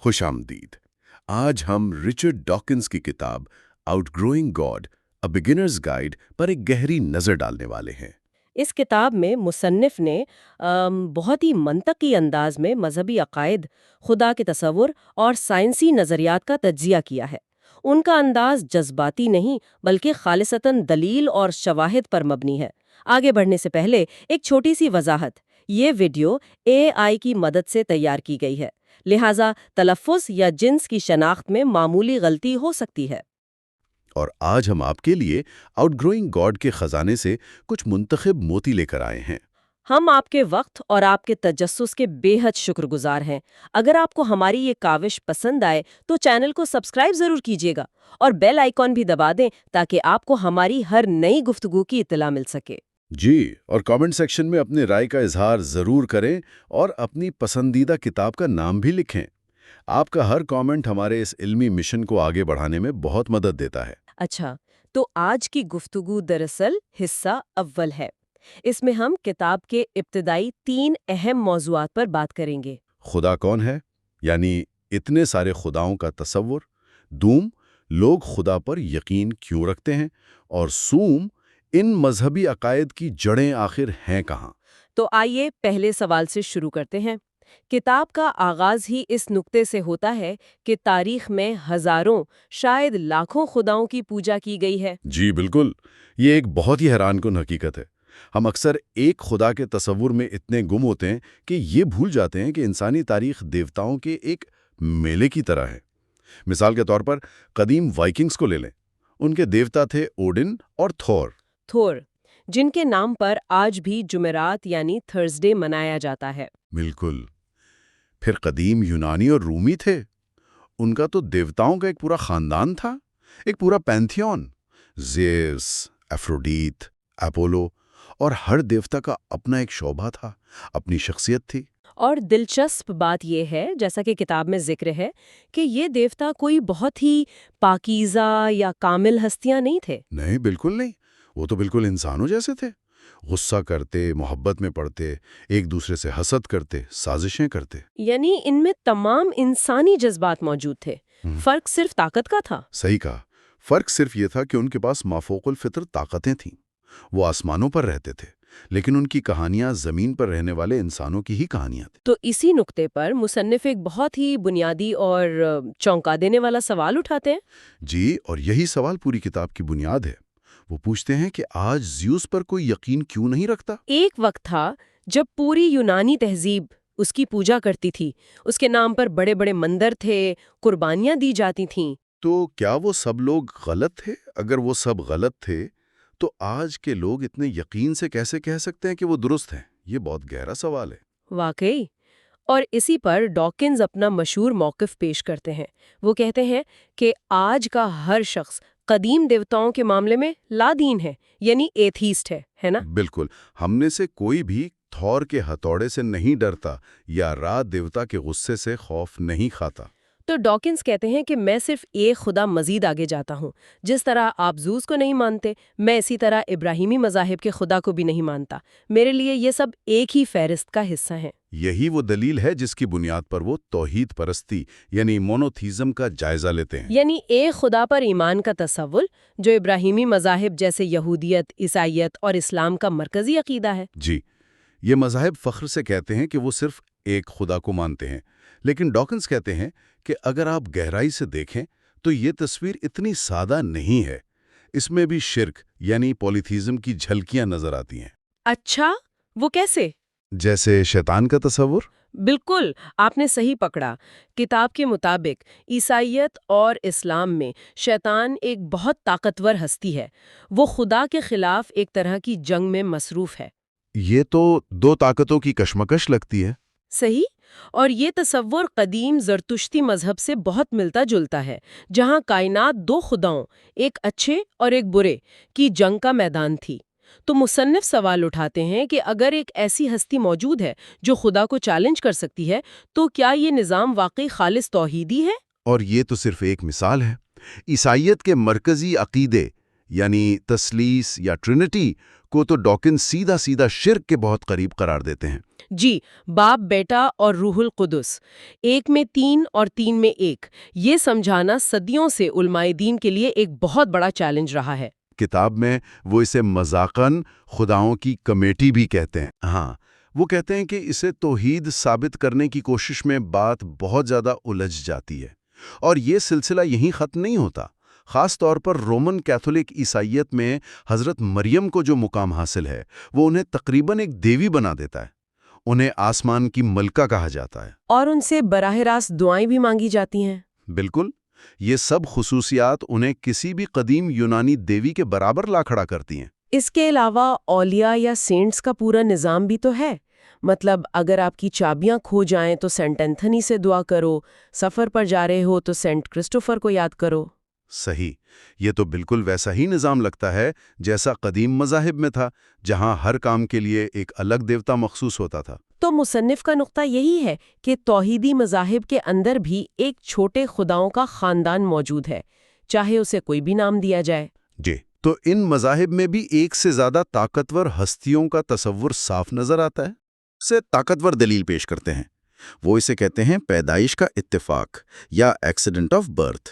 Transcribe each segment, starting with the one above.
خوش آمدید۔ آج ہم رچرڈ ڈاکنز کی کتاب آؤٹ گروئنگ گاڈ اے بگنرز گائیڈ پر ایک گہری نظر ڈالنے والے ہیں۔ اس کتاب میں مصنف نے بہت ہی منطقی انداز میں مذہبی عقائد، خدا کے تصور اور سائنسی نظریات کا تجزیہ کیا ہے۔ ان کا انداز جذباتی نہیں بلکہ خالصتاً دلیل اور شواہد پر مبنی ہے۔ آگے بڑھنے سے پہلے ایک چھوٹی سی وضاحت، یہ ویڈیو AI کی مدد سے تیار کی گئی ہے، لہٰذا تلفظ یا جنس کی شناخت میں معمولی غلطی ہو سکتی ہے۔ اور آج ہم آپ کے لیے آؤٹ گروئنگ گاڈ کے خزانے سے کچھ منتخب موتی لے کر آئے ہیں۔ ہم آپ کے وقت اور آپ کے تجسس کے بے حد شکر گزار ہیں۔ اگر آپ کو ہماری یہ کاوش پسند آئے تو چینل کو سبسکرائب ضرور کیجیے گا اور بیل آئیکن بھی دبا دیں تاکہ آپ کو ہماری ہر نئی گفتگو کی اطلاع مل سکے۔ جی، اور کامنٹ سیکشن میں اپنی رائے کا اظہار ضرور کریں اور اپنی پسندیدہ کتاب کا نام بھی لکھیں۔ آپ کا ہر کامنٹ ہمارے اس علمی مشن کو آگے بڑھانے میں بہت مدد دیتا ہے۔ اچھا، تو آج کی گفتگو دراصل حصہ اول ہے۔ اس میں ہم کتاب کے ابتدائی 3 اہم موضوعات پر بات کریں گے۔ خدا کون ہے، یعنی اتنے سارے خداؤں کا تصور، دوم، لوگ خدا پر یقین کیوں رکھتے ہیں، اور سوم، ان مذہبی عقائد کی جڑیں آخر ہیں کہاں۔ تو آئیے پہلے سوال سے شروع کرتے ہیں۔ کتاب کا آغاز ہی اس نقطے سے ہوتا ہے کہ تاریخ میں ہزاروں، شاید لاکھوں خداؤں کی پوجا کی گئی ہے۔ جی بالکل، یہ ایک بہت ہی حیران کن حقیقت ہے۔ ہم اکثر ایک خدا کے تصور میں اتنے گم ہوتے ہیں کہ یہ بھول جاتے ہیں کہ انسانی تاریخ دیوتاؤں کے ایک میلے کی طرح ہے۔ مثال کے طور پر قدیم وائکنگز کو لے لیں۔ ان کے دیوتا تھے اوڈن اور تھور، جن کے نام پر آج بھی جمعرات یعنی تھرسڈے منایا جاتا ہے۔ بالکل۔ پھر قدیم یونانی اور رومی تھے۔ ان کا تو دیوتاؤں کا ایک پورا خاندان تھا، ایک پورا پینتھیون، زیوس، ایفروڈیت، اپولو، اور ہر دیوتا کا اپنا ایک شعبہ تھا، اپنی شخصیت تھی۔ اور دلچسپ بات یہ ہے، جیسا کہ کتاب میں ذکر ہے، کہ یہ دیوتا کوئی بہت ہی پاکیزہ یا کامل ہستیاں نہیں تھے۔ نہیں، بالکل نہیں۔ وہ تو بالکل انسانوں جیسے تھے، غصہ کرتے، محبت میں پڑتے، ایک دوسرے سے حسد کرتے، سازشیں کرتے۔ یعنی ان میں تمام انسانی جذبات موجود تھے، فرق صرف طاقت کا تھا۔ صحیح کہا۔ فرق صرف یہ تھا کہ ان کے پاس مافوق الفطر طاقتیں تھیں۔ وہ آسمانوں پر رہتے تھے، لیکن ان کی کہانیاں زمین پر رہنے والے انسانوں کی ہی کہانیاں تھیں۔ تو اسی نقطے پر مصنف ایک بہت ہی بنیادی اور چونکا دینے والا سوال اٹھاتے ہیں۔ جی، اور یہی سوال پوری کتاب کی بنیاد ہے۔ وہ پوچھتے ہیں کہ آج زیوس پر کوئی یقین کیوں نہیں رکھتا؟ ایک وقت تھا جب پوری یونانی تہذیب اس کی پوجا کرتی تھی، اس کے نام پر بڑے بڑے مندر تھے، قربانیاں دی جاتی تھیں۔ تو کیا وہ سب لوگ غلط تھے؟ اگر وہ سب غلط تھے تو آج کے لوگ اتنے یقین سے کیسے کہہ سکتے ہیں کہ وہ درست ہیں؟ یہ بہت گہرا سوال ہے۔ واقعی۔ اور اسی پر ڈاکنز اپنا مشہور موقف پیش کرتے ہیں۔ وہ کہتے ہیں کہ آج کا ہر شخص قدیم دیوتاؤں کے معاملے میں لا دین ہے، یعنی ایتھیسٹ ہے نا؟ بالکل۔ ہم نے سے کوئی بھی تھور کے ہتھوڑے سے نہیں ڈرتا یا را دیوتا کے غصے سے خوف نہیں کھاتا۔ تو ڈاکنز کہتے ہیں کہ میں صرف ایک خدا مزید آگے جاتا ہوں۔ جس طرح آپ زوس کو نہیں مانتے، میں اسی طرح ابراہیمی مذاہب کے خدا کو بھی نہیں مانتا۔ میرے لیے یہ سب ایک ہی فہرست کا حصہ ہیں۔ یہی وہ دلیل ہے جس کی بنیاد پر وہ توحید پرستی یعنی مونوتھیزم کا جائزہ لیتے ہیں۔ یعنی ایک خدا پر ایمان کا تصور جو ابراہیمی مذاہب جیسے یہودیت، عیسائیت اور اسلام کا مرکزی عقیدہ ہے۔ جی، یہ مذاہب فخر سے کہتے ہیں کہ وہ صرف ایک خدا کو مانتے ہیں، لیکن ڈاکنز کہتے ہیں کہ اگر آپ گہرائی سے دیکھیں تو یہ تصویر اتنی سادہ نہیں ہے۔ اس میں بھی شرک یعنی پولیتھیزم کی جھلکیاں نظر آتی ہیں۔ اچھا، وہ کیسے؟ جیسے شیطان کا تصور۔ بالکل، آپ نے صحیح پکڑا۔ کتاب کے مطابق عیسائیت اور اسلام میں شیطان ایک بہت طاقتور ہستی ہے۔ وہ خدا کے خلاف ایک طرح کی جنگ میں مصروف ہے۔ یہ تو دو طاقتوں کی کشمکش لگتی ہے۔ صحیح، اور یہ تصور قدیم زرتشتی مذہب سے بہت ملتا جلتا ہے، جہاں کائنات 2 خداؤں، ایک اچھے اور ایک برے، کی جنگ کا میدان تھی۔ تو مصنف سوال اٹھاتے ہیں کہ اگر ایک ایسی ہستی موجود ہے جو خدا کو چیلنج کر سکتی ہے، تو کیا یہ نظام واقعی خالص توحیدی ہے؟ اور یہ تو صرف ایک مثال ہے۔ عیسائیت کے مرکزی عقیدے یعنی تثلیث یا ٹرینٹی کو تو ڈاکنز سیدھا سیدھا شرک کے بہت قریب قرار دیتے ہیں۔ جی، باپ، بیٹا اور روح القدس، ایک میں تین اور تین میں ایک، یہ سمجھانا صدیوں سے علماء دین کے لیے ایک بہت بڑا چیلنج رہا ہے۔ کتاب میں وہ اسے مذاقاً خداؤں کی کمیٹی بھی کہتے ہیں۔ ہاں، وہ کہتے ہیں کہ اسے توحید ثابت کرنے کی کوشش میں بات بہت زیادہ الجھ جاتی ہے، اور یہ سلسلہ یہیں ختم نہیں ہوتا۔ خاص طور پر رومن کیتھولک عیسائیت میں حضرت مریم کو جو مقام حاصل ہے وہ انہیں تقریباً ایک دیوی بنا دیتا ہے۔ انہیں آسمان کی ملکہ کہا جاتا ہے، اور ان سے براہ راست دعائیں بھی مانگی جاتی ہیں۔ بالکل۔ یہ سب خصوصیات انہیں کسی بھی قدیم یونانی دیوی کے برابر لا کھڑا کرتی ہیں۔ اس کے علاوہ اولیاء یا سینٹس کا پورا نظام بھی تو ہے۔ مطلب اگر آپ کی چابیاں کھو جائیں تو سینٹ اینتھنی سے دعا کرو، سفر پر جا رہے ہو تو سینٹ کرسٹوفر کو یاد کرو۔ صحیح، یہ تو بالکل ویسا ہی نظام لگتا ہے جیسا قدیم مذاہب میں تھا، جہاں ہر کام کے لیے ایک الگ دیوتا مخصوص ہوتا تھا۔ تو مصنف کا نقطہ یہی ہے کہ توحیدی مذاہب کے اندر بھی ایک چھوٹے خداؤں کا خاندان موجود ہے، چاہے اسے کوئی بھی نام دیا جائے۔ جی، تو ان مذاہب میں بھی ایک سے زیادہ طاقتور ہستیوں کا تصور صاف نظر آتا ہے۔ اسے طاقتور دلیل پیش کرتے ہیں، وہ اسے کہتے ہیں پیدائش کا اتفاق یا ایکسیڈنٹ آف برتھ۔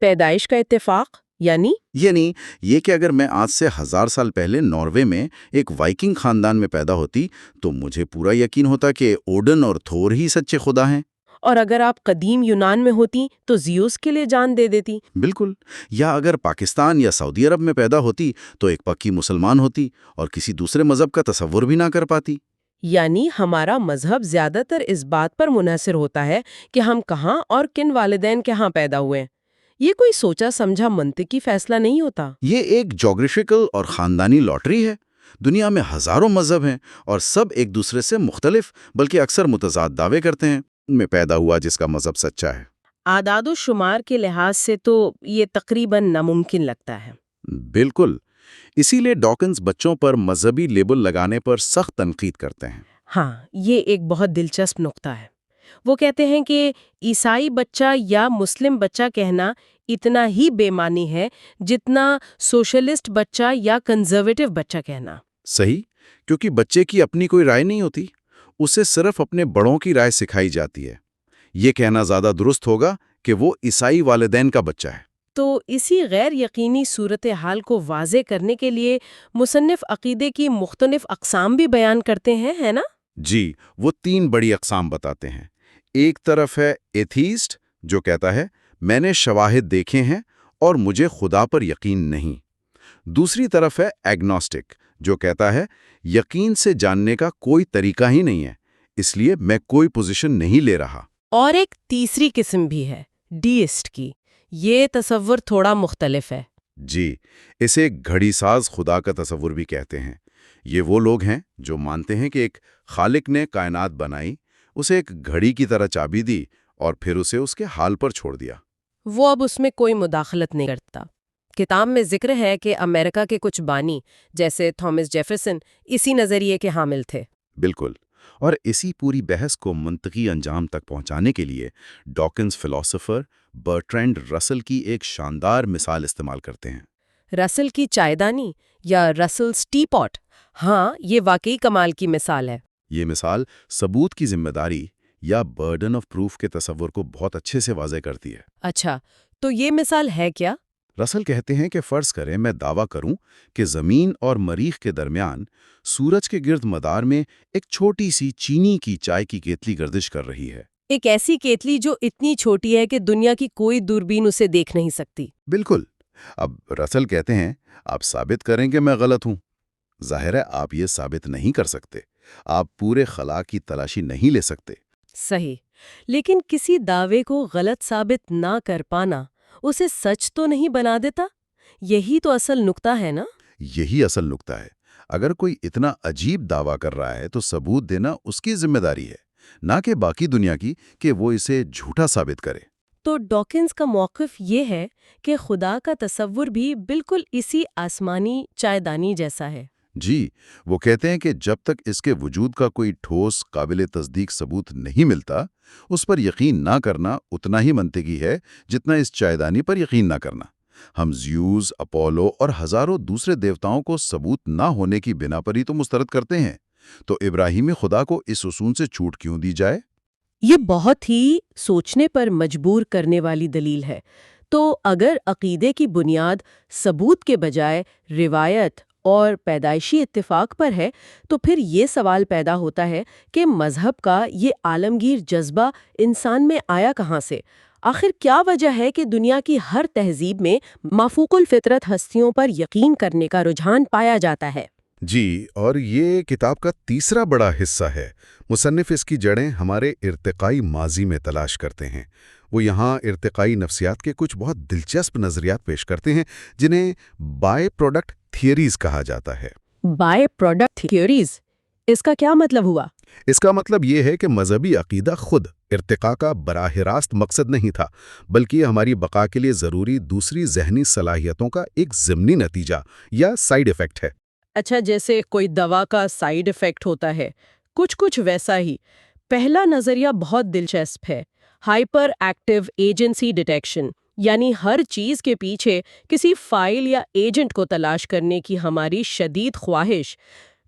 پیدائش کا اتفاق یعنی یہ کہ اگر میں آج سے 1000 سال پہلے ناروے میں ایک وائکنگ خاندان میں پیدا ہوتی تو مجھے پورا یقین ہوتا کہ اوڈن اور تھور ہی سچے خدا ہیں۔ اور اگر آپ قدیم یونان میں ہوتی تو زیوس کے لیے جان دے دیتی۔ بالکل۔ یا اگر پاکستان یا سعودی عرب میں پیدا ہوتی تو ایک پکی مسلمان ہوتی اور کسی دوسرے مذہب کا تصور بھی نہ کر پاتی۔ یعنی ہمارا مذہب زیادہ تر اس بات پر منحصر ہوتا ہے کہ ہم کہاں اور کن والدین کے ہاں پیدا ہوئے۔ یہ کوئی سوچا سمجھا منطقی فیصلہ نہیں ہوتا۔ یہ ایک جغرافیکل اور خاندانی لاٹری ہے۔ دنیا میں ہزاروں مذہب ہیں اور سب ایک دوسرے سے مختلف بلکہ اکثر متضاد دعوے کرتے ہیں ان میں پیدا ہوا جس کا مذہب سچا ہے۔ اعداد و شمار کے لحاظ سے تو یہ تقریباً ناممکن لگتا ہے۔ بالکل، اسی لیے ڈاکنز بچوں پر مذہبی لیبل لگانے پر سخت تنقید کرتے ہیں۔ ہاں، یہ ایک بہت دلچسپ نقطہ ہے۔ وہ کہتے ہیں کہ عیسائی بچہ یا مسلم بچہ کہنا اتنا ہی بے معنی ہے جتنا سوشلسٹ بچہ یا کنزرویٹو بچہ کہنا۔ صحیح، کیونکہ بچے کی اپنی کوئی رائے نہیں ہوتی، اسے صرف اپنے بڑوں کی رائے سکھائی جاتی ہے۔ یہ کہنا زیادہ درست ہوگا کہ وہ عیسائی والدین کا بچہ ہے۔ تو اسی غیر یقینی صورتحال کو واضح کرنے کے لیے مصنف عقیدے کی مختلف اقسام بھی بیان کرتے ہیں، ہے نا؟ جی، وہ 3 بڑی اقسام بتاتے ہیں۔ ایک طرف ہے ایتھیسٹ، جو کہتا ہے میں نے شواہد دیکھے ہیں اور مجھے خدا پر یقین نہیں۔ دوسری طرف ہے ایگنوسٹک، جو کہتا ہے یقین سے جاننے کا کوئی طریقہ ہی نہیں ہے، اس لیے میں کوئی پوزیشن نہیں لے رہا۔ اور ایک تیسری قسم بھی ہے، ڈیسٹ کی۔ یہ تصور تھوڑا مختلف ہے۔ جی، اسے گھڑی ساز خدا کا تصور بھی کہتے ہیں۔ یہ وہ لوگ ہیں جو مانتے ہیں کہ ایک خالق نے کائنات بنائی، اسے ایک گھڑی کی طرح چابی دی اور پھر اسے اس کے حال پر چھوڑ دیا۔ وہ اب اس میں کوئی مداخلت نہیں کرتا۔ کتاب میں ذکر ہے کہ امریکہ کے کچھ بانی جیسے تھامس جیفرسن اسی نظریے کے حامل تھے۔ بالکل، اور اسی پوری بحث کو منطقی انجام تک پہنچانے کے لیے ڈاکنز فلاسفر برٹرینڈ رسل کی ایک شاندار مثال استعمال کرتے ہیں۔ رسل کی چائےدانی یا رسلز ٹی پاٹ، ہاں، یہ واقعی کمال کی مثال ہے۔ یہ مثال ثبوت کی ذمہ داری یا برڈن آف پروف کے تصور کو بہت اچھے سے واضح کرتی ہے۔ اچھا، تو یہ مثال ہے کیا؟ رسل کہتے ہیں کہ فرض کریں میں دعویٰ کروں کہ زمین اور مریخ کے درمیان سورج کے گرد مدار میں ایک چھوٹی سی چینی کی چائے کی کیتلی گردش کر رہی ہے۔ ایک ایسی کیتلی جو اتنی چھوٹی ہے کہ دنیا کی کوئی دوربین اسے دیکھ نہیں سکتی۔ بالکل۔ اب رسل کہتے ہیں آپ ثابت کریں کہ میں غلط ہوں۔ ظاہر ہے آپ یہ ثابت نہیں کر سکتے، آپ پورے خلا کی تلاشی نہیں لے سکتے۔ صحیح، لیکن کسی دعوے کو غلط ثابت نہ کر پانا اسے سچ تو نہیں بنا دیتا؟ یہی تو اصل نقطہ ہے نا؟ یہی اصل نقطہ ہے۔ اگر کوئی اتنا عجیب دعویٰ کر رہا ہے تو ثبوت دینا اس کی ذمہ داری ہے، نہ کہ باقی دنیا کی کہ وہ اسے جھوٹا ثابت کرے۔ تو ڈاکنز کا موقف یہ ہے کہ خدا کا تصور بھی بالکل اسی آسمانی چائےدانی جیسا ہے۔ جی، وہ کہتے ہیں کہ جب تک اس کے وجود کا کوئی ٹھوس قابل تصدیق ثبوت نہیں ملتا، اس پر یقین نہ کرنا اتنا ہی منطقی ہے جتنا اس چائےدانی پر یقین نہ کرنا۔ ہم زیوس، اپولو اور ہزاروں دوسرے دیوتاؤں کو ثبوت نہ ہونے کی بنا پر ہی تو مسترد کرتے ہیں۔ تو ابراہیمی خدا کو اس اصول سے چھوٹ کیوں دی جائے؟ یہ بہت ہی سوچنے پر مجبور کرنے والی دلیل ہے۔ تو اگر عقیدے کی بنیاد ثبوت کے بجائے روایت اور پیدائشی اتفاق پر ہے، تو پھر یہ سوال پیدا ہوتا ہے کہ مذہب کا یہ عالمگیر جذبہ انسان میں آیا کہاں سے؟ آخر کیا وجہ ہے کہ دنیا کی ہر تہذیب میں مافوق الفطرت ہستیوں پر یقین کرنے کا رجحان پایا جاتا ہے؟ جی، اور یہ کتاب کا تیسرا بڑا حصہ ہے۔ مصنف اس کی جڑیں ہمارے ارتقائی ماضی میں تلاش کرتے ہیں۔ وہ یہاں ارتقائی نفسیات کے کچھ بہت دلچسپ نظریات پیش کرتے ہیں جنہیں بائی پروڈکٹ تھیوریز کہا جاتا ہے۔ بائی پروڈکٹ تھیوریز، اس کا کیا مطلب ہوا؟ اس کا مطلب یہ ہے کہ مذہبی عقیدہ خود ارتقاء کا براہ راست مقصد نہیں تھا، بلکہ یہ ہماری بقا کے لیے ضروری دوسری ذہنی صلاحیتوں کا ایک ضمنی نتیجہ یا سائیڈ ایفیکٹ ہے۔ اچھا، جیسے کوئی دوا کا سائیڈ ایفیکٹ ہوتا ہے، کچھ ویسا ہی۔ پہلا نظریہ بہت دلچسپ ہے، ہائپر ایکٹیو ایجنسی ڈیٹیکشن، یعنی ہر چیز کے پیچھے کسی فائل یا ایجنٹ کو تلاش کرنے کی ہماری شدید خواہش۔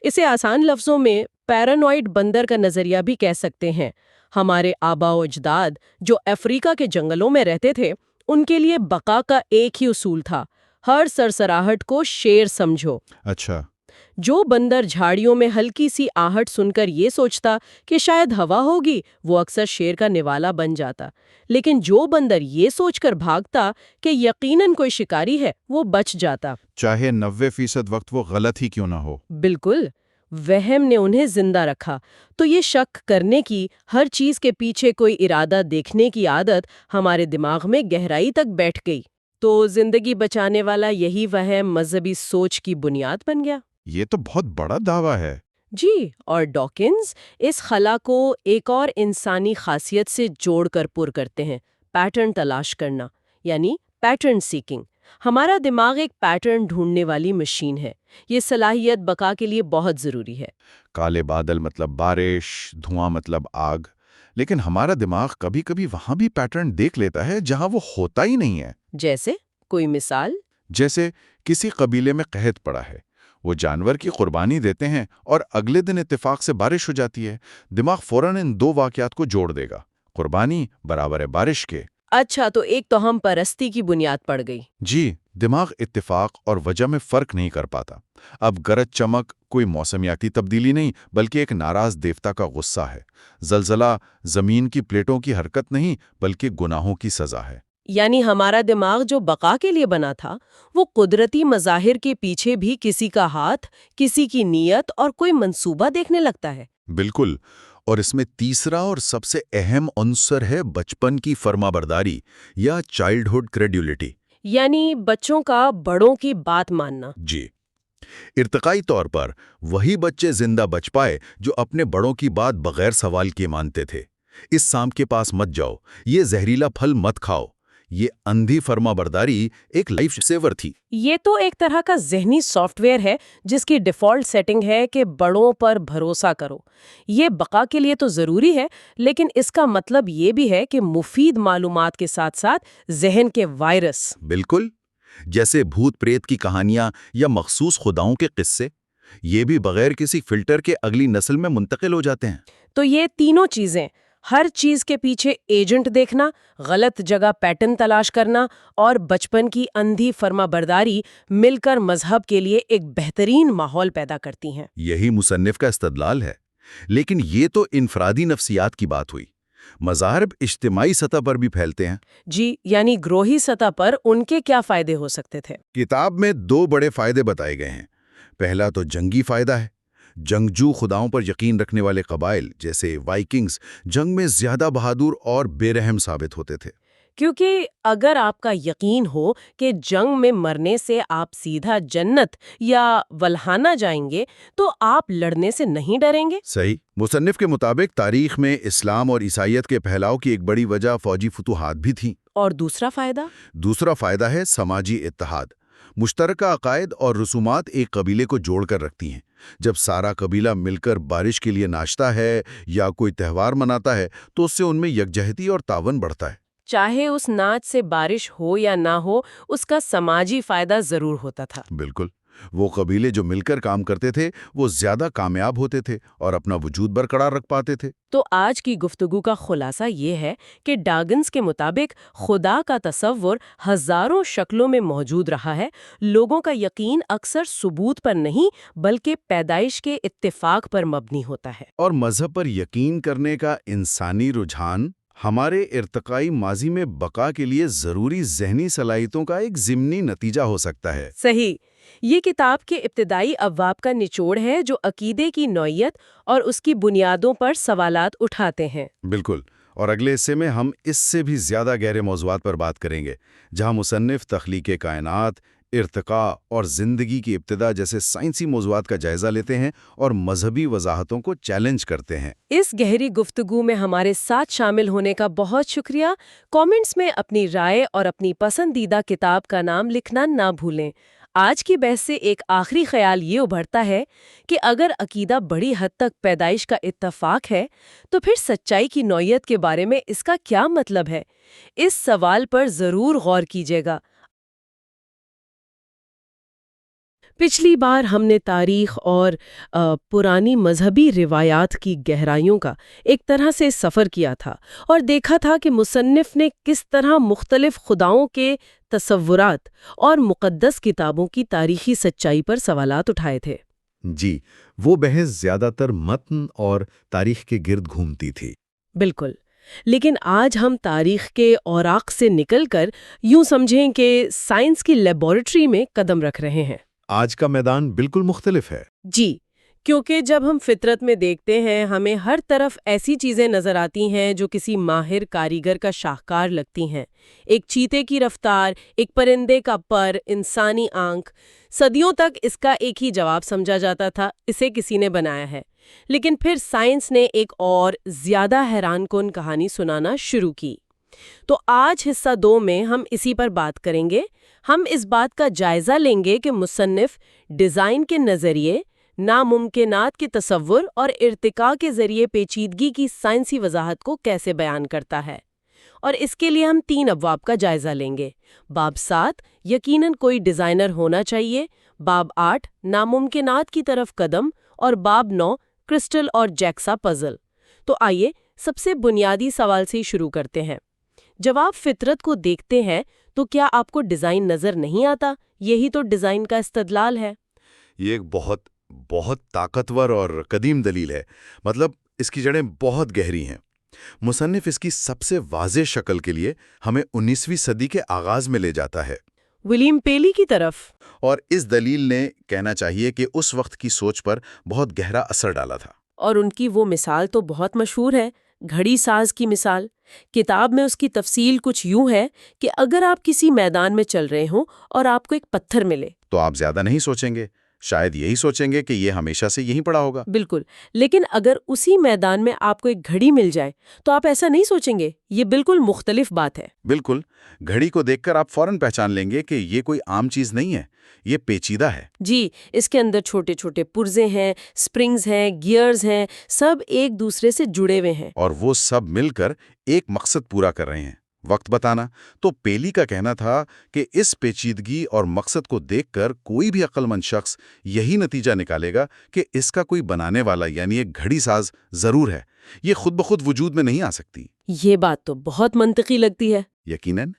اسے آسان لفظوں میں پیرانوئڈ بندر کا نظریہ بھی کہہ سکتے ہیں۔ ہمارے آباء و اجداد جو افریقہ کے جنگلوں میں رہتے تھے، ان کے لیے بقا کا ایک ہی اصول تھا، ہر سرسراہٹ کو شیر سمجھو۔ اچھا، جو بندر جھاڑیوں میں ہلکی سی آہٹ سن کر یہ سوچتا کہ شاید ہوا ہوگی، وہ اکثر شیر کا نوالا بن جاتا، لیکن جو بندر یہ سوچ کر بھاگتا کہ یقیناً کوئی شکاری ہے، وہ بچ جاتا، چاہے 90% وقت وہ غلط ہی کیوں نہ ہو۔ بالکل۔ وہم نے انہیں زندہ رکھا۔ تو یہ شک کرنے کی، ہر چیز کے پیچھے کوئی ارادہ دیکھنے کی عادت ہمارے دماغ میں گہرائی تک بیٹھ گئی۔ تو زندگی بچانے والا یہی وہم مذہبی سوچ کی بنیاد بن گیا۔ یہ تو بہت بڑا دعویٰ ہے۔ جی، اور ڈاکنز اس خلا کو ایک اور انسانی خاصیت سے جوڑ کر پر کرتے ہیں، پیٹرن تلاش کرنا، یعنی پیٹرن سیکنگ۔ ہمارا دماغ ایک پیٹرن ڈھونڈنے والی مشین ہے۔ یہ صلاحیت بقا کے لیے بہت ضروری ہے۔ کالے بادل مطلب بارش، دھواں مطلب آگ، لیکن ہمارا دماغ کبھی کبھی وہاں بھی پیٹرن دیکھ لیتا ہے جہاں وہ ہوتا ہی نہیں ہے۔ جیسے کوئی مثال؟ جیسے کسی قبیلے میں قحط پڑا ہے، وہ جانور کی قربانی دیتے ہیں اور اگلے دن اتفاق سے بارش ہو جاتی ہے۔ دماغ فوراً ان دو واقعات کو جوڑ دے گا، قربانی برابر ہے بارش کے۔ اچھا، تو ایک توہم پرستی کی بنیاد پڑ گئی۔ جی، دماغ اتفاق اور وجہ میں فرق نہیں کر پاتا۔ اب گرج چمک کوئی موسمیاتی تبدیلی نہیں، بلکہ ایک ناراض دیوتا کا غصہ ہے۔ زلزلہ زمین کی پلیٹوں کی حرکت نہیں، بلکہ گناہوں کی سزا ہے۔ یعنی ہمارا دماغ جو بقا کے لیے بنا تھا، وہ قدرتی مظاہر کے پیچھے بھی کسی کا ہاتھ، کسی کی نیت اور کوئی منصوبہ دیکھنے لگتا ہے۔ بالکل، اور اس میں تیسرا اور سب سے اہم عنصر ہے بچپن کی فرما برداری یا چائلڈہڈ کریڈیولٹی۔ یعنی بچوں کا بڑوں کی بات ماننا۔ جی، ارتقائی طور پر وہی بچے زندہ بچ پائے جو اپنے بڑوں کی بات بغیر سوال کیے مانتے تھے۔ اس سانپ کے پاس مت جاؤ، یہ زہریلا پھل مت کھاؤ۔ یہ اندھی فرما برداری ایک لائف سیور تھی۔ یہ تو ایک طرح کا ذہنی سافٹ ویئر ہے جس کی ڈیفالٹ سیٹنگ ہے کہ بڑوں پر بھروسہ کرو۔ یہ بقا کے لیے تو ضروری ہے، لیکن اس کا مطلب یہ بھی ہے کہ مفید معلومات کے ساتھ ساتھ ذہن کے وائرس۔ بالکل، جیسے بھوت پریت کی کہانیاں یا مخصوص خداؤں کے قصے، یہ بھی بغیر کسی فلٹر کے اگلی نسل میں منتقل ہو جاتے ہیں۔ تو یہ تینوں چیزیں، ہر چیز کے پیچھے ایجنٹ دیکھنا، غلط جگہ پیٹرن تلاش کرنا اور بچپن کی اندھی فرما برداری، مل کر مذہب کے لیے ایک بہترین ماحول پیدا کرتی ہیں۔ یہی مصنف کا استدلال ہے۔ لیکن یہ تو انفرادی نفسیات کی بات ہوئی۔ مذاہب اجتماعی سطح پر بھی پھیلتے ہیں۔ جی، یعنی گروہی سطح پر ان کے کیا فائدے ہو سکتے تھے؟ کتاب میں دو بڑے فائدے بتائے گئے ہیں۔ پہلا تو جنگی فائدہ ہے۔ جنگجو خداؤں پر یقین رکھنے والے قبائل جیسے وائکنگز جنگ میں زیادہ بہادر اور بے رحم ثابت ہوتے تھے۔ کیونکہ اگر آپ کا یقین ہو کہ جنگ میں مرنے سے آپ سیدھا جنت یا ولہانہ جائیں گے، تو آپ لڑنے سے نہیں ڈریں گے۔ صحیح۔ مصنف کے مطابق تاریخ میں اسلام اور عیسائیت کے پھیلاؤ کی ایک بڑی وجہ فوجی فتوحات بھی تھیں۔ اور دوسرا فائدہ؟ دوسرا فائدہ ہے سماجی اتحاد۔ مشترکہ عقائد اور رسومات ایک قبیلے کو جوڑ کر رکھتی ہیں۔ جب سارا قبیلہ مل کر بارش کے لیے ناچتا ہے یا کوئی تہوار مناتا ہے تو اس سے ان میں یکجہتی اور تعاون بڑھتا ہے۔ چاہے اس ناچ سے بارش ہو یا نہ ہو، اس کا سماجی فائدہ ضرور ہوتا تھا۔ بالکل، وہ قبیلے جو مل کر کام کرتے تھے وہ زیادہ کامیاب ہوتے تھے اور اپنا وجود برقرار رکھ پاتے تھے۔ تو آج کی گفتگو کا خلاصہ یہ ہے کہ ڈاگنز کے مطابق خدا کا تصور ہزاروں شکلوں میں موجود رہا ہے۔ لوگوں کا یقین اکثر ثبوت پر نہیں بلکہ پیدائش کے اتفاق پر مبنی ہوتا ہے۔ اور مذہب پر یقین کرنے کا انسانی رجحان ہمارے ارتقائی ماضی میں بقا کے لیے ضروری ذہنی صلاحیتوں کا ایک ضمنی نتیجہ ہو سکتا ہے۔ صحیح۔ یہ کتاب کے ابتدائی ابواب کا نچوڑ ہے جو عقیدے کی نوعیت اور اس کی بنیادوں پر سوالات اٹھاتے ہیں۔ بالکل، اور اگلے حصے میں ہم اس سے بھی زیادہ گہرے موضوعات پر بات کریں گے، جہاں مصنف تخلیق کائنات، ارتقاء اور زندگی کی ابتدا جیسے سائنسی موضوعات کا جائزہ لیتے ہیں اور مذہبی وضاحتوں کو چیلنج کرتے ہیں۔ اس گہری گفتگو میں ہمارے ساتھ شامل ہونے کا بہت شکریہ۔ کامنٹس میں اپنی رائے اور اپنی پسندیدہ کتاب کا نام لکھنا نہ بھولیں۔ آج کی بحث سے ایک آخری خیال یہ ابھرتا ہے کہ اگر عقیدہ بڑی حد تک پیدائش کا اتفاق ہے تو پھر سچائی کی نوعیت کے بارے میں اس کا کیا مطلب ہے؟ اس سوال پر ضرور غور کیجیے گا۔ پچھلی بار ہم نے تاریخ اور پرانی مذہبی روایات کی گہرائیوں کا ایک طرح سے سفر کیا تھا اور دیکھا تھا کہ مصنف نے کس طرح مختلف خداؤں کے تصورات اور مقدس کتابوں کی تاریخی سچائی پر سوالات اٹھائے تھے۔ جی، وہ بحث زیادہ تر متن اور تاریخ کے گرد گھومتی تھی۔ بالکل، لیکن آج ہم تاریخ کے اوراق سے نکل کر یوں سمجھیں کہ سائنس کی لیبارٹری میں قدم رکھ رہے ہیں۔ آج کا میدان بالکل مختلف ہے۔ جی، کیونکہ جب ہم فطرت میں دیکھتے ہیں ہمیں ہر طرف ایسی چیزیں نظر آتی ہیں جو کسی ماہر کاریگر کا شاہکار لگتی ہیں۔ ایک چیتے کی رفتار، ایک پرندے کا پر، انسانی آنکھ۔ صدیوں تک اس کا ایک ہی جواب سمجھا جاتا تھا، اسے کسی نے بنایا ہے۔ لیکن پھر سائنس نے ایک اور زیادہ حیران کن کہانی سنانا شروع کی۔ تو آج حصہ 2 میں ہم اسی پر بات کریں گے۔ ہم اس بات کا جائزہ لیں گے کہ مصنف ڈیزائن کے نظریے، ناممکنات کے تصور اور ارتقاء کے ذریعے پیچیدگی کی سائنسی وضاحت کو کیسے بیان کرتا ہے۔ اور اس کے لیے ہم 3 ابواب کا جائزہ لیں گے۔ باب 7 یقیناً کوئی ڈیزائنر ہونا چاہیے، باب 8 ناممکنات کی طرف قدم، اور باب 9 کرسٹل اور جیکسا پزل۔ تو آئیے سب سے بنیادی سوال سے شروع کرتے ہیں۔ جب آپ فطرت کو دیکھتے ہیں تو کیا آپ کو ڈیزائن نظر نہیں آتا؟ یہی تو ڈیزائن کا استدلال ہے۔ یہ ایک بہت طاقتور اور قدیم دلیل ہے، مطلب اس کی جڑیں بہت گہری ہیں۔ مصنف اس کی سب سے واضح شکل کے لیے ہمیں 19ویں صدی کے آغاز میں لے جاتا ہے، ولیم پیلی کی طرف۔ اور اس دلیل نے کہنا چاہیے کہ اس وقت کی سوچ پر بہت گہرا اثر ڈالا تھا۔ اور ان کی وہ مثال تو بہت مشہور ہے، گھڑی ساز کی مثال۔ کتاب میں اس کی تفصیل کچھ یوں ہے کہ اگر آپ کسی میدان میں چل رہے ہوں اور آپ کو ایک پتھر ملے تو آپ زیادہ نہیں سوچیں گے، شاید یہی سوچیں گے کہ یہ ہمیشہ سے یہیں پڑا ہوگا۔ بالکل، لیکن اگر اسی میدان میں آپ کو ایک گھڑی مل جائے تو آپ ایسا نہیں سوچیں گے۔ یہ بالکل مختلف بات ہے۔ بالکل، گھڑی کو دیکھ کر آپ فوراً پہچان لیں گے کہ یہ کوئی عام چیز نہیں ہے، یہ پیچیدہ ہے۔ جی، اس کے اندر چھوٹے چھوٹے پرزے ہیں، سپرنگز ہیں، گیئرز ہیں، سب ایک دوسرے سے جڑے ہوئے ہیں۔ اور وہ سب مل کر ایک مقصد پورا کر رہے ہیں، وقت بتانا۔ تو پیلی کا کہنا تھا کہ اس پیچیدگی اور مقصد کو دیکھ کر کوئی بھی عقل مند شخص یہی نتیجہ نکالے گا کہ اس کا کوئی بنانے والا یعنی ایک گھڑی ساز ضرور ہے، یہ خود بخود وجود میں نہیں آ سکتی۔ یہ بات تو بہت منطقی لگتی ہے۔ یقیناً۔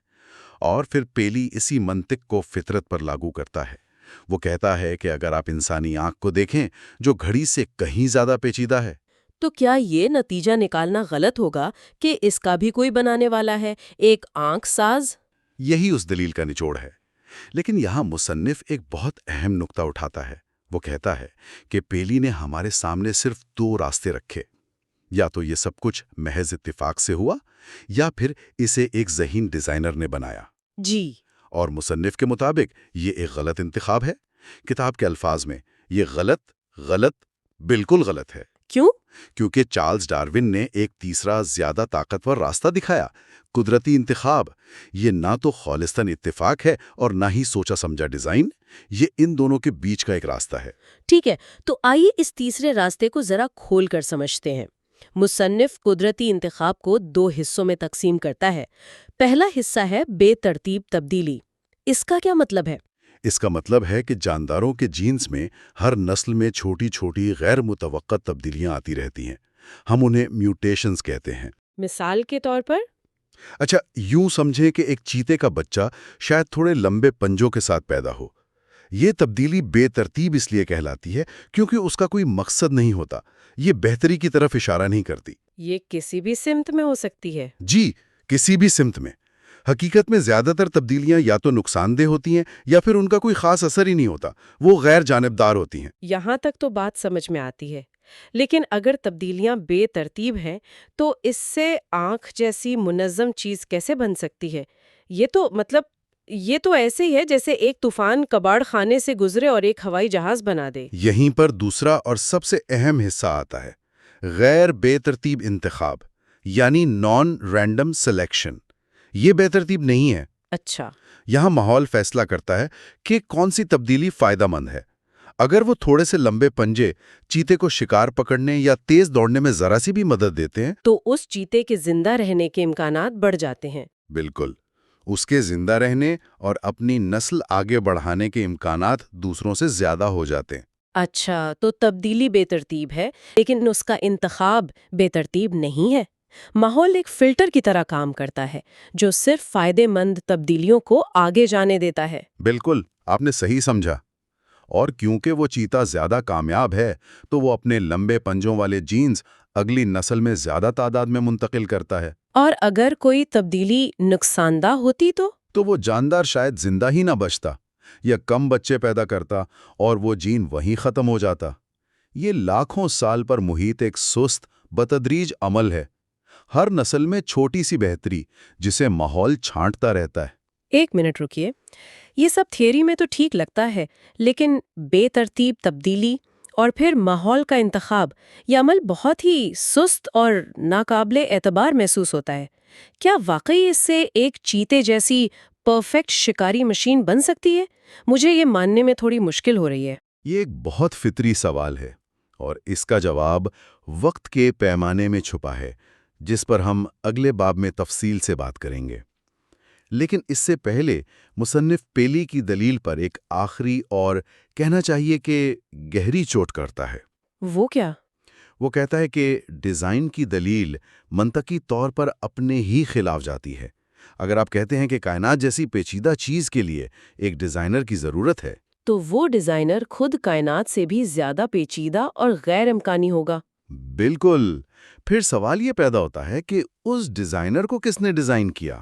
اور پھر پیلی اسی منطق کو فطرت پر لاگو کرتا ہے۔ وہ کہتا ہے کہ اگر آپ انسانی آنکھ کو دیکھیں جو گھڑی سے کہیں زیادہ پیچیدہ ہے، تو کیا یہ نتیجہ نکالنا غلط ہوگا کہ اس کا بھی کوئی بنانے والا ہے، ایک آنکھ ساز؟ یہی اس دلیل کا نچوڑ ہے۔ لیکن یہاں مصنف ایک بہت اہم نقطہ اٹھاتا ہے۔ وہ کہتا ہے کہ پیلی نے ہمارے سامنے صرف 2 راستے رکھے، یا تو یہ سب کچھ محض اتفاق سے ہوا یا پھر اسے ایک ذہین ڈیزائنر نے بنایا۔ جی، اور مصنف کے مطابق یہ ایک غلط انتخاب ہے۔ کتاب کے الفاظ میں یہ غلط بالکل غلط ہے۔ کیوں؟ کیونکہ چارلز ڈارون نے ایک تیسرا زیادہ طاقتور راستہ دکھایا، قدرتی انتخاب۔ یہ نہ تو خالصتاً اتفاق ہے اور نہ ہی سوچا سمجھا ڈیزائن، یہ ان دونوں کے بیچ کا ایک راستہ ہے۔ ٹھیک ہے، تو آئیے اس تیسرے راستے کو ذرا کھول کر سمجھتے ہیں۔ مصنف قدرتی انتخاب کو 2 حصوں میں تقسیم کرتا ہے۔ پہلا حصہ ہے بے ترتیب تبدیلی۔ اس کا کیا مطلب ہے؟ اس کا مطلب ہے کہ جانداروں کے جینز میں ہر نسل میں چھوٹی چھوٹی غیر متوقع تبدیلیاں آتی رہتی ہیں۔ ہم انہیں میوٹیشنز کہتے ہیں۔ مثال کے طور پر؟ اچھا، یوں سمجھیں کہ ایک چیتے کا بچہ شاید تھوڑے لمبے پنجوں کے ساتھ پیدا ہو۔ یہ تبدیلی بے ترتیب اس لیے کہلاتی ہے کیونکہ اس کا کوئی مقصد نہیں ہوتا، یہ بہتری کی طرف اشارہ نہیں کرتی۔ یہ کسی بھی سمت میں ہو سکتی ہے۔ جی، کسی بھی سمت میں۔ حقیقت میں زیادہ تر تبدیلیاں یا تو نقصان دہ ہوتی ہیں یا پھر ان کا کوئی خاص اثر ہی نہیں ہوتا، وہ غیر جانبدار ہوتی ہیں۔ یہاں تک تو بات سمجھ میں آتی ہے، لیکن اگر تبدیلیاں بے ترتیب ہیں تو اس سے آنکھ جیسی منظم چیز کیسے بن سکتی ہے؟ یہ تو ایسے ہی ہے جیسے ایک طوفان کباڑ خانے سے گزرے اور ایک ہوائی جہاز بنا دے۔ یہیں پر دوسرا اور سب سے اہم حصہ آتا ہے، غیر بے ترتیب انتخاب، یعنی نان رینڈم سلیکشن۔ یہ بے ترتیب نہیں ہے۔ اچھا۔ یہاں ماحول فیصلہ کرتا ہے کہ کون سی تبدیلی فائدہ مند ہے۔ اگر وہ تھوڑے سے لمبے پنجے چیتے کو شکار پکڑنے یا تیز دوڑنے میں ذرا سی بھی مدد دیتے ہیں تو اس چیتے کے زندہ رہنے کے امکانات بڑھ جاتے ہیں۔ بالکل، اس کے زندہ رہنے اور اپنی نسل آگے بڑھانے کے امکانات دوسروں سے زیادہ ہو جاتے ہیں۔ اچھا، تو تبدیلی بے ترتیب ہے لیکن اس کا انتخاب بے ترتیب نہیں ہے۔ ماحول ایک فلٹر کی طرح کام کرتا ہے جو صرف فائدے مند تبدیلیوں کو آگے جانے دیتا ہے۔ بالکل، آپ نے صحیح سمجھا۔ اور کیونکہ وہ چیتا زیادہ کامیاب ہے تو وہ اپنے لمبے پنجوں والے جینز اگلی نسل میں زیادہ تعداد میں منتقل کرتا ہے۔ اور اگر کوئی تبدیلی نقصان دہ ہوتی تو وہ جاندار شاید زندہ ہی نہ بچتا یا کم بچے پیدا کرتا اور وہ جین وہیں ختم ہو جاتا۔ یہ لاکھوں سال پر محیط ایک سست بتدریج عمل ہے، ہر نسل میں چھوٹی سی بہتری جسے ماحول چھانٹتا رہتا ہے۔ ایک منٹ رکیے، یہ سب تھیوری میں تو ٹھیک لگتا ہے، لیکن بے ترتیب تبدیلی اور پھر ماحول کا انتخاب، یہ عمل بہت ہی سست اور ناقابل اعتبار محسوس ہوتا ہے۔ کیا واقعی اس سے ایک چیتے جیسی پرفیکٹ شکاری مشین بن سکتی ہے؟ مجھے یہ ماننے میں تھوڑی مشکل ہو رہی ہے۔ یہ ایک بہت فطری سوال ہے اور اس کا جواب وقت کے پیمانے میں چھپا ہے، جس پر ہم اگلے باب میں تفصیل سے بات کریں گے۔ لیکن اس سے پہلے مصنف پیلی کی دلیل پر ایک آخری اور کہنا چاہیے کہ گہری چوٹ کرتا ہے۔ وہ کیا؟ وہ کہتا ہے کہ ڈیزائن کی دلیل منطقی طور پر اپنے ہی خلاف جاتی ہے۔ اگر آپ کہتے ہیں کہ کائنات جیسی پیچیدہ چیز کے لیے ایک ڈیزائنر کی ضرورت ہے، تو وہ ڈیزائنر خود کائنات سے بھی زیادہ پیچیدہ اور غیر امکانی ہوگا۔ بالکل۔ پھر سوال یہ پیدا ہوتا ہے کہ اس ڈیزائنر کو کس نے ڈیزائن کیا؟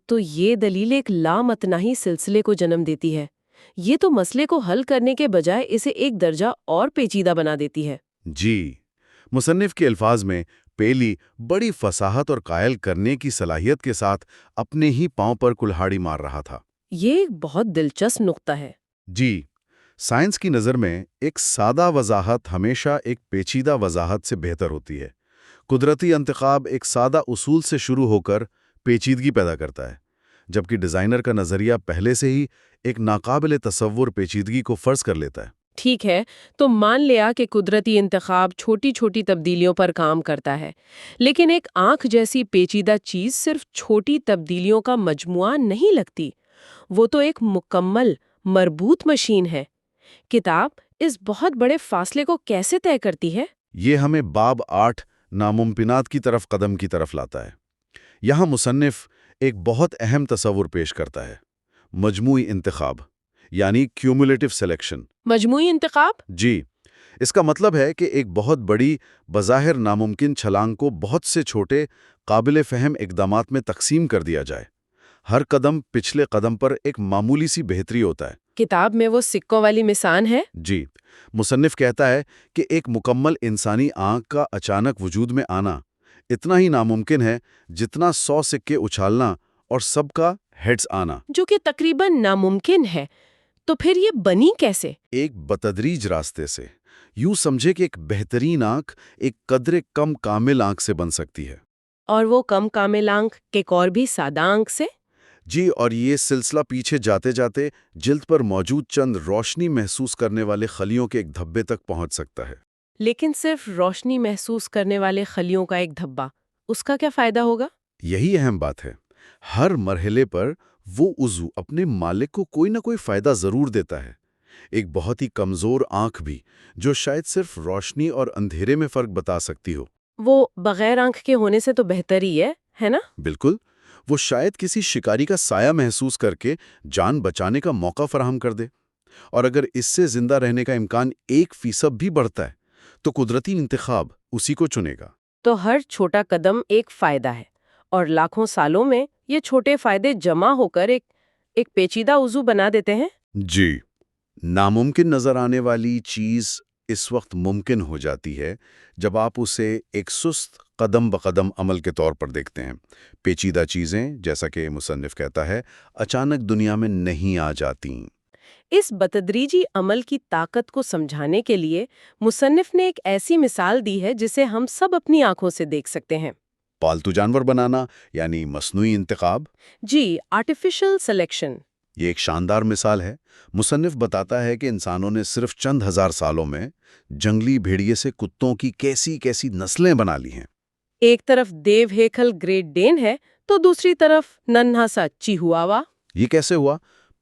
تو یہ دلیل ایک لامتناہی سلسلے کو جنم دیتی ہے۔ یہ تو مسئلے کو حل کرنے کے بجائے اسے ایک درجہ اور پیچیدہ بنا دیتی ہے۔ جی، مصنف کے الفاظ میں پیلی بڑی فصاحت اور قائل کرنے کی صلاحیت کے ساتھ اپنے ہی پاؤں پر کلہاڑی مار رہا تھا۔ یہ ایک بہت دلچسپ نقطہ ہے۔ جی، سائنس کی نظر میں ایک سادہ وضاحت ہمیشہ ایک پیچیدہ وضاحت سے بہتر ہوتی ہے۔ قدرتی انتخاب ایک سادہ اصول سے شروع ہو کر پیچیدگی پیدا کرتا ہے، جبکہ ڈیزائنر کا نظریہ پہلے سے ہی ایک ناقابل تصور پیچیدگی کو فرض کر لیتا ہے۔ ٹھیک ہے، تو مان لیا کہ قدرتی انتخاب چھوٹی چھوٹی تبدیلیوں پر کام کرتا ہے، لیکن ایک آنکھ جیسی پیچیدہ چیز صرف چھوٹی تبدیلیوں کا مجموعہ نہیں لگتی، وہ تو ایک مکمل مربوط مشین ہے۔ کتاب اس بہت بڑے فاصلے کو کیسے طے کرتی ہے؟ یہ ہمیں باب 8 ناممکنات کی طرف قدم کی طرف لاتا ہے۔ یہاں مصنف ایک بہت اہم تصور پیش کرتا ہے، مجموعی انتخاب، یعنی کیومولیٹو سلیکشن۔ مجموعی انتخاب؟ جی، اس کا مطلب ہے کہ ایک بہت بڑی بظاہر ناممکن چھلانگ کو بہت سے چھوٹے قابل فہم اقدامات میں تقسیم کر دیا جائے۔ ہر قدم پچھلے قدم پر ایک معمولی سی بہتری ہوتا ہے۔ کتاب میں وہ سکوں والی مثال ہے؟ جی، مصنف کہتا ہے کہ ایک مکمل انسانی آنکھ کا اچانک وجود میں آنا اتنا ہی ناممکن ہے جتنا 100 سکے اچھالنا اور سب کا ہیڈز آنا، جو کہ تقریباً ناممکن ہے۔ تو پھر یہ بنی کیسے؟ ایک بتدریج راستے سے۔ یوں سمجھے کہ ایک بہترین آنکھ ایک قدرے کم کامل آنکھ سے بن سکتی ہے۔ اور وہ کم کامل آنکھ ایک اور بھی سادہ آنکھ سے؟ جی، اور یہ سلسلہ پیچھے جاتے جاتے جلد پر موجود چند روشنی محسوس کرنے والے خلیوں کے ایک دھبے تک پہنچ سکتا ہے۔ لیکن صرف روشنی محسوس کرنے والے خلیوں کا ایک دھبا، اس کا کیا فائدہ ہوگا؟ یہی اہم بات ہے۔ ہر مرحلے پر وہ عضو اپنے مالک کو کوئی نہ کوئی فائدہ ضرور دیتا ہے۔ ایک بہت ہی کمزور آنکھ بھی، جو شاید صرف روشنی اور اندھیرے میں فرق بتا سکتی ہو، وہ بغیر آنکھ کے ہونے سے تو بہتر ہی ہے نا؟ بالکل، وہ شاید کسی شکاری کا سایہ محسوس کر کے جان بچانے کا موقع فراہم کر دے۔ اور اگر اس سے زندہ رہنے کا امکان 1% بھی بڑھتا ہے تو قدرتی انتخاب اسی کو چنے گا۔ تو ہر چھوٹا قدم ایک فائدہ ہے، اور لاکھوں سالوں میں یہ چھوٹے فائدے جمع ہو کر ایک پیچیدہ عضو بنا دیتے ہیں۔ جی، ناممکن نظر آنے والی چیز اس وقت ممکن ہو جاتی ہے جب آپ اسے ایک سست قدم بقدم عمل کے طور پر دیکھتے ہیں۔ پیچیدہ چیزیں، جیسا کہ مصنف کہتا ہے، اچانک دنیا میں نہیں آ جاتیں۔ اس بتدریجی عمل کی طاقت کو سمجھانے کے لیے مصنف نے ایک ایسی مثال دی ہے جسے ہم سب اپنی آنکھوں سے دیکھ سکتے ہیں۔ پالتو جانور بنانا، یعنی مصنوعی انتخاب۔ جی، آرٹیفیشل سلیکشن۔ یہ ایک شاندار مثال ہے۔ مصنف بتاتا ہے کہ انسانوں نے صرف چند ہزار سالوں میں جنگلی بھیڑیے سے کتوں کی کیسی کیسی نسلیں بنا لی ہیں۔ ایک طرف دیو ہیکل گریٹ ڈین ہے تو دوسری طرف ننھا سا چیہواوا۔ یہ کیسے ہوا؟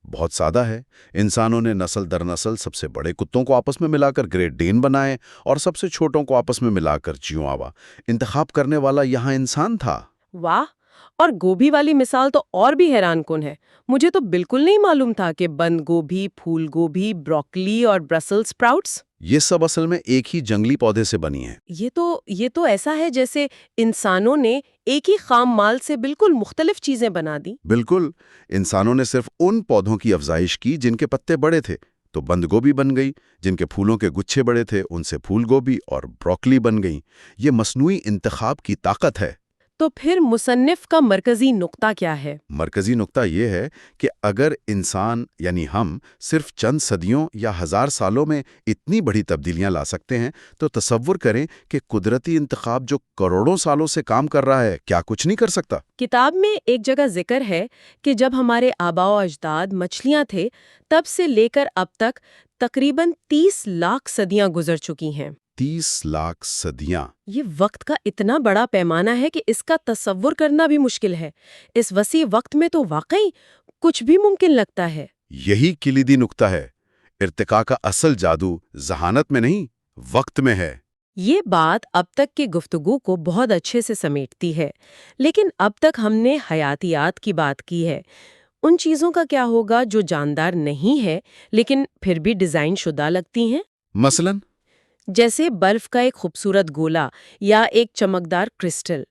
بہت سادہ ہے۔ انسانوں نے نسل در نسل سب سے بڑے کتوں کو آپس میں ملا کر گریٹ ڈین بنائے اور سب سے چھوٹوں کو آپس میں ملا کر چیہواوا۔ انتخاب کرنے والا یہاں انسان تھا۔ واہ! اور گوبھی والی مثال تو اور بھی حیران کن ہے۔ مجھے تو بالکل نہیں معلوم تھا کہ بند گوبھی، پھول گوبھی، بروکلی اور برسل سپراؤٹس یہ سب اصل میں ایک ہی جنگلی پودے سے بنی ہیں۔ یہ تو ایسا ہے جیسے انسانوں نے ایک ہی خام مال سے بالکل مختلف چیزیں بنا دی۔ بالکل، انسانوں نے صرف ان پودوں کی افزائش کی جن کے پتے بڑے تھے تو بند گوبھی بن گئی، جن کے پھولوں کے گچھے بڑے تھے ان سے پھول گوبھی اور بروکلی بن گئیں۔ یہ مصنوعی انتخاب کی طاقت ہے۔ تو پھر مصنف کا مرکزی نقطہ کیا ہے؟ مرکزی نقطہ یہ ہے کہ اگر انسان یعنی ہم صرف چند صدیوں یا ہزار سالوں میں اتنی بڑی تبدیلیاں لا سکتے ہیں تو تصور کریں کہ قدرتی انتخاب جو کروڑوں سالوں سے کام کر رہا ہے کیا کچھ نہیں کر سکتا؟ کتاب میں ایک جگہ ذکر ہے کہ جب ہمارے آباء و اجداد مچھلیاں تھے تب سے لے کر اب تک تقریباً 30 لاکھ صدیاں گزر چکی ہیں۔ 30 لاکھ صدیاں! یہ وقت کا اتنا بڑا پیمانہ ہے کہ اس کا تصور کرنا بھی مشکل ہے۔ اس وسیع وقت میں تو واقعی کچھ بھی ممکن لگتا ہے۔ یہی کلیدی نقطہ ہے۔ ارتقاء کا اصل جادو ذہانت میں نہیں، وقت میں ہے۔ یہ بات اب تک کی گفتگو کو بہت اچھے سے سمیٹتی ہے، لیکن اب تک ہم نے حیاتیات کی بات کی ہے۔ ان چیزوں کا کیا ہوگا جو جاندار نہیں ہے لیکن پھر بھی ڈیزائن شدہ لگتی ہیں؟ مثلاً جیسے برف کا ایک خوبصورت گولا یا ایک چمکدار کرسٹل۔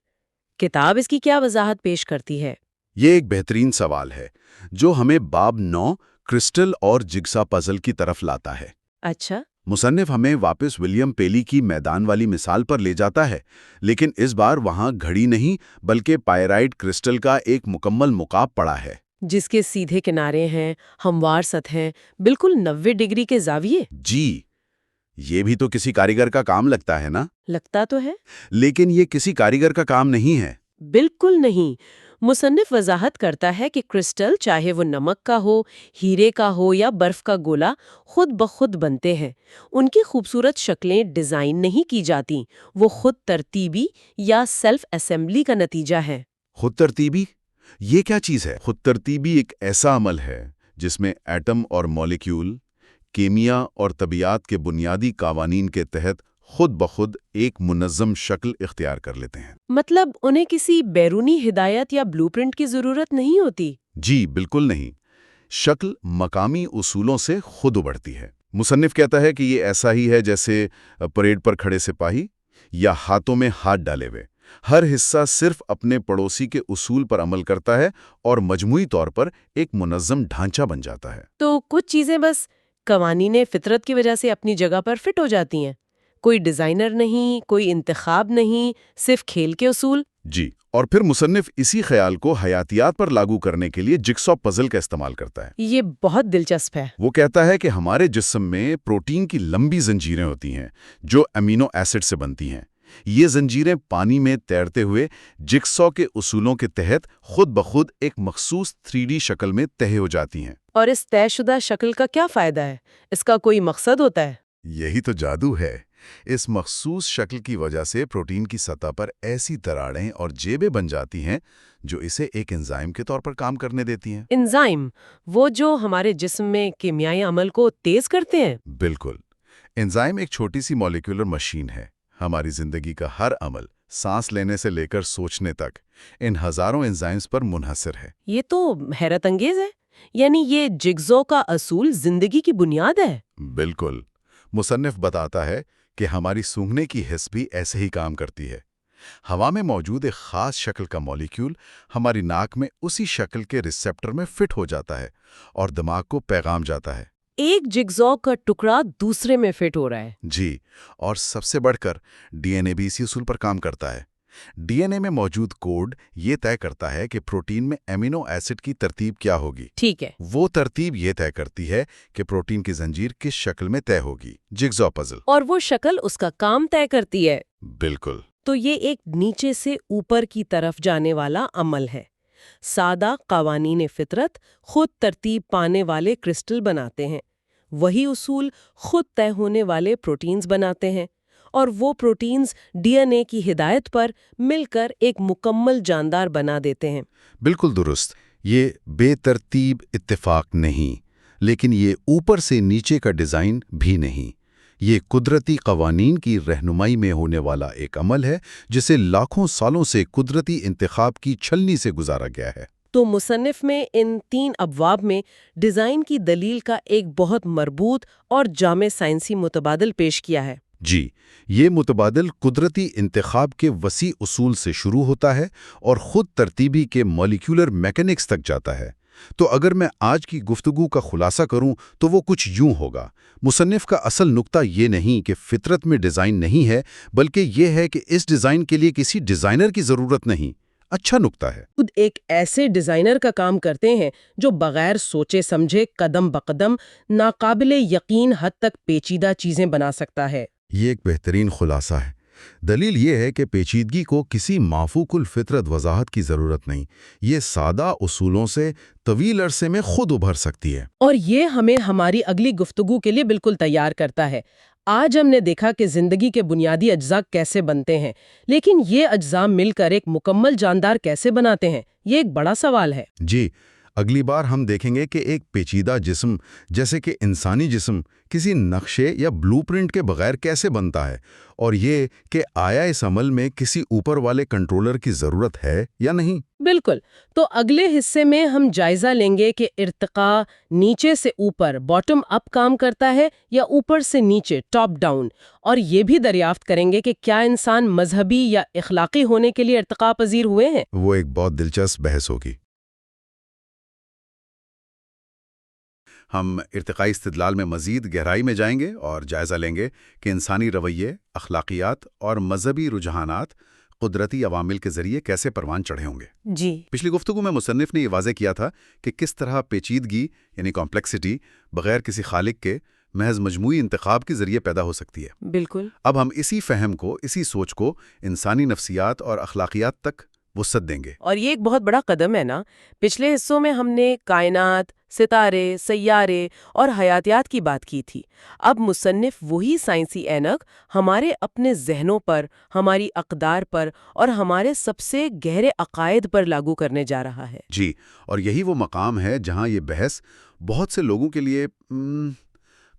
کتاب اس کی کیا وضاحت پیش کرتی ہے؟ یہ ایک بہترین سوال ہے جو ہمیں باب 9 کرسٹل اور جگسا پزل کی طرف لاتا ہے۔ اچھا، مصنف ہمیں واپس ولیم پیلی کی میدان والی مثال پر لے جاتا ہے، لیکن اس بار وہاں گھڑی نہیں بلکہ پائرائٹ کرسٹل کا ایک مکمل مکعب پڑا ہے، جس کے سیدھے کنارے ہیں، ہموار سطحیں، بالکل 90 ڈگری کے زاویے۔ جی، یہ بھی تو کسی کاریگر کا کام لگتا ہے نا؟ لگتا تو ہے، لیکن یہ کسی کاریگر کا کام نہیں ہے۔ بالکل نہیں۔ مصنف وضاحت کرتا ہے کہ کرسٹل چاہے وہ نمک کا ہو، ہیرے کا ہو یا برف کا گولا، خود بخود بنتے ہیں۔ ان کی خوبصورت شکلیں ڈیزائن نہیں کی جاتی، وہ خود ترتیبی یا سیلف اسمبلی کا نتیجہ ہے۔ خود ترتیبی؟ یہ کیا چیز ہے؟ خود ترتیبی ایک ایسا عمل ہے جس میں ایٹم اور مالیکیول کیمیا اور طبیعت کے بنیادی قوانین کے تحت خود بخود ایک منظم شکل اختیار کر لیتے ہیں۔ مطلب انہیں کسی بیرونی ہدایت یا بلو پرنٹ کی ضرورت نہیں ہوتی؟ جی بالکل نہیں، شکل مقامی اصولوں سے خود ابھرتی ہے۔ مصنف کہتا ہے کہ یہ ایسا ہی ہے جیسے پریڈ پر کھڑے سپاہی یا ہاتھوں میں ہاتھ ڈالے ہوئے۔ ہر حصہ صرف اپنے پڑوسی کے اصول پر عمل کرتا ہے اور مجموعی طور پر ایک منظم ڈھانچہ بن جاتا ہے۔ تو کچھ چیزیں بس قوانین فطرت کی وجہ سے اپنی جگہ پر فٹ ہو جاتی ہیں، کوئی ڈیزائنر نہیں، کوئی انتخاب نہیں، صرف کھیل کے اصول۔ جی، اور پھر مصنف اسی خیال کو حیاتیات پر لاگو کرنے کے لیے جگسا پزل کا استعمال کرتا ہے۔ یہ بہت دلچسپ ہے۔ وہ کہتا ہے کہ ہمارے جسم میں پروٹین کی لمبی زنجیریں ہوتی ہیں جو امینو ایسڈ سے بنتی ہیں۔ یہ زنجیریں پانی میں تیرتے ہوئے جگسا کے اصولوں کے تحت خود بخود ایک مخصوص 3D شکل میں تہہ ہو جاتی ہیں۔ اور اس طے شدہ شکل کا کیا فائدہ ہے؟ اس کا کوئی مقصد ہوتا ہے؟ یہی تو جادو ہے۔ اس مخصوص شکل کی وجہ سے پروٹین کی سطح پر ایسی دراڑیں اور جیبیں بن جاتی ہیں جو اسے ایک انزائم کے طور پر کام کرنے دیتی ہیں۔ انزائم، وہ جو ہمارے جسم میں کیمیائی عمل کو تیز کرتے ہیں؟ بالکل۔ انزائم ایک چھوٹی سی مالیکولر مشین ہے۔ ہماری زندگی کا ہر عمل، سانس لینے سے لے کر سوچنے تک، ان ہزاروں انزائمز پر منحصر ہے۔ یہ تو حیرت انگیز ہے، یعنی یہ جگزو کا اصول زندگی کی بنیاد ہے۔ بالکل۔ مصنف بتاتا ہے کہ ہماری سونگھنے کی حس بھی ایسے ہی کام کرتی ہے۔ ہوا میں موجود ایک خاص شکل کا مالیکیول ہماری ناک میں اسی شکل کے ریسیپٹر میں فٹ ہو جاتا ہے اور دماغ کو پیغام جاتا ہے۔ ایک جگزو کا ٹکڑا دوسرے میں فٹ ہو رہا ہے۔ جی، اور سب سے بڑھ کر ڈی این اے بھی اسی اصول پر کام کرتا ہے۔ ڈی این اے میں موجود کوڈ یہ طے کرتا ہے کہ پروٹین میں امینو ایسڈ کی ترتیب کیا ہوگی۔ ٹھیک ہے۔ وہ ترتیب یہ طے کرتی ہے کہ پروٹین کی زنجیر کس شکل میں طے ہوگی، جگزو پزل۔ اور وہ شکل اس کا کام طے کرتی ہے۔ بالکل۔ تو یہ ایک نیچے سے اوپر کی طرف جانے والا عمل ہے۔ سادہ قوانین فطرت خود ترتیب پانے والے کرسٹل بناتے ہیں، وہی اصول خود طے ہونے والے پروٹینز بناتے ہیں، اور وہ پروٹینز ڈی این اے کی ہدایت پر مل کر ایک مکمل جاندار بنا دیتے ہیں۔ بالکل درست۔ یہ بے ترتیب اتفاق نہیں، لیکن یہ اوپر سے نیچے کا ڈیزائن بھی نہیں۔ یہ قدرتی قوانین کی رہنمائی میں ہونے والا ایک عمل ہے جسے لاکھوں سالوں سے قدرتی انتخاب کی چھلنی سے گزارا گیا ہے۔ تو مصنف میں ان 3 ابواب میں ڈیزائن کی دلیل کا ایک بہت مربوط اور جامع سائنسی متبادل پیش کیا ہے۔ جی، یہ متبادل قدرتی انتخاب کے وسیع اصول سے شروع ہوتا ہے اور خود ترتیبی کے مالیکولر میکینکس تک جاتا ہے۔ تو اگر میں آج کی گفتگو کا خلاصہ کروں تو وہ کچھ یوں ہوگا۔ مصنف کا اصل نقطہ یہ نہیں کہ فطرت میں ڈیزائن نہیں ہے، بلکہ یہ ہے کہ اس ڈیزائن کے لیے کسی ڈیزائنر کی ضرورت نہیں۔ اچھا نقطہ ہے۔ خود ایک ایسے ڈیزائنر کا کام کرتے ہیں جو بغیر سوچے سمجھے قدم بقدم ناقابل یقین حد تک پیچیدہ چیزیں بنا سکتا ہے۔ یہ ایک بہترین خلاصہ ہے۔ دلیل یہ ہے کہ پیچیدگی کو کسی مافوق الفطرت وضاحت کی ضرورت نہیں، یہ سادہ اصولوں سے طویل عرصے میں خود ابھر سکتی ہے۔ اور یہ ہمیں ہماری اگلی گفتگو کے لیے بالکل تیار کرتا ہے۔ آج ہم نے دیکھا کہ زندگی کے بنیادی اجزاء کیسے بنتے ہیں، لیکن یہ اجزاء مل کر ایک مکمل جاندار کیسے بناتے ہیں، یہ ایک بڑا سوال ہے۔ جی، اگلی بار ہم دیکھیں گے کہ ایک پیچیدہ جسم جیسے کہ انسانی جسم کسی نقشے یا بلو پرنٹ کے بغیر کیسے بنتا ہے، اور یہ کہ آیا اس عمل میں کسی اوپر والے کنٹرولر کی ضرورت ہے یا نہیں۔ بالکل۔ تو اگلے حصے میں ہم جائزہ لیں گے کہ ارتقاء نیچے سے اوپر باٹم اپ کام کرتا ہے یا اوپر سے نیچے ٹاپ ڈاؤن، اور یہ بھی دریافت کریں گے کہ کیا انسان مذہبی یا اخلاقی ہونے کے لیے ارتقاء پذیر ہوئے ہیں۔ وہ ایک بہت دلچسپ بحث ہوگی۔ ہم ارتقائی استدلال میں مزید گہرائی میں جائیں گے اور جائزہ لیں گے کہ انسانی رویے، اخلاقیات اور مذہبی رجحانات قدرتی عوامل کے ذریعے کیسے پروان چڑھے ہوں گے۔ جی، پچھلی گفتگو میں مصنف نے یہ واضح کیا تھا کہ کس طرح پیچیدگی یعنی کمپلیکسٹی بغیر کسی خالق کے محض مجموعی انتخاب کے ذریعے پیدا ہو سکتی ہے۔ بالکل۔ اب ہم اسی فہم کو، اسی سوچ کو انسانی نفسیات اور اخلاقیات تک وسعت دیں گے۔ اور یہ ایک بہت بڑا قدم ہے نا۔ پچھلے حصوں میں ہم نے کائنات، ستارے، سیارے اور حیاتیات کی بات کی تھی۔ اب مصنف وہی سائنسی اینک ہمارے اپنے ذہنوں پر، ہماری اقدار پر اور ہمارے سب سے گہرے عقائد پر لاگو کرنے جا رہا ہے۔ جی، اور یہی وہ مقام ہے جہاں یہ بحث بہت سے لوگوں کے لیے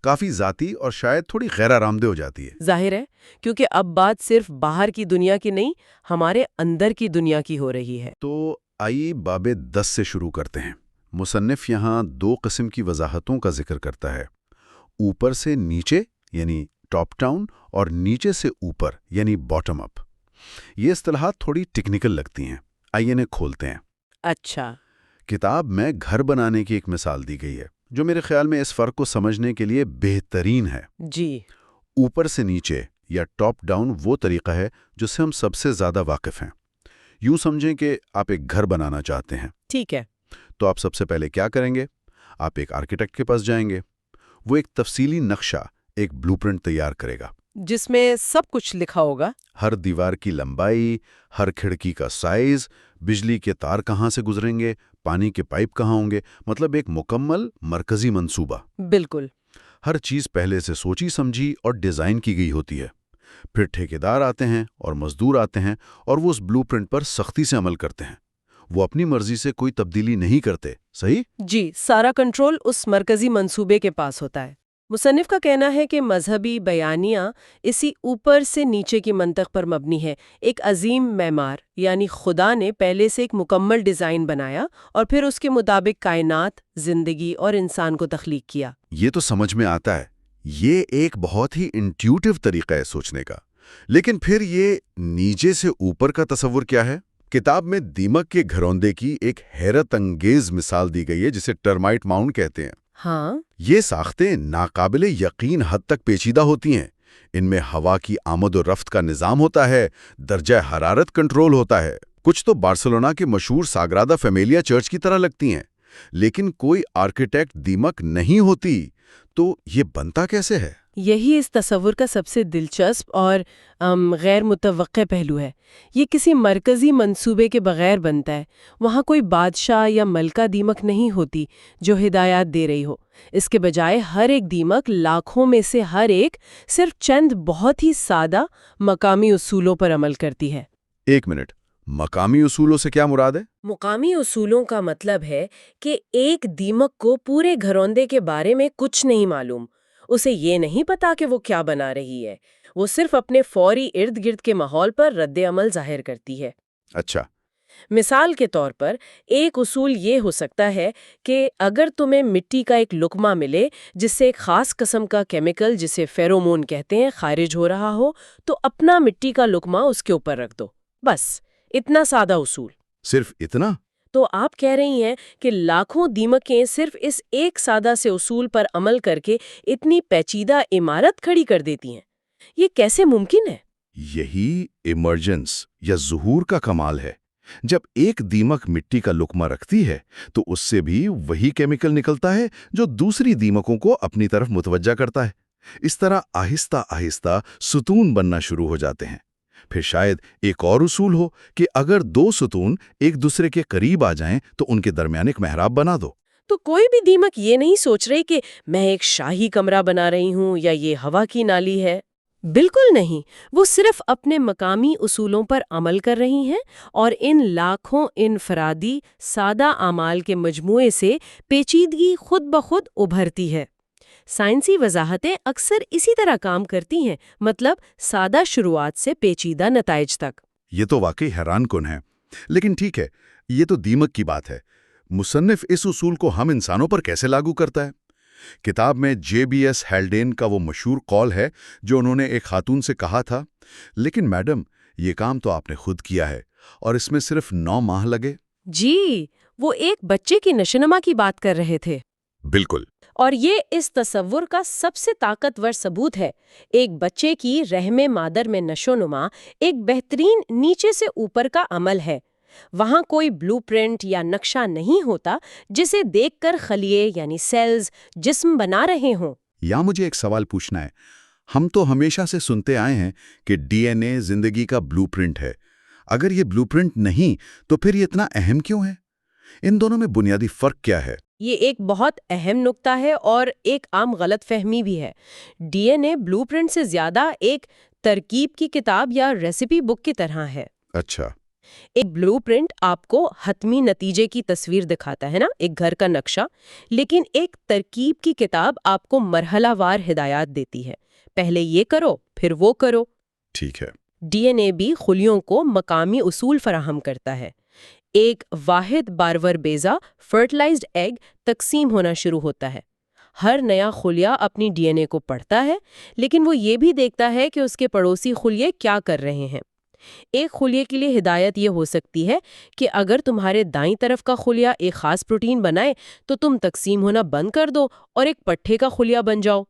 کافی ذاتی اور شاید تھوڑی غیر آرامدہ ہو جاتی ہے۔ ظاہر ہے، کیونکہ اب بات صرف باہر کی دنیا کی نہیں، ہمارے اندر کی دنیا کی ہو رہی ہے۔ تو آئیے باب 10 سے شروع کرتے ہیں۔ مصنف یہاں 2 قسم کی وضاحتوں کا ذکر کرتا ہے، اوپر سے نیچے یعنی ٹاپ ڈاؤن اور نیچے سے اوپر یعنی باٹم اپ۔ یہ اصطلاحات تھوڑی ٹیکنیکل لگتی ہیں، آئیے انہیں کھولتے ہیں۔ اچھا۔ کتاب میں گھر بنانے کی ایک مثال دی گئی ہے جو میرے خیال میں اس فرق کو سمجھنے کے لیے بہترین ہے۔ جی۔ اوپر سے نیچے یا ٹاپ ڈاؤن وہ طریقہ ہے جس سے ہم سب سے زیادہ واقف ہیں۔ یوں سمجھیں کہ آپ ایک گھر بنانا چاہتے ہیں۔ ٹھیک ہے۔ تو آپ سب سے پہلے کیا کریں گے؟ آپ ایک آرکیٹیکٹ کے پاس جائیں گے، وہ ایک تفصیلی نقشہ، ایک بلو پرنٹ تیار کرے گا جس میں سب کچھ لکھا ہوگا۔ ہر دیوار کی لمبائی، ہر کھڑکی کا سائز، بجلی کے تار کہاں سے گزریں گے، پانی کے پائپ کہاں ہوں گے، مطلب ایک مکمل مرکزی منصوبہ۔ بالکل۔ ہر چیز پہلے سے سوچی سمجھی اور ڈیزائن کی گئی ہوتی ہے۔ پھر ٹھیکیدار آتے ہیں اور مزدور آتے ہیں اور وہ اس بلو پرنٹ پر سختی سے عمل کرتے ہیں۔ وہ اپنی مرضی سے کوئی تبدیلی نہیں کرتے، صحیح؟ جی، سارا کنٹرول اس مرکزی منصوبے کے پاس ہوتا ہے۔ مصنف کا کہنا ہے کہ مذہبی بیانیہ اسی اوپر سے نیچے کی منطق پر مبنی ہے۔ ایک عظیم معمار یعنی خدا نے پہلے سے ایک مکمل ڈیزائن بنایا اور پھر اس کے مطابق کائنات، زندگی اور انسان کو تخلیق کیا۔ یہ تو سمجھ میں آتا ہے، یہ ایک بہت ہی انٹیوٹیو طریقہ ہے سوچنے کا۔ لیکن پھر یہ نیچے سے اوپر کا تصور کیا ہے؟ کتاب میں دیمک کے گھروندے کی ایک حیرت انگیز مثال دی گئی ہے جسے ٹرمائٹ ماؤنٹ کہتے ہیں۔ ہاں، یہ ساختیں ناقابل یقین حد تک پیچیدہ ہوتی ہیں۔ ان میں ہوا کی آمد و رفت کا نظام ہوتا ہے، درجہ حرارت کنٹرول ہوتا ہے۔ کچھ تو بارسلونا کے مشہور ساگرادا فیملیا چرچ کی طرح لگتی ہیں، لیکن کوئی آرکیٹیکٹ دیمک نہیں ہوتی، تو یہ بنتا کیسے ہے؟ یہی اس تصور کا سب سے دلچسپ اور غیر متوقع پہلو ہے۔ یہ کسی مرکزی منصوبے کے بغیر بنتا ہے۔ وہاں کوئی بادشاہ یا ملکہ دیمک نہیں ہوتی جو ہدایات دے رہی ہو۔ اس کے بجائے ہر ایک دیمک لاکھوں میں سے ہر ایک صرف چند بہت ہی سادہ مقامی اصولوں پر عمل کرتی ہے۔ ایک منٹ، مقامی اصولوں سے کیا مراد ہے؟ مقامی اصولوں کا مطلب ہے کہ ایک دیمک کو پورے گھروندے کے بارے میں کچھ نہیں معلوم۔ اسے یہ نہیں پتا کہ وہ کیا بنا رہی ہے۔ وہ صرف اپنے فوری ارد گرد کے ماحول پر رد عمل ظاہر کرتی ہے۔ اچھا، مثال کے طور پر ایک اصول یہ ہو سکتا ہے کہ اگر تمہیں مٹی کا ایک لقمہ ملے جس سے ایک خاص قسم کا کیمیکل جسے فیرومون کہتے ہیں خارج ہو رہا ہو، تو اپنا مٹی کا لقمہ اس کے اوپر رکھ دو۔ بس اتنا سادہ اصول۔ صرف اتنا؟ تو آپ کہہ رہی ہیں کہ لاکھوں دیمکیں صرف اس ایک سادہ سے اصول پر عمل کر کے اتنی پیچیدہ عمارت کھڑی کر دیتی ہیں۔ یہ کیسے ممکن ہے؟ یہی ایمرجنس یا ظہور کا کمال ہے۔ جب ایک دیمک مٹی کا لقمہ رکھتی ہے تو اس سے بھی وہی کیمیکل نکلتا ہے جو دوسری دیمکوں کو اپنی طرف متوجہ کرتا ہے۔ اس طرح آہستہ آہستہ ستون بننا شروع ہو جاتے ہیں۔ پھر شاید ایک اور اصول ہو کہ اگر دو ستون ایک دوسرے کے قریب آ جائیں تو ان کے درمیان ایک محراب بنا دو۔ تو کوئی بھی دیمک یہ نہیں سوچ رہی کہ میں ایک شاہی کمرہ بنا رہی ہوں یا یہ ہوا کی نالی ہے۔ بالکل نہیں، وہ صرف اپنے مقامی اصولوں پر عمل کر رہی ہیں اور ان لاکھوں انفرادی سادہ اعمال کے مجموعے سے پیچیدگی خود بخود ابھرتی ہے۔ سائنسی وضاحتیں اکثر اسی طرح کام کرتی ہیں، مطلب سادہ شروعات سے پیچیدہ نتائج تک۔ یہ تو واقعی حیران کن ہے۔ لیکن ٹھیک ہے، یہ تو دیمک کی بات ہے۔ مصنف اس اصول کو ہم انسانوں پر کیسے لاگو کرتا ہے؟ کتاب میں JBS ہیلڈین کا وہ مشہور قول ہے جو انہوں نے ایک خاتون سے کہا تھا، لیکن میڈم یہ کام تو آپ نے خود کیا ہے اور اس میں صرف 9 ماہ لگے۔ جی، وہ ایک بچے کی نشوونما کی بات کر رہے تھے۔ بالکل۔ اور یہ اس تصور کا سب سے طاقتور ثبوت ہے۔ ایک بچے کی رحم مادر میں نشوونما ایک بہترین نیچے سے اوپر کا عمل ہے۔ وہاں کوئی بلو پرنٹ یا نقشہ نہیں ہوتا جسے دیکھ کر خلیے یعنی سیلز جسم بنا رہے ہوں۔ یا مجھے ایک سوال پوچھنا ہے۔ ہم تو ہمیشہ سے سنتے آئے ہیں کہ DNA زندگی کا بلو پرنٹ ہے۔ اگر یہ بلو پرنٹ نہیں تو پھر یہ اتنا اہم کیوں ہے؟ ان دونوں میں بنیادی فرق کیا ہے؟ یہ ایک بہت اہم نکتہ ہے اور ایک عام غلط فہمی بھی ہے۔ DNA بلو پرنٹ سے زیادہ ایک ترکیب کی کتاب یا ریسیپی بک کی طرح ہے۔ اچھا۔ ایک بلو پرنٹ آپ کو حتمی نتیجے کی تصویر دکھاتا ہے نا، ایک گھر کا نقشہ، لیکن ایک ترکیب کی کتاب آپ کو مرحلہ وار ہدایات دیتی ہے۔ پہلے یہ کرو، پھر وہ کرو۔ ٹھیک ہے۔ DNA بھی خلیوں کو مقامی اصول فراہم کرتا ہے۔ ایک واحد بارور بیضہ فرٹیلائزڈ ایگ تقسیم ہونا شروع ہوتا ہے۔ ہر نیا خلیہ اپنی DNA کو پڑھتا ہے، لیکن وہ یہ بھی دیکھتا ہے کہ اس کے پڑوسی خلیے کیا کر رہے ہیں۔ ایک خلیے کے لیے ہدایت یہ ہو سکتی ہے کہ اگر تمہارے دائیں طرف کا خلیہ ایک خاص پروٹین بنائے تو تم تقسیم ہونا بند کر دو اور ایک پٹھے کا خلیہ بن جاؤ۔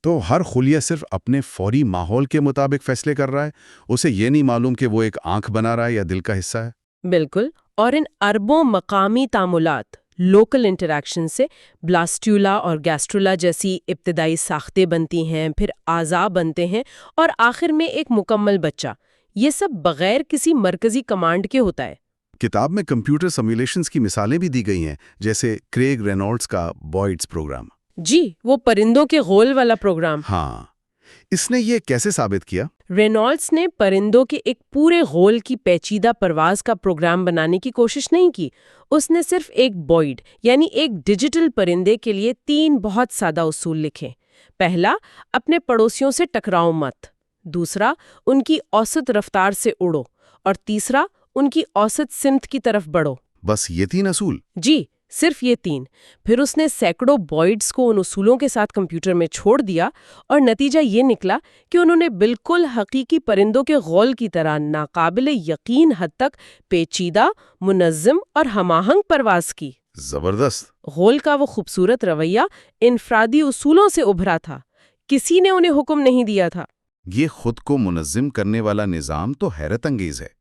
تو ہر خلیہ صرف اپنے فوری ماحول کے مطابق فیصلے کر رہا ہے، اسے یہ نہیں معلوم کہ وہ ایک آنکھ بنا رہا ہے یا دل کا حصہ ہے؟ بالکل، اور ان اربوں مقامی تعاملات لوکل انٹریکشن سے بلاسٹیولا اور گیسٹرولا جیسی ابتدائی ساختیں بنتی ہیں، پھر اعضاء بنتے ہیں اور آخر میں ایک مکمل بچہ۔ یہ سب بغیر کسی مرکزی کمانڈ کے ہوتا ہے۔ کتاب میں کمپیوٹر سمیولیشنز کی مثالیں بھی دی گئی ہیں، جیسے کریگ رینولڈز کا بوائڈز پروگرام۔ جی، وہ پرندوں کے غول والا پروگرام۔ ہاں، اس نے یہ کیسے ثابت کیا؟ رینالڈس نے پرندوں کے ایک پورے غول کی پیچیدہ پرواز کا پروگرام بنانے کی کوشش نہیں کی۔ اس نے صرف ایک بوئڈ یعنی ایک ڈیجیٹل پرندے کے لیے 3 بہت سادہ اصول لکھے۔ پہلا، اپنے پڑوسیوں سے ٹکراؤ مت۔ دوسرا، ان کی اوسط رفتار سے اڑو۔ اور تیسرا، ان کی اوسط سمت کی طرف بڑھو۔ بس یہ 3 اصول؟ جی، صرف یہ 3۔ پھر اس نے سینکڑوں بوئڈز کو ان اصولوں کے ساتھ کمپیوٹر میں چھوڑ دیا اور نتیجہ یہ نکلا کہ انہوں نے بالکل حقیقی پرندوں کے غول کی طرح ناقابل یقین حد تک پیچیدہ، منظم اور ہم آہنگ پرواز کی۔ زبردست۔ غول کا وہ خوبصورت رویہ انفرادی اصولوں سے ابھرا تھا، کسی نے انہیں حکم نہیں دیا تھا۔ یہ خود کو منظم کرنے والا نظام تو حیرت انگیز ہے،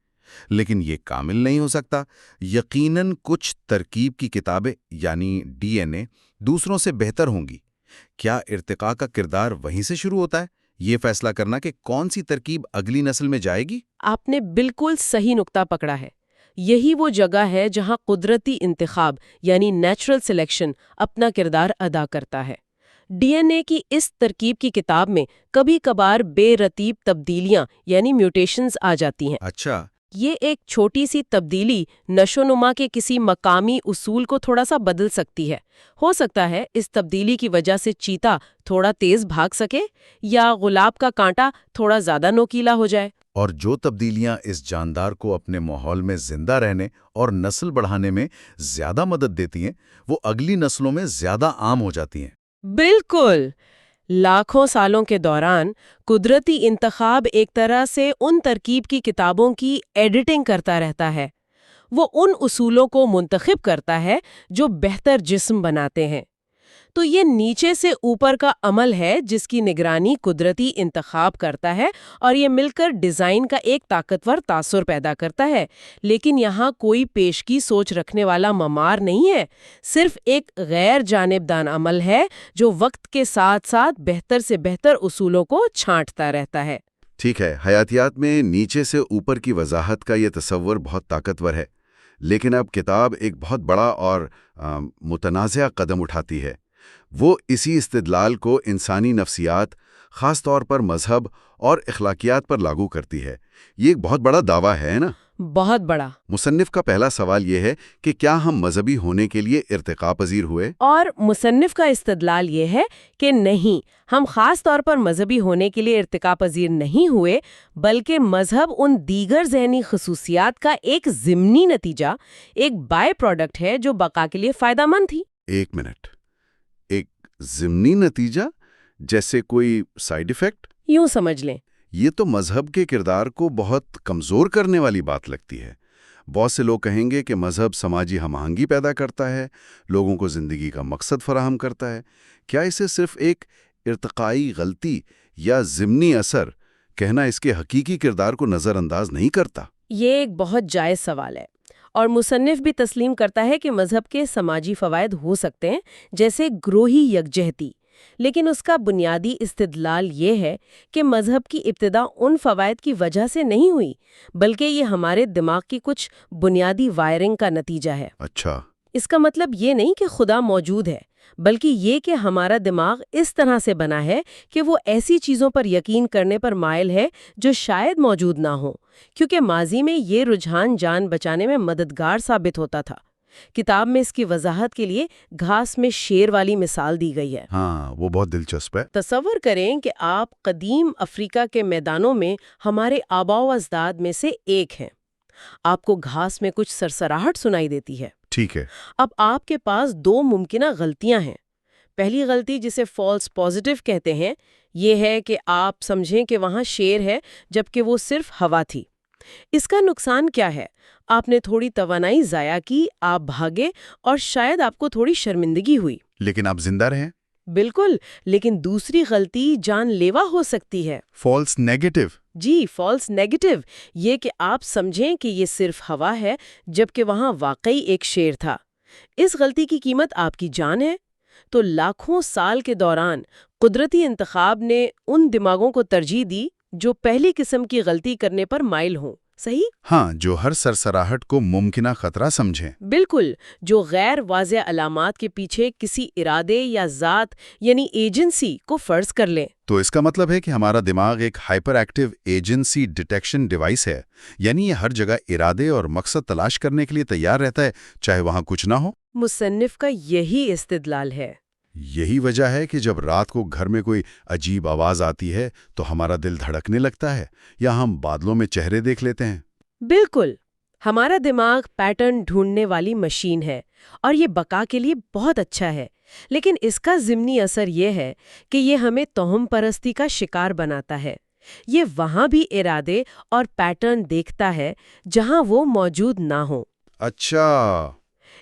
لیکن یہ کامل نہیں ہو سکتا۔ یقیناً کچھ ترکیب کی کتابیں یعنی ڈی این اے دوسروں سے بہتر ہوں گی۔ کیا ارتقاء کا کردار وہیں سے شروع ہوتا ہے، یہ فیصلہ کرنا کہ کون سی ترکیب اگلی نسل میں جائے گی؟ آپ نے بالکل صحیح نقطہ پکڑا ہے۔ یہی وہ جگہ ہے جہاں قدرتی انتخاب یعنی نیچرل سلیکشن اپنا کردار ادا کرتا ہے۔ ڈی این اے کی اس ترکیب کی کتاب میں کبھی کبھار بے رتیب تبدیلیاں یعنی میوٹیشنز آ جاتی ہیں۔ اچھا۔ یہ ایک چھوٹی سی تبدیلی نشو و نما کے کسی مقامی اصول کو تھوڑا سا بدل سکتی ہے۔ ہو سکتا ہے اس تبدیلی کی وجہ سے چیتا تھوڑا تیز بھاگ سکے یا گلاب کا کانٹا تھوڑا زیادہ نوکیلا ہو جائے۔ اور جو تبدیلیاں اس جاندار کو اپنے ماحول میں زندہ رہنے اور نسل بڑھانے میں زیادہ مدد دیتی ہیں، وہ اگلی نسلوں میں زیادہ عام ہو جاتی ہیں۔ بالکل۔ لاکھوں سالوں کے دوران قدرتی انتخاب ایک طرح سے ان ترکیب کی کتابوں کی ایڈیٹنگ کرتا رہتا ہے۔ وہ ان اصولوں کو منتخب کرتا ہے جو بہتر جسم بناتے ہیں۔ تو یہ نیچے سے اوپر کا عمل ہے جس کی نگرانی قدرتی انتخاب کرتا ہے، اور یہ مل کر ڈیزائن کا ایک طاقتور تاثر پیدا کرتا ہے۔ لیکن یہاں کوئی پیشگی سوچ رکھنے والا معمار نہیں ہے، صرف ایک غیر جانبدار عمل ہے جو وقت کے ساتھ ساتھ بہتر سے بہتر اصولوں کو چھانٹتا رہتا ہے۔ ٹھیک ہے، حیاتیات میں نیچے سے اوپر کی وضاحت کا یہ تصور بہت طاقتور ہے، لیکن اب کتاب ایک بہت بڑا اور متنازع قدم اٹھاتی ہے۔ وہ اسی استدلال کو انسانی نفسیات، خاص طور پر مذہب اور اخلاقیات پر لاگو کرتی ہے۔ یہ ایک بہت بڑا دعویٰ ہے نا؟ بہت بڑا۔ مصنف کا پہلا سوال یہ ہے کہ کیا ہم مذہبی ہونے کے لیے ارتقاء پذیر ہوئے؟ اور مصنف کا استدلال یہ ہے کہ نہیں، ہم خاص طور پر مذہبی ہونے کے لیے ارتقاء پذیر نہیں ہوئے، بلکہ مذہب ان دیگر ذہنی خصوصیات کا ایک ضمنی نتیجہ، ایک بائی پروڈکٹ ہے جو بقا کے لیے فائدہ مند تھی۔ ایک منٹ، ایک ضمنی نتیجہ جیسے کوئی سائیڈ ایفیکٹ؟ یوں سمجھ لیں۔ یہ تو مذہب کے کردار کو بہت کمزور کرنے والی بات لگتی ہے۔ بہت سے لوگ کہیں گے کہ مذہب سماجی ہم آہنگی پیدا کرتا ہے، لوگوں کو زندگی کا مقصد فراہم کرتا ہے۔ کیا اسے صرف ایک ارتقائی غلطی یا ضمنی اثر کہنا اس کے حقیقی کردار کو نظر انداز نہیں کرتا؟ یہ ایک بہت جائز سوال ہے، اور مصنف بھی تسلیم کرتا ہے کہ مذہب کے سماجی فوائد ہو سکتے ہیں، جیسے گروہی یکجہتی، لیکن اس کا بنیادی استدلال یہ ہے کہ مذہب کی ابتدا ان فوائد کی وجہ سے نہیں ہوئی، بلکہ یہ ہمارے دماغ کی کچھ بنیادی وائرنگ کا نتیجہ ہے۔ اچھا۔ اس کا مطلب یہ نہیں کہ خدا موجود ہے، بلکہ یہ کہ ہمارا دماغ اس طرح سے بنا ہے کہ وہ ایسی چیزوں پر یقین کرنے پر مائل ہے جو شاید موجود نہ ہوں، کیونکہ ماضی میں یہ رجحان جان بچانے میں مددگار ثابت ہوتا تھا۔ کتاب میں اس کی وضاحت کے لیے گھاس میں شیر والی مثال دی گئی ہے۔ ہاں، وہ بہت دلچسپ ہے۔ تصور کریں کہ آپ قدیم افریقہ کے میدانوں میں ہمارے آباء و اجداد میں سے ایک ہیں۔ آپ کو گھاس میں کچھ سرسراہٹ سنائی دیتی ہے۔ ٹھیک ہے۔ اب آپ کے پاس 2 ممکنہ غلطیاں ہیں۔ پہلی غلطی، جسے فالس پازیٹیو کہتے ہیں، یہ ہے کہ آپ سمجھیں کہ وہاں شیر ہے جبکہ وہ صرف ہوا تھی۔ اس کا نقصان کیا ہے؟ آپ نے تھوڑی توانائی ضائع کی، آپ بھاگے اور شاید آپ کو تھوڑی شرمندگی ہوئی۔ لیکن آپ زندہ رہیں۔ بالکل، لیکن دوسری غلطی جان لیوا ہو سکتی ہے۔ False negative. جی، فالس نیگیٹو، یہ کہ آپ سمجھیں کہ یہ صرف ہوا ہے جبکہ وہاں واقعی ایک شیر تھا۔ اس غلطی کی قیمت آپ کی جان ہے۔ تو لاکھوں سال کے دوران قدرتی انتخاب نے ان دماغوں کو ترجیح دی جو پہلی قسم کی غلطی کرنے پر مائل ہوں، صحیح؟ ہاں، جو ہر سرسراہٹ کو ممکنہ خطرہ سمجھیں۔ بالکل، جو غیر واضح علامات کے پیچھے کسی ارادے یا ذات یعنی ایجنسی کو فرض کر لیں۔ تو اس کا مطلب ہے کہ ہمارا دماغ ایک hyper active agency detection device ہے، یعنی یہ ہر جگہ ارادے اور مقصد تلاش کرنے کے لیے تیار رہتا ہے، چاہے وہاں کچھ نہ ہو۔ مصنف کا یہی استدلال ہے۔ یہی وجہ ہے کہ جب رات کو گھر میں کوئی عجیب آواز آتی ہے تو ہمارا دل دھڑکنے لگتا ہے، یا ہم بادلوں میں چہرے دیکھ لیتے ہیں۔ بالکل، ہمارا دماغ پیٹرن ڈھونڈنے والی مشین ہے اور یہ بقا کے لیے بہت اچھا ہے، لیکن اس کا ضمنی اثر یہ ہے کہ یہ ہمیں توہم پرستی کا شکار بناتا ہے۔ یہ وہاں بھی ارادے اور پیٹرن دیکھتا ہے جہاں وہ موجود نہ ہوں۔ اچھا،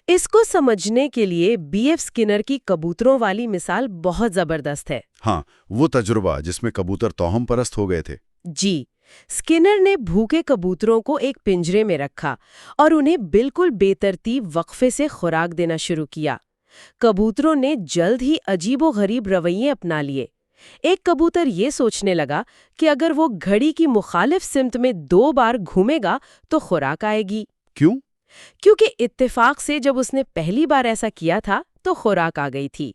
اس کو سمجھنے کے لیے بی ایف اسکنر کی کبوتروں والی مثال بہت زبردست ہے۔ ہاں، وہ تجربہ جس میں کبوتر توہم پرست ہو گئے تھے۔ جی، اسکنر نے بھوکے کبوتروں کو ایک پنجرے میں رکھا اور انہیں بالکل بے ترتیب وقفے سے خوراک دینا شروع کیا۔ کبوتروں نے جلد ہی عجیب و غریب رویے اپنا لیے۔ ایک کبوتر یہ سوچنے لگا کہ اگر وہ گھڑی کی مخالف سمت میں 2 بار گھومے گا تو خوراک آئے گی۔ کیوں؟ کیونکہ اتفاق سے جب اس نے پہلی بار ایسا کیا تھا تو خوراک آ گئی تھی۔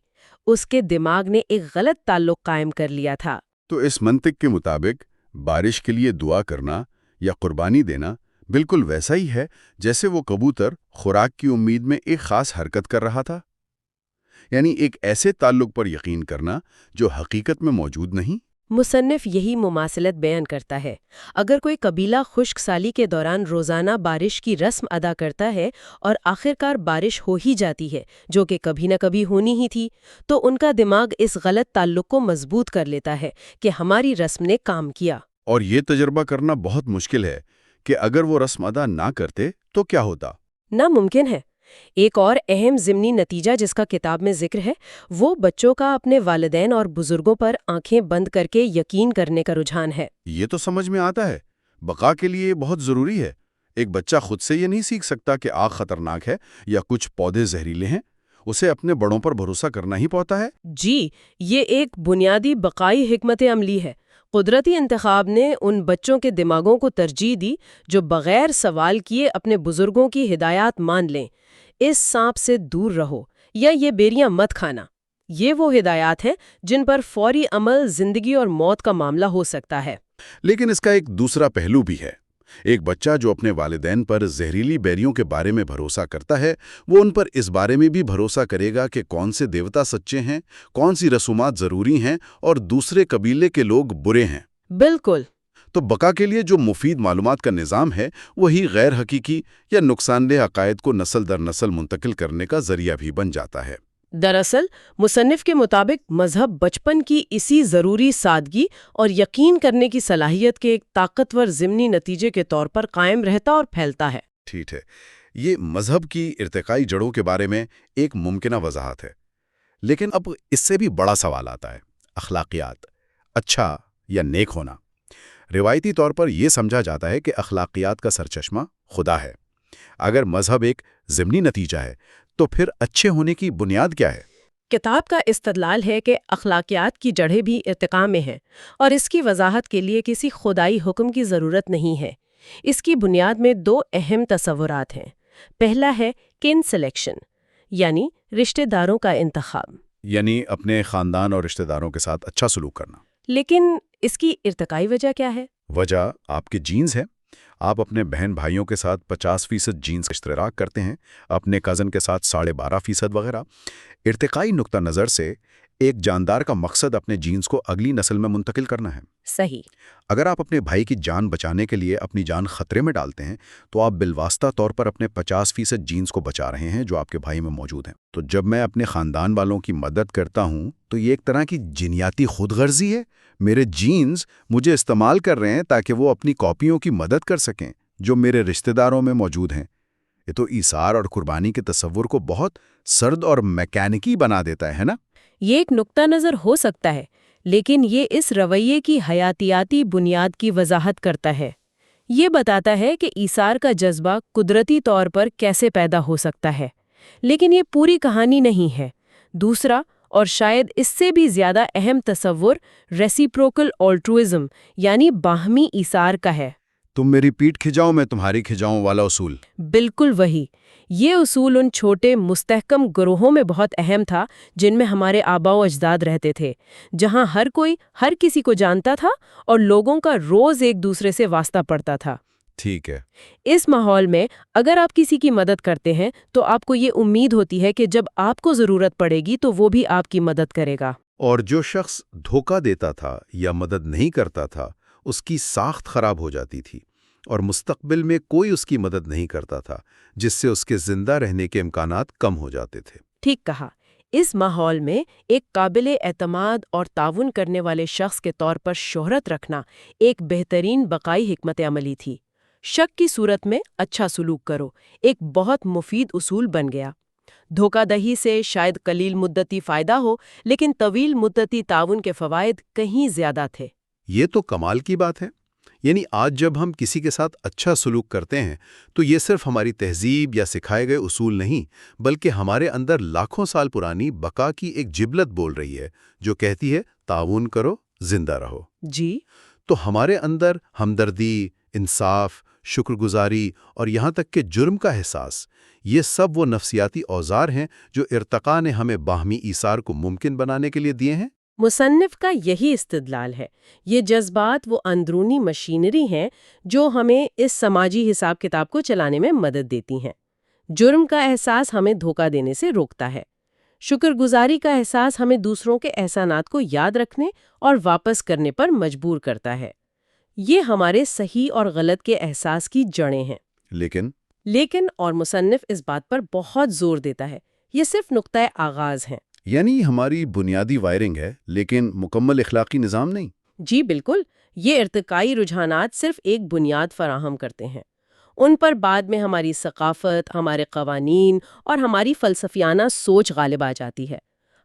اس کے دماغ نے ایک غلط تعلق قائم کر لیا تھا۔ تو اس منطق کے مطابق بارش کے لیے دعا کرنا یا قربانی دینا بالکل ویسا ہی ہے جیسے وہ کبوتر خوراک کی امید میں ایک خاص حرکت کر رہا تھا، یعنی ایک ایسے تعلق پر یقین کرنا جو حقیقت میں موجود نہیں۔ مصنف یہی مماثلت بیان کرتا ہے۔ اگر کوئی قبیلہ خشک سالی کے دوران روزانہ بارش کی رسم ادا کرتا ہے اور آخرکار بارش ہو ہی جاتی ہے، جو کہ کبھی نہ کبھی ہونی ہی تھی، تو ان کا دماغ اس غلط تعلق کو مضبوط کر لیتا ہے کہ ہماری رسم نے کام کیا۔ اور یہ تجربہ کرنا بہت مشکل ہے کہ اگر وہ رسم ادا نہ کرتے تو کیا ہوتا۔ ناممکن ہے۔ ایک اور اہم ضمنی نتیجہ جس کا کتاب میں ذکر ہے وہ بچوں کا اپنے والدین اور بزرگوں پر آنکھیں بند کر کے یقین کرنے کا رجحان ہے۔ یہ تو سمجھ میں آتا ہے، بقا کے لیے یہ بہت ضروری ہے۔ ایک بچہ خود سے یہ نہیں سیکھ سکتا کہ آگ خطرناک ہے یا کچھ پودے زہریلے ہیں، اسے اپنے بڑوں پر بھروسہ کرنا ہی پڑتا ہے۔ جی، یہ ایک بنیادی بقائی حکمت عملی ہے۔ قدرتی انتخاب نے ان بچوں کے دماغوں کو ترجیح دی جو بغیر سوال کیے اپنے بزرگوں کی ہدایات مان لیں۔ اس سانپ سے دور رہو یا یہ بیریاں مت کھانا، یہ وہ ہدایات ہیں جن پر فوری عمل زندگی اور موت کا معاملہ ہو سکتا ہے۔ لیکن اس کا ایک دوسرا پہلو بھی ہے۔ ایک بچہ جو اپنے والدین پر زہریلی بیریوں کے بارے میں بھروسہ کرتا ہے، وہ ان پر اس بارے میں بھی بھروسہ کرے گا کہ کون سے دیوتا سچے ہیں، کون سی رسومات ضروری ہیں اور دوسرے قبیلے کے لوگ برے ہیں۔ بالکل۔ تو بقا کے لیے جو مفید معلومات کا نظام ہے، وہی غیر حقیقی یا نقصان دہ عقائد کو نسل در نسل منتقل کرنے کا ذریعہ بھی بن جاتا ہے۔ دراصل مصنف کے مطابق مذہب بچپن کی اسی ضروری سادگی اور یقین کرنے کی صلاحیت کے ایک طاقتور ضمنی نتیجے کے طور پر قائم رہتا اور پھیلتا ہے۔ ٹھیک ہے، یہ مذہب کی ارتقائی جڑوں کے بارے میں ایک ممکنہ وضاحت ہے، لیکن اب اس سے بھی بڑا سوال آتا ہے: اخلاقیات، اچھا یا نیک ہونا۔ روایتی طور پر یہ سمجھا جاتا ہے کہ اخلاقیات کا سرچشمہ خدا ہے۔ اگر مذہب ایک ضمنی نتیجہ ہے تو پھر اچھے ہونے کی بنیاد کیا ہے؟ کتاب کا استدلال ہے کہ اخلاقیات کی جڑیں بھی ارتقاء میں ہیں اور اس کی وضاحت کے لیے کسی خدائی حکم کی ضرورت نہیں ہے۔ اس کی بنیاد میں 2 اہم تصورات ہیں۔ پہلا ہے کن سلیکشن، یعنی رشتہ داروں کا انتخاب، یعنی اپنے خاندان اور رشتہ داروں کے ساتھ اچھا سلوک کرنا۔ لیکن اس کی ارتقائی وجہ کیا ہے؟ وجہ آپ کے جینز ہیں۔ آپ اپنے بہن بھائیوں کے ساتھ 50% جینز کا اشتراک کرتے ہیں، اپنے کزن کے ساتھ 12.5% وغیرہ۔ ارتقائی نقطہ نظر سے ایک جاندار کا مقصد اپنے جینز کو اگلی نسل میں منتقل کرنا ہے۔ صحیح۔ اگر آپ اپنے بھائی کی جان بچانے کے لیے اپنی جان خطرے میں ڈالتے ہیں تو آپ بالواسطہ طور پر اپنے 50% جینز کو بچا رہے ہیں جو آپ کے بھائی میں موجود ہیں۔ تو جب میں اپنے خاندان والوں کی مدد کرتا ہوں تو یہ ایک طرح کی جینیاتی خود غرضی ہے۔ میرے جینز مجھے استعمال کر رہے ہیں تاکہ وہ اپنی کاپیوں کی مدد کر سکیں جو میرے رشتہ داروں میں موجود ہیں۔ یہ تو ایثار اور قربانی کے تصور کو بہت سرد اور میکینکی بنا دیتا ہے نا؟ یہ ایک نقطہ نظر ہو سکتا ہے، لیکن یہ اس رویے کی حیاتیاتی بنیاد کی وضاحت کرتا ہے۔ یہ بتاتا ہے کہ ایثار کا جذبہ قدرتی طور پر کیسے پیدا ہو سکتا ہے، لیکن یہ پوری کہانی نہیں ہے۔ دوسرا اور شاید اس سے بھی زیادہ اہم تصور ریسیپروکل آلٹروئزم یعنی باہمی ایثار کا ہے۔ تم میری پیٹھ کھجاؤ میں تمہاری کھجاؤں والا اصول۔ بالکل وہی۔ یہ اصول ان چھوٹے مستحکم گروہوں میں بہت اہم تھا جن میں ہمارے آباء و اجداد رہتے تھے، جہاں ہر کوئی ہر کسی کو جانتا تھا اور لوگوں کا روز ایک دوسرے سے واسطہ پڑتا تھا۔ ٹھیک ہے۔ اس ماحول میں اگر آپ کسی کی مدد کرتے ہیں تو آپ کو یہ امید ہوتی ہے کہ جب آپ کو ضرورت پڑے گی تو وہ بھی آپ کی مدد کرے گا۔ اور جو شخص دھوکہ دیتا تھا یا مدد نہیں کرتا تھا اس کی ساخت خراب ہو جاتی تھی، اور مستقبل میں کوئی اس کی مدد نہیں کرتا تھا، جس سے اس کے زندہ رہنے کے امکانات کم ہو جاتے تھے۔ ٹھیک کہا۔ اس ماحول میں ایک قابل اعتماد اور تعاون کرنے والے شخص کے طور پر شہرت رکھنا ایک بہترین بقائی حکمت عملی تھی۔ شک کی صورت میں اچھا سلوک کرو ایک بہت مفید اصول بن گیا۔ دھوکہ دہی سے شاید قلیل مدتی فائدہ ہو، لیکن طویل مدتی تعاون کے فوائد کہیں زیادہ تھے۔ یہ تو کمال کی بات ہے۔ یعنی آج جب ہم کسی کے ساتھ اچھا سلوک کرتے ہیں تو یہ صرف ہماری تہذیب یا سکھائے گئے اصول نہیں، بلکہ ہمارے اندر لاکھوں سال پرانی بقا کی ایک جبلت بول رہی ہے جو کہتی ہے تعاون کرو، زندہ رہو۔ جی۔ تو ہمارے اندر ہمدردی، انصاف، شکر گزاری اور یہاں تک کہ جرم کا احساس، یہ سب وہ نفسیاتی اوزار ہیں جو ارتقاء نے ہمیں باہمی ایثار کو ممکن بنانے کے لیے دیے ہیں۔ مصنف کا یہی استدلال ہے۔ یہ جذبات وہ اندرونی مشینری ہیں جو ہمیں اس سماجی حساب کتاب کو چلانے میں مدد دیتی ہیں۔ جرم کا احساس ہمیں دھوکہ دینے سے روکتا ہے۔ شکر گزاری کا احساس ہمیں دوسروں کے احسانات کو یاد رکھنے اور واپس کرنے پر مجبور کرتا ہے۔ یہ ہمارے صحیح اور غلط کے احساس کی جڑیں ہیں۔ لیکن اور مصنف اس بات پر بہت زور دیتا ہے، یہ صرف نقطۂ آغاز ہیں۔ یعنی ہماری بنیادی وائرنگ ہے لیکن مکمل اخلاقی نظام نہیں۔ جی بالکل، یہ ارتقائی رجحانات صرف ایک بنیاد فراہم کرتے ہیں۔ ان پر بعد میں ہماری ثقافت، ہمارے قوانین اور ہماری فلسفیانہ سوچ غالب آ جاتی ہے۔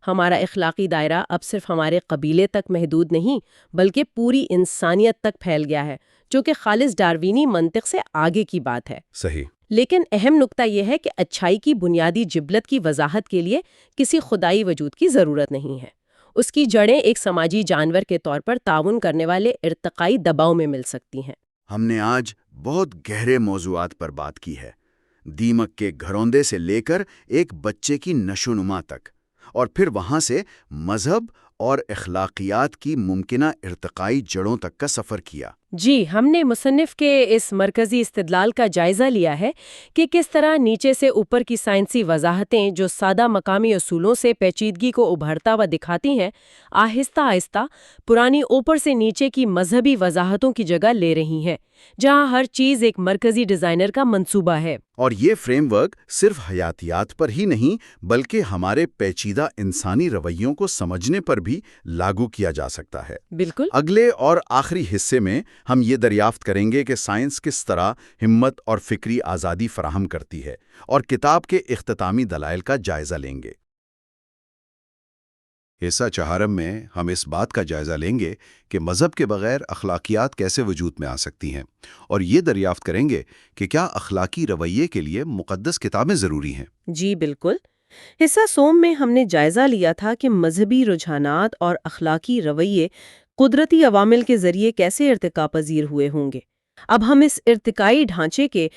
ہمارا اخلاقی دائرہ اب صرف ہمارے قبیلے تک محدود نہیں بلکہ پوری انسانیت تک پھیل گیا ہے، جو کہ خالص ڈاروینی منطق سے آگے کی بات ہے۔ صحیح۔ لیکن اہم نقطہ یہ ہے کہ اچھائی کی بنیادی جبلت کی وضاحت کے لیے کسی خدائی وجود کی ضرورت نہیں ہے۔ اس کی جڑیں ایک سماجی جانور کے طور پر تعاون کرنے والے ارتقائی دباؤ میں مل سکتی ہیں۔ ہم نے آج بہت گہرے موضوعات پر بات کی ہے، دیمک کے گھروندے سے لے کر ایک بچے کی نشوونما تک، اور پھر وہاں سے مذہب اور اخلاقیات کی ممکنہ ارتقائی جڑوں تک کا سفر کیا۔ جی، ہم نے مصنف کے اس مرکزی استدلال کا جائزہ لیا ہے کہ کس طرح نیچے سے اوپر کی سائنسی وضاحتیں جو سادہ مقامی اصولوں سے پیچیدگی کو ابھرتا ہوا دکھاتی ہیں، آہستہ آہستہ پرانی اوپر سے نیچے کی مذہبی وضاحتوں کی جگہ لے رہی ہیں، جہاں ہر چیز ایک مرکزی ڈیزائنر کا منصوبہ ہے۔ اور یہ فریم ورک صرف حیاتیات پر ہی نہیں بلکہ ہمارے پیچیدہ انسانی رویوں کو سمجھنے پر بھی لاگو کیا جا سکتا ہے۔ بالکل۔ اگلے اور آخری حصے میں ہم یہ دریافت کریں گے کہ سائنس کس طرح ہمت اور فکری آزادی فراہم کرتی ہے، اور کتاب کے اختتامی دلائل کا جائزہ لیں گے۔ حصہ چہارم میں ہم اس بات کا جائزہ لیں گے کہ مذہب کے بغیر اخلاقیات کیسے وجود میں آ سکتی ہیں، اور یہ دریافت کریں گے کہ کیا اخلاقی رویے کے لیے مقدس کتابیں ضروری ہیں۔ جی بالکل۔ حصہ سوم میں ہم نے جائزہ لیا تھا کہ مذہبی رجحانات اور اخلاقی رویے قدرتی عوامل کے ذریعے کیسے ارتقا پذیر ہوئے ہوں گے۔ اب ہم اس ارتقائی ڈھانچے کے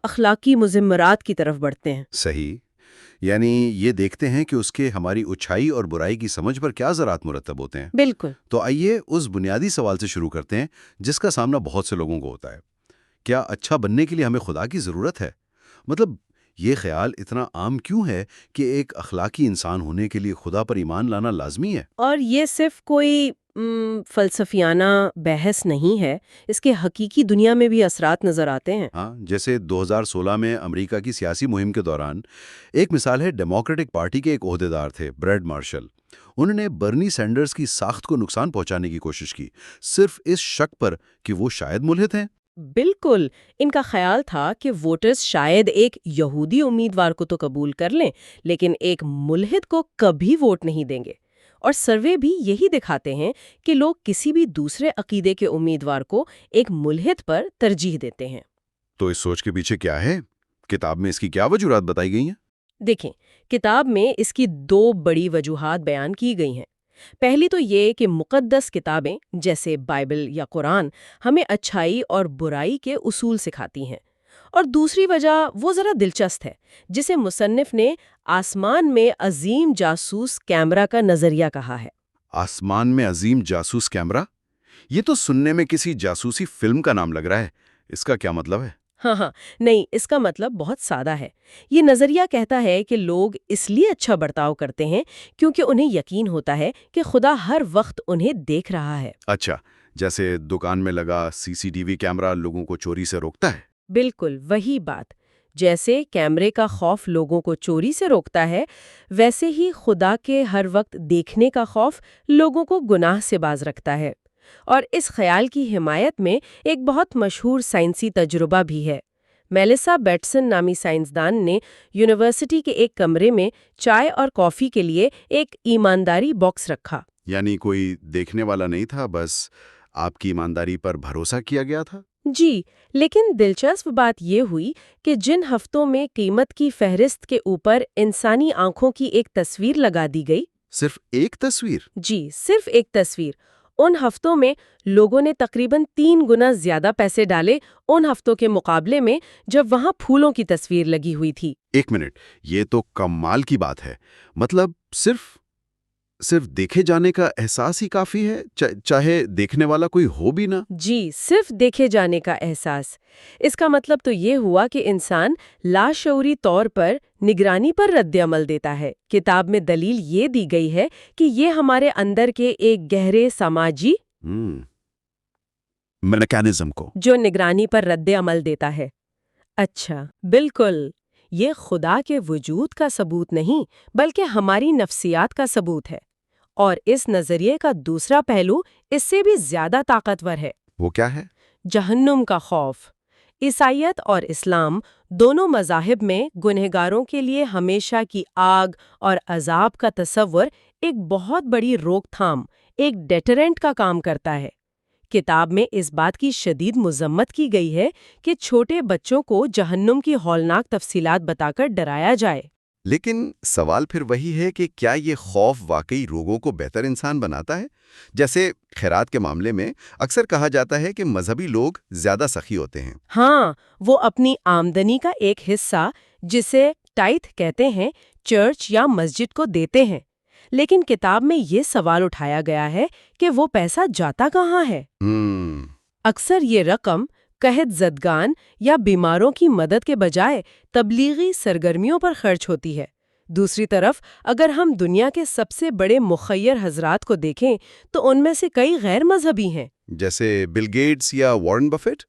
اخلاقی مضمرات کی طرف بڑھتے ہیں۔ صحیح، یعنی یہ دیکھتے ہیں کہ اس کے ہماری اچھائی اور برائی کی سمجھ پر کیا اثرات مرتب ہوتے ہیں۔ بالکل۔ تو آئیے اس بنیادی سوال سے شروع کرتے ہیں جس کا سامنا بہت سے لوگوں کو ہوتا ہے۔ کیا اچھا بننے کے لیے ہمیں خدا کی ضرورت ہے؟ مطلب یہ خیال اتنا عام کیوں ہے کہ ایک اخلاقی انسان ہونے کے لیے خدا پر ایمان لانا لازمی ہے؟ اور یہ صرف کوئی فلسفیانہ بحث نہیں ہے، اس کے حقیقی دنیا میں بھی اثرات نظر آتے ہیں۔ ہاں، جیسے 2016 میں امریکہ کی سیاسی مہم کے دوران ایک مثال ہے، ڈیموکریٹک پارٹی کے ایک عہدیدار تھے بریڈ مارشل۔ انہوں نے برنی سینڈرز کی ساخت کو نقصان پہنچانے کی کوشش کی، صرف اس شک پر کہ وہ شاید ملحد ہیں۔ بالکل، ان کا خیال تھا کہ ووٹرز شاید ایک یہودی امیدوار کو تو قبول کر لیں لیکن ایک ملحد کو کبھی ووٹ نہیں دیں گے، اور سروے بھی یہی دکھاتے ہیں کہ لوگ کسی بھی دوسرے عقیدے کے امیدوار کو ایک ملحد پر ترجیح دیتے ہیں۔ تو اس سوچ کے پیچھے کیا ہے؟ کتاب میں اس کی کیا وجوہات بتائی گئی ہیں؟ دیکھیں، کتاب میں اس کی دو بڑی وجوہات بیان کی گئی ہیں۔ پہلی تو یہ کہ مقدس کتابیں جیسے بائبل یا قرآن ہمیں اچھائی اور برائی کے اصول سکھاتی ہیں، اور دوسری وجہ وہ ذرا دلچسپ ہے، جسے مصنف نے آسمان میں عظیم جاسوس کیمرہ کا نظریہ کہا ہے۔ آسمان میں عظیم جاسوس کیمرہ؟ یہ تو سننے میں کسی جاسوسی فلم کا نام لگ رہا ہے۔ اس کا کیا مطلب ہے؟ ہاں نہیں، اس کا مطلب بہت سادہ ہے۔ یہ نظریہ کہتا ہے کہ لوگ اس لیے اچھا برتاؤ کرتے ہیں کیونکہ انہیں یقین ہوتا ہے کہ خدا ہر وقت انہیں دیکھ رہا ہے۔ اچھا، جیسے دکان میں لگا CCTV کیمرہ لوگوں کو چوری سے روکتا ہے؟ بالکل وہی بات۔ جیسے کیمرے کا خوف لوگوں کو چوری سے روکتا ہے، ویسے ہی خدا کے ہر وقت دیکھنے کا خوف لوگوں کو گناہ سے باز رکھتا ہے۔ اور اس خیال کی حمایت میں ایک بہت مشہور سائنسی تجربہ بھی ہے۔ میلیسا بیٹسن نامی سائنسدان نے یونیورسٹی کے ایک کمرے میں چائے اور کافی کے لیے ایک ایمانداری باکس رکھا۔ یعنی کوئی دیکھنے والا نہیں تھا، بس آپ کی ایمانداری پر بھروسہ کیا گیا تھا؟ جی، لیکن دلچسپ بات یہ ہوئی کہ جن ہفتوں میں قیمت کی فہرست کے اوپر انسانی آنکھوں کی ایک تصویر لگا دی گئی، صرف ایک تصویر؟ جی صرف ایک تصویر، ان ہفتوں میں لوگوں نے تقریباً 3 گنا زیادہ پیسے ڈالے ان ہفتوں کے مقابلے میں جب وہاں پھولوں کی تصویر لگی ہوئی تھی۔ ایک منٹ، یہ تو کمال کی بات ہے۔ مطلب صرف دیکھے جانے کا احساس ہی کافی ہے، چاہے دیکھنے والا کوئی ہو بھی نہ؟ جی، صرف دیکھے جانے کا احساس۔ اس کا مطلب تو یہ ہوا کہ انسان لاشعوری طور پر نگرانی پر رد عمل دیتا ہے۔ کتاب میں دلیل یہ دی گئی ہے کہ یہ ہمارے اندر کے ایک گہرے سماجی میکانزم کو جو نگرانی پر رد عمل دیتا ہے۔ اچھا، بالکل، یہ خدا کے وجود کا ثبوت نہیں بلکہ ہماری نفسیات کا ثبوت ہے۔ اور اس نظریے کا دوسرا پہلو اس سے بھی زیادہ طاقتور ہے۔ وہ کیا ہے؟ جہنم کا خوف۔ عیسائیت اور اسلام دونوں مذاہب میں گنہگاروں کے لیے ہمیشہ کی آگ اور عذاب کا تصور ایک بہت بڑی روک تھام، ایک ڈیٹرنٹ کا کام کرتا ہے۔ کتاب میں اس بات کی شدید مذمت کی گئی ہے کہ چھوٹے بچوں کو جہنم کی ہولناک تفصیلات بتا کر ڈرایا جائے۔ لیکن سوال پھر وہی ہے کہ کیا یہ خوف واقعی لوگوں کو بہتر انسان بناتا ہے؟ جیسے خیرات کے معاملے میں اکثر کہا جاتا ہے کہ مذہبی لوگ زیادہ سخی ہوتے ہیں۔ ہاں، وہ اپنی آمدنی کا ایک حصہ جسے ٹائتھ کہتے ہیں چرچ یا مسجد کو دیتے ہیں، لیکن کتاب میں یہ سوال اٹھایا گیا ہے کہ وہ پیسہ جاتا کہاں ہے؟ اکثر یہ رقم قحط زدگان یا بیماروں کی مدد کے بجائے تبلیغی سرگرمیوں پر خرچ ہوتی ہے۔ دوسری طرف اگر ہم دنیا کے سب سے بڑے مخیر حضرات کو دیکھیں تو ان میں سے کئی غیر مذہبی ہیں، جیسے بل گیٹس یا وارن بفیٹ۔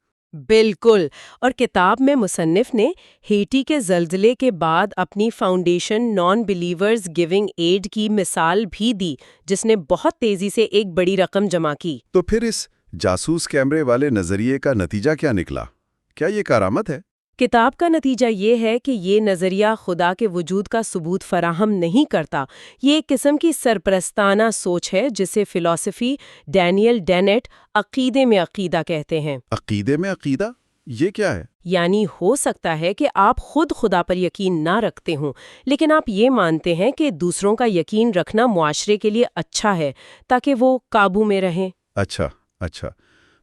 بالکل، اور کتاب میں مصنف نے ہیٹی کے زلزلے کے بعد اپنی foundation non believers giving aid کی مثال بھی دی، جس نے بہت تیزی سے ایک بڑی رقم جمع کی۔ تو پھر اس جاسوس کیمرے والے نظریے کا نتیجہ کیا نکلا؟ کیا یہ کرامت ہے؟ کتاب کا نتیجہ یہ ہے کہ یہ نظریہ خدا کے وجود کا ثبوت فراہم نہیں کرتا۔ یہ ایک قسم کی سرپرستانہ سوچ ہے جسے فلسفی ڈینیل ڈینٹ عقیدے میں عقیدہ کہتے ہیں۔ عقیدے میں عقیدہ؟ یہ کیا ہے؟ یعنی ہو سکتا ہے کہ آپ خود خدا پر یقین نہ رکھتے ہوں، لیکن آپ یہ مانتے ہیں کہ دوسروں کا یقین رکھنا معاشرے کے لیے اچھا ہے تاکہ وہ قابو میں رہیں۔ اچھا،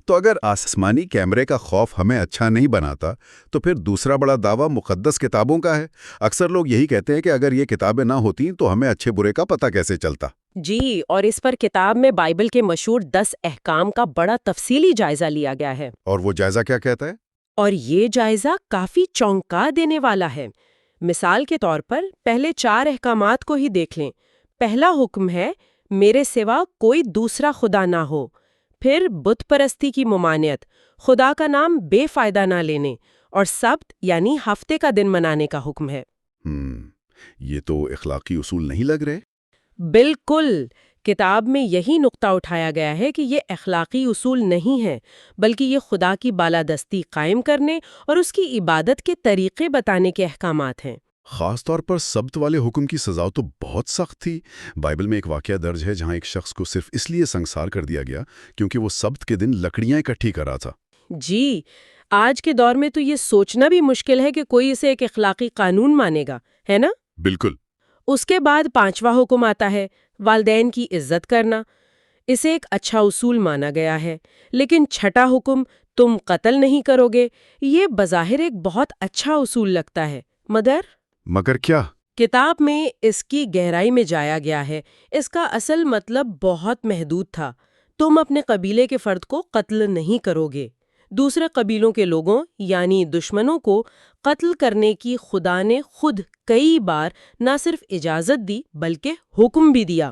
تو اگر آسمانی کیمرے کا خوف ہمیں اچھا نہیں بناتا تو پھر دوسرا بڑا دعویٰ مقدس کتابوں کا ہے۔ اکثر لوگ یہی کہتے ہیں کہ اگر یہ کتابیں نہ ہوتیں تو ہمیں اچھے برے کا پتہ کیسے چلتا؟ جی، اور اس پر کتاب میں بائبل کے مشہور 10 احکام کا بڑا تفصیلی جائزہ لیا گیا ہے۔ اور وہ جائزہ کیا کہتا ہے؟ اور یہ جائزہ کافی چونکا دینے والا ہے۔ مثال کے طور پر پہلے 4 احکامات کو ہی دیکھ لیں۔ پہلا حکم ہے میرے سوا کوئی دوسرا خدا نہ ہو۔ پھر بت پرستی کی ممانعت، خدا کا نام بے فائدہ نہ لینے، اور سبت یعنی ہفتے کا دن منانے کا حکم ہے۔ یہ تو اخلاقی اصول نہیں لگ رہے؟ بالکل، کتاب میں یہی نقطہ اٹھایا گیا ہے کہ یہ اخلاقی اصول نہیں ہے، بلکہ یہ خدا کی بالادستی قائم کرنے اور اس کی عبادت کے طریقے بتانے کے احکامات ہیں۔ خاص طور پر سبت والے حکم کی سزا تو بہت سخت تھی۔ بائبل میں ایک واقعہ درج ہے جہاں ایک شخص کو صرف اس لیے سنسار کر دیا گیا کیونکہ وہ سبت کے دن لکڑیاں اکٹھی کر رہا تھا۔ جی، آج کے دور میں تو یہ سوچنا بھی مشکل ہے کہ کوئی اسے ایک اخلاقی قانون مانے گا، ہے نا؟ بالکل۔ اس کے بعد 5واں حکم آتا ہے، والدین کی عزت کرنا، اسے ایک اچھا اصول مانا گیا ہے۔ لیکن چھٹا حکم، تم قتل نہیں کرو گے، یہ بظاہر ایک بہت اچھا اصول لگتا ہے، مگر کیا؟ کتاب میں اس کی گہرائی میں جایا گیا ہے۔ اس کا اصل مطلب بہت محدود تھا۔ تم اپنے قبیلے کے فرد کو قتل نہیں کرو گے۔ دوسرے قبیلوں کے لوگوں یعنی دشمنوں کو قتل کرنے کی خدا نے خود کئی بار نہ صرف اجازت دی بلکہ حکم بھی دیا۔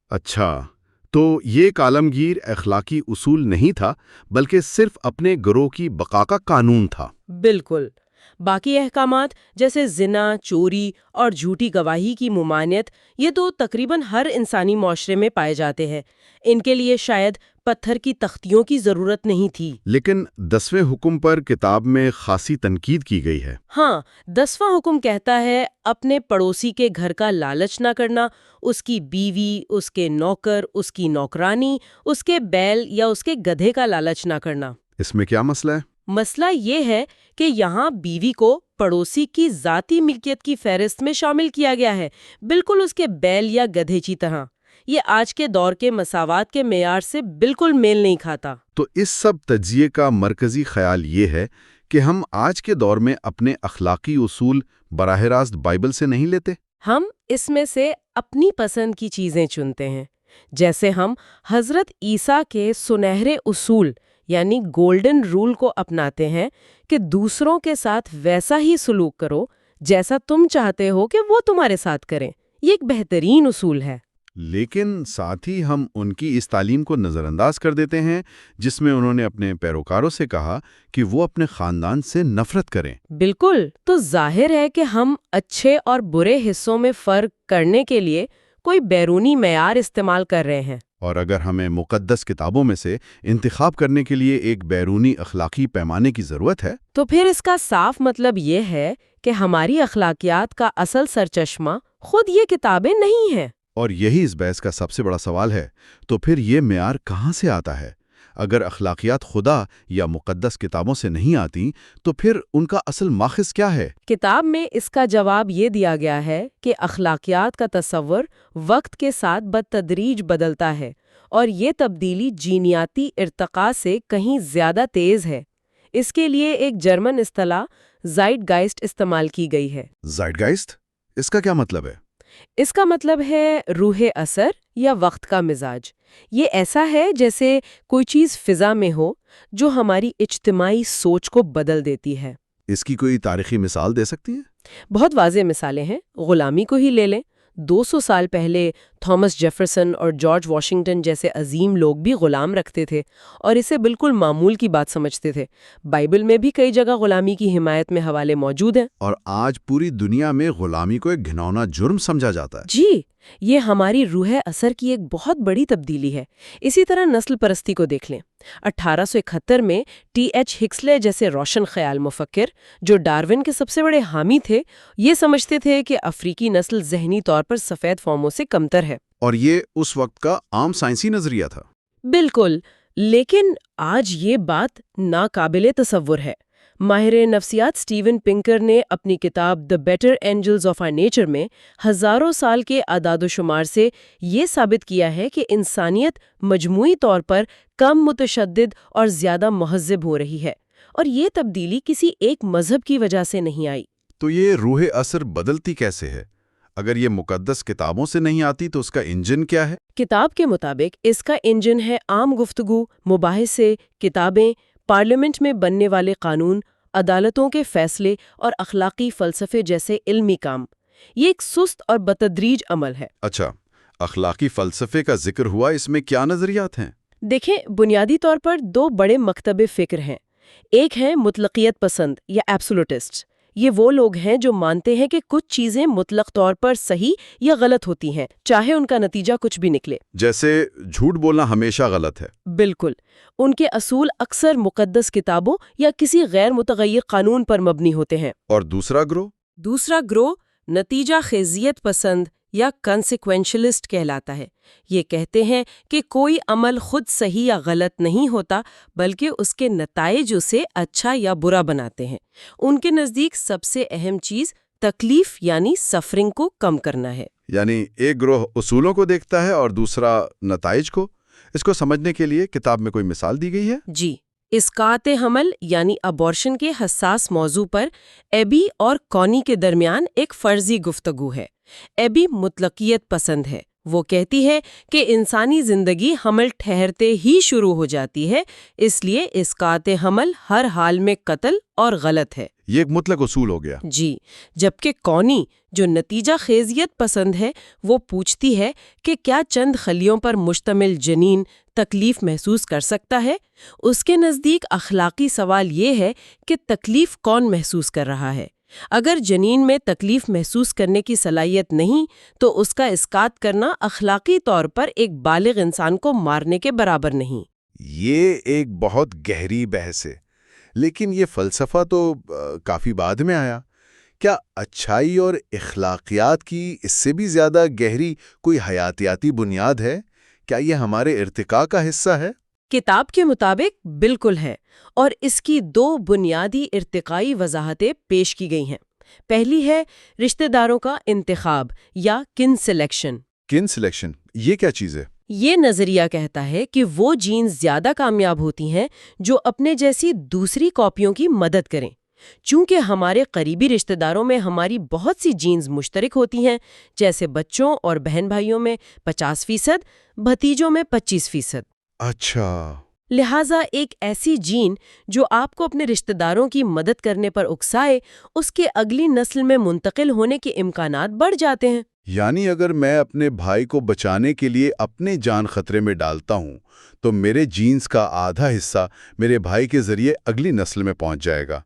اچھا، تو یہ ایک عالمگیر اخلاقی اصول نہیں تھا بلکہ صرف اپنے گروہ کی بقا کا قانون تھا۔ بالکل۔ باقی احکامات جیسے زنا، چوری اور جھوٹی گواہی کی ممانعت، یہ تو تقریباً ہر انسانی معاشرے میں پائے جاتے ہیں۔ ان کے لیے شاید پتھر کی تختیوں کی ضرورت نہیں تھی۔ لیکن 10ویں حکم پر کتاب میں خاصی تنقید کی گئی ہے۔ ہاں، 10واں حکم کہتا ہے اپنے پڑوسی کے گھر کا لالچ نہ کرنا، اس کی بیوی، اس کے نوکر، اس کی نوکرانی، اس کے بیل یا اس کے گدھے کا لالچ نہ کرنا۔ اس میں کیا مسئلہ ہے؟ مسئلہ یہ ہے کہ یہاں بیوی کو پڑوسی کی ذاتی ملکیت کی فہرست میں شامل کیا گیا ہے، بالکل اس کے بیل یا گدھے کی طرح۔ یہ آج کے دور کے مساوات کے معیار سے بالکل میل نہیں کھاتا۔ تو اس سب تجزیے کا مرکزی خیال یہ ہے کہ ہم آج کے دور میں اپنے اخلاقی اصول براہ راست بائبل سے نہیں لیتے۔ ہم اس میں سے اپنی پسند کی چیزیں چنتے ہیں، جیسے ہم حضرت عیسیٰ کے سنہرے اصول یعنی گولڈن رول کو اپناتے ہیں کہ دوسروں کے ساتھ ویسا ہی سلوک کرو جیسا تم چاہتے ہو کہ وہ تمہارے ساتھ کریں۔ یہ ایک بہترین اصول ہے۔ لیکن ساتھ ہی ہم ان کی اس تعلیم کو نظر انداز کر دیتے ہیں جس میں انہوں نے اپنے پیروکاروں سے کہا کہ وہ اپنے خاندان سے نفرت کریں۔ بالکل، تو ظاہر ہے کہ ہم اچھے اور برے حصوں میں فرق کرنے کے لیے کوئی بیرونی معیار استعمال کر رہے ہیں۔ اور اگر ہمیں مقدس کتابوں میں سے انتخاب کرنے کے لیے ایک بیرونی اخلاقی پیمانے کی ضرورت ہے، تو پھر اس کا صاف مطلب یہ ہے کہ ہماری اخلاقیات کا اصل سرچشمہ خود یہ کتابیں نہیں ہیں۔ اور یہی اس بحث کا سب سے بڑا سوال ہے، تو پھر یہ معیار کہاں سے آتا ہے؟ اگر اخلاقیات خدا یا مقدس کتابوں سے نہیں آتی تو پھر ان کا اصل ماخذ کیا ہے؟ کتاب میں اس کا جواب یہ دیا گیا ہے کہ اخلاقیات کا تصور وقت کے ساتھ بتدریج بدلتا ہے اور یہ تبدیلی جینیاتی ارتقاء سے کہیں زیادہ تیز ہے۔ اس کے لیے ایک جرمن اصطلاح زائٹگائسٹ استعمال کی گئی ہے۔ زائٹگائسٹ؟ اس کا کیا مطلب ہے؟ اس کا مطلب ہے روح اثر یا وقت کا مزاج۔ یہ ایسا ہے جیسے کوئی چیز فضا میں ہو جو ہماری اجتماعی سوچ کو بدل دیتی ہے۔ اس کی کوئی تاریخی مثال دے سکتی ہیں؟ بہت واضح مثالیں ہیں۔ غلامی کو ہی لے لیں۔ 200 سال پہلے تھامس جیفرسن اور جارج واشنگٹن جیسے عظیم لوگ بھی غلام رکھتے تھے اور اسے بالکل معمول کی بات سمجھتے تھے۔ بائبل میں بھی کئی جگہ غلامی کی حمایت میں حوالے موجود ہیں۔ اور آج پوری دنیا میں غلامی کو ایک گھناؤنا جرم سمجھا جاتا ہے۔ جی، یہ ہماری روح اثر کی ایک بہت بڑی تبدیلی ہے۔ اسی طرح نسل پرستی کو دیکھ لیں۔ 1871 میں ٹی ایچ ہکسلے جیسے روشن خیال مفکر جو ڈارون کے سب سے بڑے حامی تھے، یہ سمجھتے تھے کہ افریقی نسل ذہنی طور پر سفید فوموں سے کمتر ہے۔ اور یہ اس وقت کا عام سائنسی نظریہ تھا۔ بالکل، لیکن آج یہ بات ناقابل تصور ہے۔ ماہر نفسیات سٹیون پنکر نے اپنی کتاب the better angels of our nature میں ہزاروں سال کے اعداد و شمار سے یہ ثابت کیا ہے کہ انسانیت مجموعی طور پر کم متشدد اور زیادہ مہذب ہو رہی ہے، اور یہ تبدیلی کسی ایک مذہب کی وجہ سے نہیں آئی۔ تو یہ روح اثر بدلتی کیسے ہے؟ اگر یہ مقدس کتابوں سے نہیں آتی تو اس کا انجن کیا ہے؟ کتاب کے مطابق اس کا انجن ہے عام گفتگو، مباحثے، کتابیں، پارلیمنٹ میں بننے والے قانون، عدالتوں کے فیصلے اور اخلاقی فلسفے جیسے علمی کام۔ یہ ایک سست اور بتدریج عمل ہے۔ اچھا، اخلاقی فلسفے کا ذکر ہوا، اس میں کیا نظریات ہیں؟ دیکھیں، بنیادی طور پر دو بڑے مکتب فکر ہیں۔ ایک ہے مطلقیت پسند یا ایبسولوٹسٹ۔ یہ وہ لوگ ہیں جو مانتے ہیں کہ کچھ چیزیں مطلق طور پر صحیح یا غلط ہوتی ہیں، چاہے ان کا نتیجہ کچھ بھی نکلے۔ جیسے جھوٹ بولنا ہمیشہ غلط ہے۔ بالکل، ان کے اصول اکثر مقدس کتابوں یا کسی غیر متغیر قانون پر مبنی ہوتے ہیں۔ اور دوسرا گروہ نتیجہ خیزیت پسند یا کنسیکوینشلسٹ کہلاتا ہے۔ یہ کہتے ہیں کہ کوئی عمل خود صحیح یا غلط نہیں ہوتا، بلکہ اس کے نتائج اسے اچھا یا برا بناتے ہیں۔ ان کے نزدیک سب سے اہم چیز تکلیف یعنی سفرنگ کو کم کرنا ہے۔ یعنی ایک گروہ اصولوں کو دیکھتا ہے اور دوسرا نتائج کو۔ اس کو سمجھنے کے لیے کتاب میں کوئی مثال دی گئی ہے؟ جی، اسقاط حمل یعنی ابورشن کے حساس موضوع پر ایبی اور کونی کے درمیان ایک فرضی گفتگو ہے۔ ایبی مطلقیت پسند ہے۔ وہ کہتی ہے کہ انسانی زندگی حمل ٹھہرتے ہی شروع ہو جاتی ہے، اس لیے اسقاط حمل ہر حال میں قتل اور غلط ہے۔ یہ ایک مطلق اصول ہو گیا۔ جی، جبکہ کونی جو نتیجہ خیزیت پسند ہے، وہ پوچھتی ہے کہ کیا چند خلیوں پر مشتمل جنین تکلیف محسوس کر سکتا ہے؟ اس کے نزدیک اخلاقی سوال یہ ہے کہ تکلیف کون محسوس کر رہا ہے؟ اگر جنین میں تکلیف محسوس کرنے کی صلاحیت نہیں تو اس کا اسقاط کرنا اخلاقی طور پر ایک بالغ انسان کو مارنے کے برابر نہیں۔ یہ ایک بہت گہری بحث ہے، لیکن یہ فلسفہ تو کافی بعد میں آیا۔ کیا اچھائی اور اخلاقیات کی اس سے بھی زیادہ گہری کوئی حیاتیاتی بنیاد ہے؟ کیا یہ ہمارے ارتقاء کا حصہ ہے؟ کتاب کے مطابق بالکل ہے، اور اس کی دو بنیادی ارتقائی وضاحتیں پیش کی گئی ہیں۔ پہلی ہے رشتہ داروں کا انتخاب یا کن سلیکشن۔ کن سلیکشن، یہ کیا چیز ہے؟ یہ نظریہ کہتا ہے کہ وہ جینز زیادہ کامیاب ہوتی ہیں جو اپنے جیسی دوسری کاپیوں کی مدد کریں۔ چونکہ ہمارے قریبی رشتہ داروں میں ہماری بہت سی جینز مشترک ہوتی ہیں، جیسے بچوں اور بہن بھائیوں میں 50%، بھتیجوں میں 25%۔ اچھا، لہٰذا ایک ایسی جین جو آپ کو اپنے رشتہ داروں کی مدد کرنے پر اکسائے، اس کے اگلی نسل میں منتقل ہونے کے امکانات بڑھ جاتے ہیں۔ یعنی اگر میں اپنے بھائی کو بچانے کے لیے اپنی جان خطرے میں ڈالتا ہوں تو میرے جینز کا آدھا حصہ میرے بھائی کے ذریعے اگلی نسل میں پہنچ جائے گا۔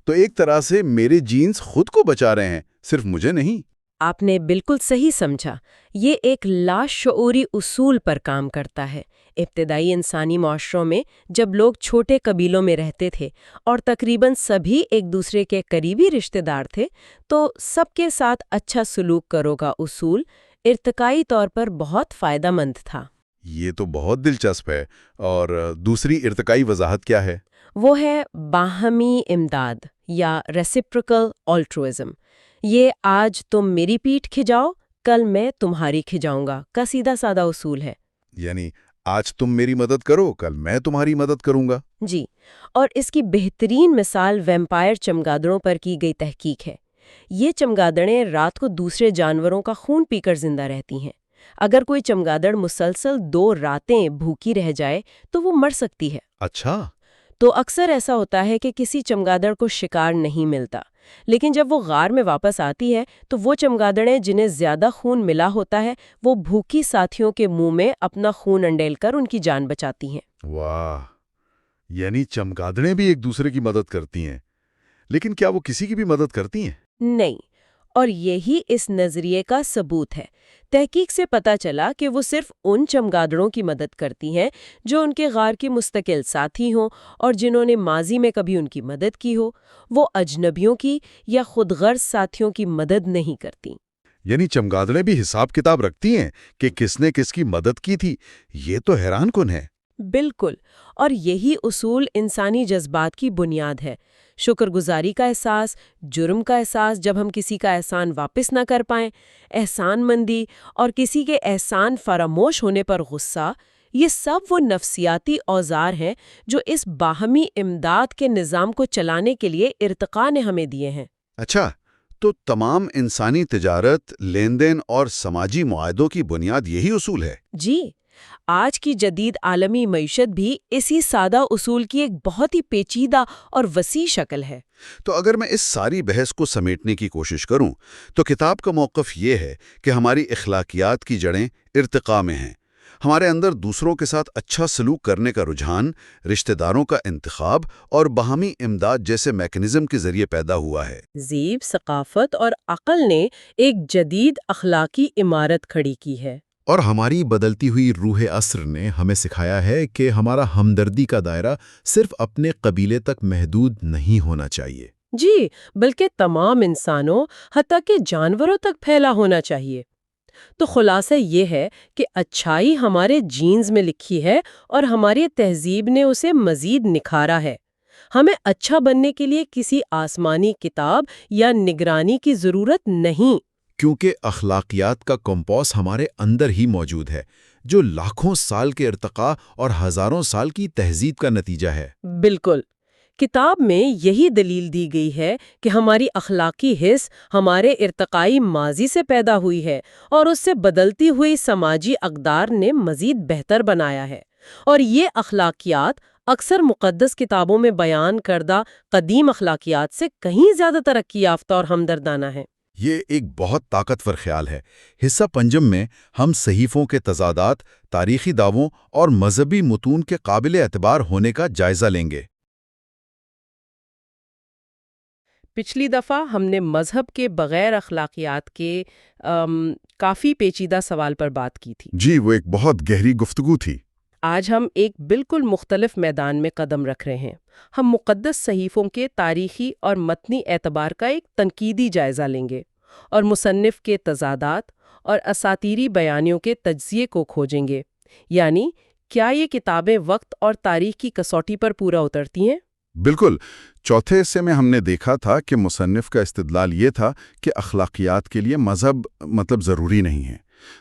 تو ایک طرح سے میرے جینز خود کو بچا رہے ہیں، صرف مجھے نہیں۔ آپ نے بالکل صحیح سمجھا۔ یہ ایک لاشعوری اصول پر کام کرتا ہے۔ ابتدائی انسانی معاشروں میں جب لوگ چھوٹے قبیلوں میں رہتے تھے اور تقریباً سبھی ایک دوسرے کے قریبی رشتہ دار تھے، تو سب کے ساتھ اچھا سلوک کرو کا اصول ارتقائی طور پر بہت فائدہ مند تھا۔ یہ تو بہت دلچسپ ہے۔ اور دوسری ارتقائی وضاحت کیا ہے؟ وہ ہے باہمی امداد یا ریسیپریکل آلٹروئزم۔ یہ آج تم میری پیٹھ کھجاؤ، کل میں تمہاری کھجاؤں گا کا سیدھا سادہ اصول ہے۔ یعنی آج تم میری مدد کرو، کل میں تمہاری مدد کروں گا۔ جی، اور اس کی بہترین مثال ویمپائر چمگادڑوں پر کی گئی تحقیق ہے۔ یہ چمگادڑیں رات کو دوسرے جانوروں کا خون پی کر زندہ رہتی ہیں۔ اگر کوئی چمگادڑ مسلسل 2 راتیں بھوکی رہ جائے تو وہ مر سکتی ہے۔ اچھا، تو اکثر ایسا ہوتا ہے کہ کسی چمگادڑ کو شکار نہیں ملتا، لیکن جب وہ غار میں واپس آتی ہے تو وہ چمگادڑیں جنہیں زیادہ خون ملا ہوتا ہے، وہ بھوکی ساتھیوں کے منہ میں اپنا خون انڈیل کر ان کی جان بچاتی ہیں۔ واہ، یعنی چمگادڑیں بھی ایک دوسرے کی مدد کرتی ہیں، لیکن کیا وہ کسی کی بھی مدد کرتی ہیں؟ نہیں، اور یہی اس نظریے کا ثبوت ہے۔ تحقیق سے پتہ چلا کہ وہ صرف ان چمگادڑوں کی مدد کرتی ہیں جو ان کے غار کے مستقل ساتھی ہوں اور جنہوں نے ماضی میں کبھی ان کی مدد کی ہو۔ وہ اجنبیوں کی یا خود غرض ساتھیوں کی مدد نہیں کرتی۔ یعنی چمگادڑیں بھی حساب کتاب رکھتی ہیں کہ کس نے کس کی مدد کی تھی۔ یہ تو حیران کن ہے۔ بالکل، اور یہی اصول انسانی جذبات کی بنیاد ہے۔ شکر گزاری کا احساس، جرم کا احساس جب ہم کسی کا احسان واپس نہ کر پائیں، احسان مندی اور کسی کے احسان فراموش ہونے پر غصہ، یہ سب وہ نفسیاتی اوزار ہیں جو اس باہمی امداد کے نظام کو چلانے کے لیے ارتقاء نے ہمیں دیے ہیں۔ اچھا، تو تمام انسانی تجارت، لین دین اور سماجی معاہدوں کی بنیاد یہی اصول ہے؟ جی، آج کی جدید عالمی معیشت بھی اسی سادہ اصول کی ایک بہت ہی پیچیدہ اور وسیع شکل ہے۔ تو اگر میں اس ساری بحث کو سمیٹنے کی کوشش کروں تو کتاب کا موقف یہ ہے کہ ہماری اخلاقیات کی جڑیں ارتقاء میں ہیں۔ ہمارے اندر دوسروں کے ساتھ اچھا سلوک کرنے کا رجحان، رشتہ داروں کا انتخاب اور باہمی امداد جیسے میکنزم کے ذریعے پیدا ہوا ہے۔ ذیب، ثقافت اور عقل نے ایک جدید اخلاقی عمارت کھڑی کی ہے۔ اور ہماری بدلتی ہوئی روح عصر نے ہمیں سکھایا ہے کہ ہمارا ہمدردی کا دائرہ صرف اپنے قبیلے تک محدود نہیں ہونا چاہیے۔ جی، بلکہ تمام انسانوں، حتیٰ کہ جانوروں تک پھیلا ہونا چاہیے۔ تو خلاصہ یہ ہے کہ اچھائی ہمارے جینز میں لکھی ہے اور ہماری تہذیب نے اسے مزید نکھارا ہے۔ ہمیں اچھا بننے کے لیے کسی آسمانی کتاب یا نگرانی کی ضرورت نہیں۔ کیونکہ اخلاقیات کا کمپاس ہمارے اندر ہی موجود ہے، جو لاکھوں سال کے ارتقاء اور ہزاروں سال کی تہذیب کا نتیجہ ہے۔ بالکل، کتاب میں یہی دلیل دی گئی ہے کہ ہماری اخلاقی حس ہمارے ارتقائی ماضی سے پیدا ہوئی ہے اور اس سے بدلتی ہوئی سماجی اقدار نے مزید بہتر بنایا ہے، اور یہ اخلاقیات اکثر مقدس کتابوں میں بیان کردہ قدیم اخلاقیات سے کہیں زیادہ ترقی یافتہ اور ہمدردانہ ہیں۔ یہ ایک بہت طاقتور خیال ہے۔ حصہ پنجم میں ہم صحیفوں کے تضادات، تاریخی دعووں اور مذہبی متون کے قابل اعتبار ہونے کا جائزہ لیں گے۔ پچھلی دفعہ ہم نے مذہب کے بغیر اخلاقیات کے کافی پیچیدہ سوال پر بات کی تھی۔ جی، وہ ایک بہت گہری گفتگو تھی۔ آج ہم ایک بالکل مختلف میدان میں قدم رکھ رہے ہیں۔ ہم مقدس صحیفوں کے تاریخی اور متنی اعتبار کا ایک تنقیدی جائزہ لیں گے اور مصنف کے تضادات اور اساطیری بیانیوں کے تجزیے کو کھوجیں گے، یعنی کیا یہ کتابیں وقت اور تاریخ کی کسوٹی پر پورا اترتی ہیں؟ بالکل۔ چوتھے حصے میں ہم نے دیکھا تھا کہ مصنف کا استدلال یہ تھا کہ اخلاقیات کے لیے مذہب ضروری نہیں ہے۔